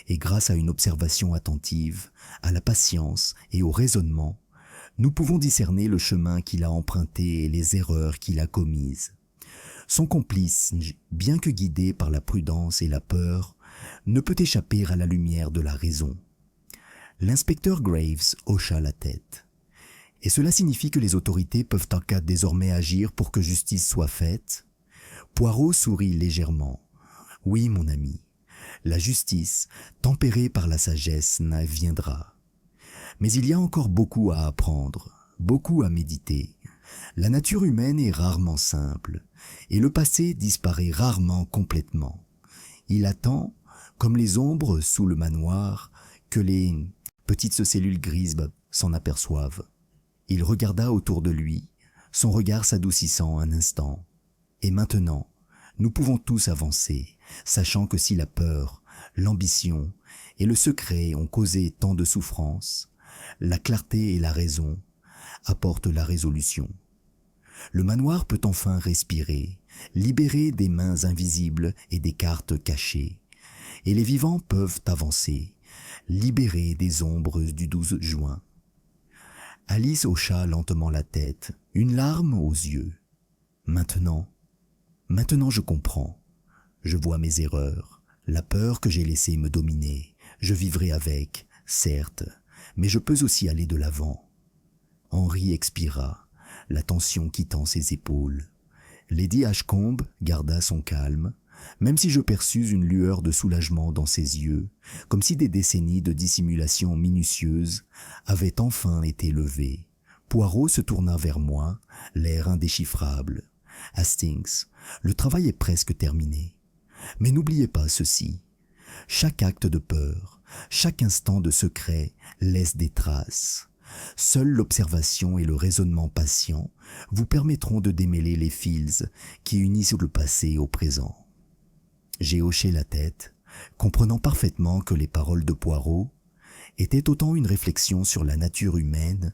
Et grâce à une observation attentive, à la patience et au raisonnement, nous pouvons discerner le chemin qu'il a emprunté et les erreurs qu'il a commises. Son complice, bien que guidé par la prudence et la peur, ne peut échapper à la lumière de la raison. L'inspecteur Graves hocha la tête. Et cela signifie que les autorités peuvent en cas désormais agir pour que justice soit faite? Poirot sourit légèrement. Oui, mon ami, la justice, tempérée par la sagesse, viendra. Mais il y a encore beaucoup à apprendre, beaucoup à méditer. La nature humaine est rarement simple, et le passé disparaît rarement complètement. Il attend, comme les ombres sous le manoir, que les petites cellules grises s'en aperçoivent. Il regarda autour de lui, son regard s'adoucissant un instant. Et maintenant, nous pouvons tous avancer, sachant que si la peur, l'ambition et le secret ont causé tant de souffrances, la clarté et la raison apportent la résolution. Le manoir peut enfin respirer, libéré des mains invisibles et des cartes cachées, et les vivants peuvent avancer, libérés des ombres du 12 juin. Alice hocha lentement la tête, une larme aux yeux. Maintenant je comprends. Je vois mes erreurs, la peur que j'ai laissée me dominer. Je vivrai avec, certes, mais je peux aussi aller de l'avant. Henry expira, la tension quittant ses épaules. Lady Ashcombe garda son calme, même si je perçus une lueur de soulagement dans ses yeux, comme si des décennies de dissimulation minutieuse avaient enfin été levées. Poirot se tourna vers moi, l'air indéchiffrable. « Hastings, le travail est presque terminé. Mais n'oubliez pas ceci. Chaque acte de peur, chaque instant de secret laisse des traces. Seule l'observation et le raisonnement patient vous permettront de démêler les fils qui unissent le passé au présent. » J'ai hoché la tête, comprenant parfaitement que les paroles de Poirot étaient autant une réflexion sur la nature humaine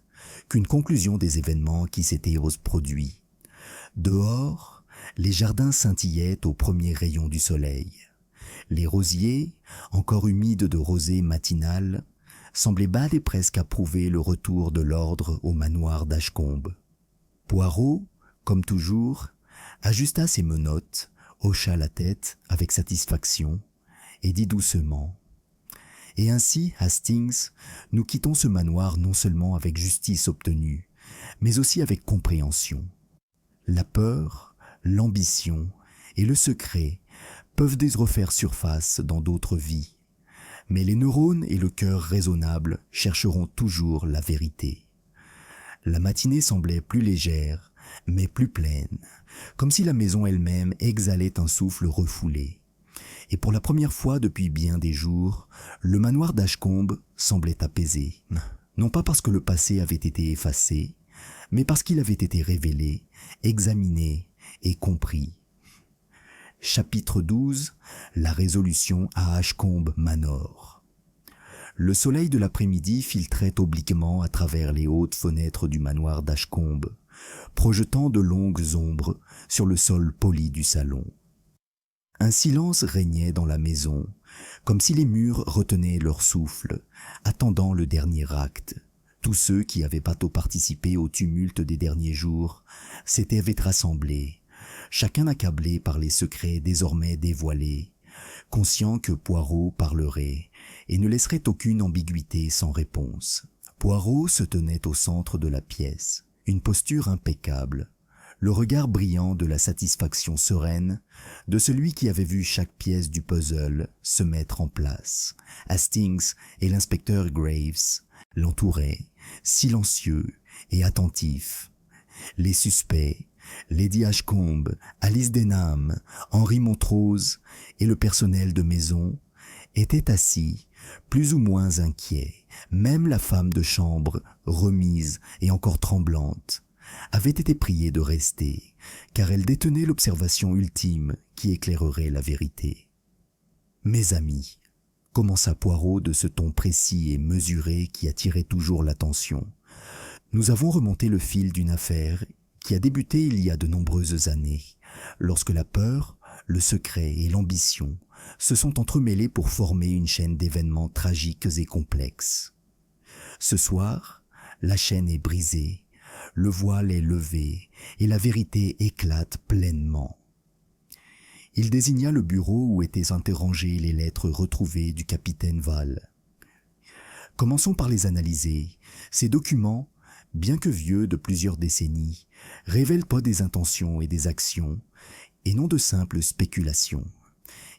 qu'une conclusion des événements qui s'étaient produits. Dehors, les jardins scintillaient aux premiers rayons du soleil. Les rosiers, encore humides de rosée matinale, semblaient bas et presque approuver le retour de l'ordre au manoir d'Ashcombe. Poirot, comme toujours, ajusta ses menottes, hocha la tête avec satisfaction et dit doucement « Et ainsi, Hastings, nous quittons ce manoir non seulement avec justice obtenue, mais aussi avec compréhension. La peur, l'ambition et le secret peuvent refaire surface dans d'autres vies, mais les neurones et le cœur raisonnable chercheront toujours la vérité. » La matinée semblait plus légère, mais plus pleine, comme si la maison elle-même exhalait un souffle refoulé. Et pour la première fois depuis bien des jours, le manoir d'Ashcombe semblait apaisé, non pas parce que le passé avait été effacé, mais parce qu'il avait été révélé, examiné et compris. Chapitre 12. La résolution à Ashcombe Manor. Le soleil de l'après-midi filtrait obliquement à travers les hautes fenêtres du manoir d'Ashcombe, projetant de longues ombres sur le sol poli du salon. Un silence régnait dans la maison, comme si les murs retenaient leur souffle, attendant le dernier acte. Tous ceux qui avaient pas tôt participé au tumulte des derniers jours s'étaient rassemblés, chacun accablé par les secrets désormais dévoilés, conscient que Poirot parlerait et ne laisserait aucune ambiguïté sans réponse. Poirot se tenait au centre de la pièce, une posture impeccable, le regard brillant de la satisfaction sereine de celui qui avait vu chaque pièce du puzzle se mettre en place. Hastings et l'inspecteur Graves l'entouraient, silencieux et attentifs. Les suspects, Lady Ashcombe, Alice Denham, Henry Montrose et le personnel de maison étaient assis, plus ou moins inquiets. Même la femme de chambre, remise et encore tremblante, avait été priée de rester, car elle détenait l'observation ultime qui éclairerait la vérité. Mes amis, commença Poirot de ce ton précis et mesuré qui attirait toujours l'attention, nous avons remonté le fil d'une affaire qui a débuté il y a de nombreuses années, lorsque la peur, le secret et l'ambition se sont entremêlés pour former une chaîne d'événements tragiques et complexes. Ce soir, la chaîne est brisée, le voile est levé et la vérité éclate pleinement. Il désigna le bureau où étaient interrangées les lettres retrouvées du capitaine Val. Commençons par les analyser. Ces documents, bien que vieux de plusieurs décennies, révèlent pas des intentions et des actions, et non de simples spéculations.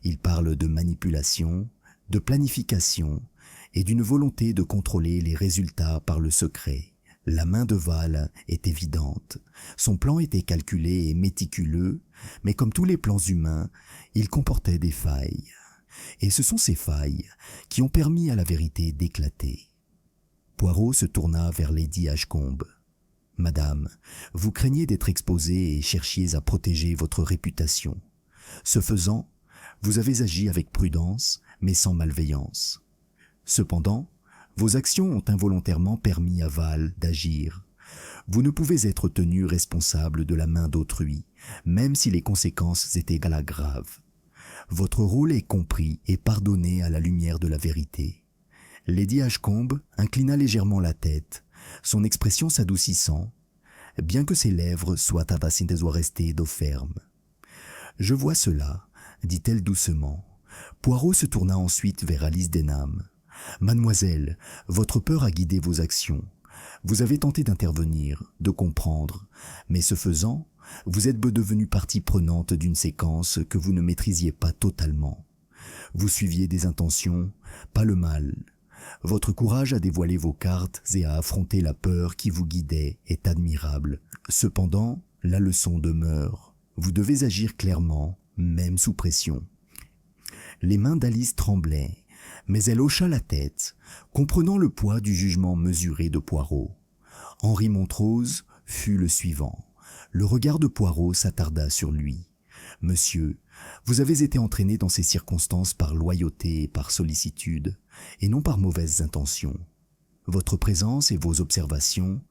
Ils parlent de manipulation, de planification et d'une volonté de contrôler les résultats par le secret. La main de Val est évidente. Son plan était calculé et méticuleux, mais comme tous les plans humains, il comportait des failles. Et ce sont ces failles qui ont permis à la vérité d'éclater. Poirot se tourna vers Lady Ashcombe. « Madame, vous craignez d'être exposée et cherchiez à protéger votre réputation. Ce faisant, vous avez agi avec prudence, mais sans malveillance. Cependant, vos actions ont involontairement permis à Val d'agir. Vous ne pouvez être tenu responsable de la main d'autrui, même si les conséquences étaient graves. Votre rôle est compris et pardonné à la lumière de la vérité. » Lady Ashcombe inclina légèrement la tête, son expression s'adoucissant, bien que ses lèvres soient restées fermes. « Je vois cela, » dit-elle doucement. Poirot se tourna ensuite vers Alice Denham. « Mademoiselle, votre peur a guidé vos actions. Vous avez tenté d'intervenir, de comprendre, mais ce faisant, vous êtes devenue partie prenante d'une séquence que vous ne maîtrisiez pas totalement. Vous suiviez des intentions, pas le mal. Votre courage à dévoiler vos cartes et à affronter la peur qui vous guidait est admirable. Cependant, la leçon demeure. Vous devez agir clairement, même sous pression. » Les mains d'Alice tremblaient, mais elle hocha la tête, comprenant le poids du jugement mesuré de Poirot. Henri Montrose fut le suivant. Le regard de Poirot s'attarda sur lui. « Monsieur, vous avez été entraîné dans ces circonstances par loyauté et par sollicitude, et non par mauvaises intentions. Votre présence et vos observations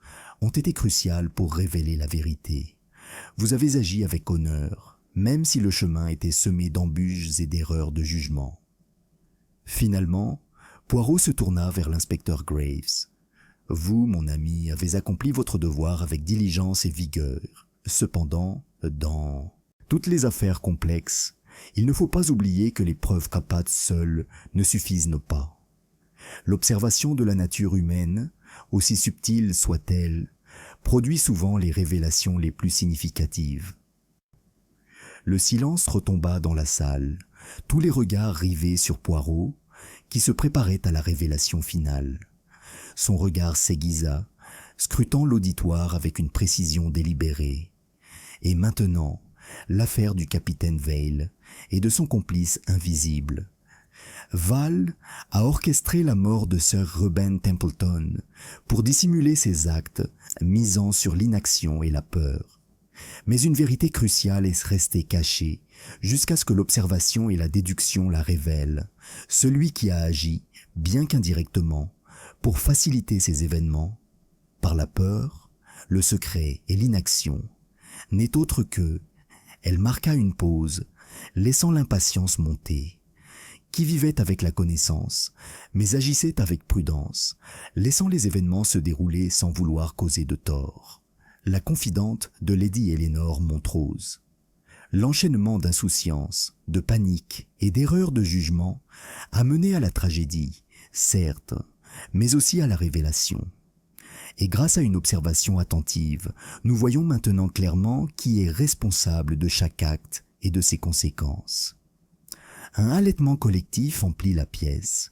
ont été cruciales pour révéler la vérité. Vous avez agi avec honneur, même si le chemin était semé d'embûches et d'erreurs de jugement. » Finalement, Poirot se tourna vers l'inspecteur Graves. « Vous, mon ami, avez accompli votre devoir avec diligence et vigueur. Cependant, dans toutes les affaires complexes, il ne faut pas oublier que les preuves capables seules ne suffisent pas. L'observation de la nature humaine, aussi subtile soit-elle, produit souvent les révélations les plus significatives. » Le silence retomba dans la salle, tous les regards rivés sur Poirot, qui se préparait à la révélation finale. Son regard s'aiguisa, scrutant l'auditoire avec une précision délibérée. Et maintenant, l'affaire du capitaine Vail et de son complice invisible. Val a orchestré la mort de Sir Reuben Templeton pour dissimuler ses actes, misant sur l'inaction et la peur. Mais une vérité cruciale est restée cachée, jusqu'à ce que l'observation et la déduction la révèlent. Celui qui a agi, bien qu'indirectement, pour faciliter ces événements, par la peur, le secret et l'inaction, n'est autre que, elle marqua une pause, laissant l'impatience monter, qui vivait avec la connaissance, mais agissait avec prudence, laissant les événements se dérouler sans vouloir causer de tort. La confidente de Lady Eleanor Montrose. L'enchaînement d'insouciance, de panique et d'erreurs de jugement a mené à la tragédie, certes, mais aussi à la révélation. Et grâce à une observation attentive, nous voyons maintenant clairement qui est responsable de chaque acte et de ses conséquences. Un halètement collectif emplit la pièce.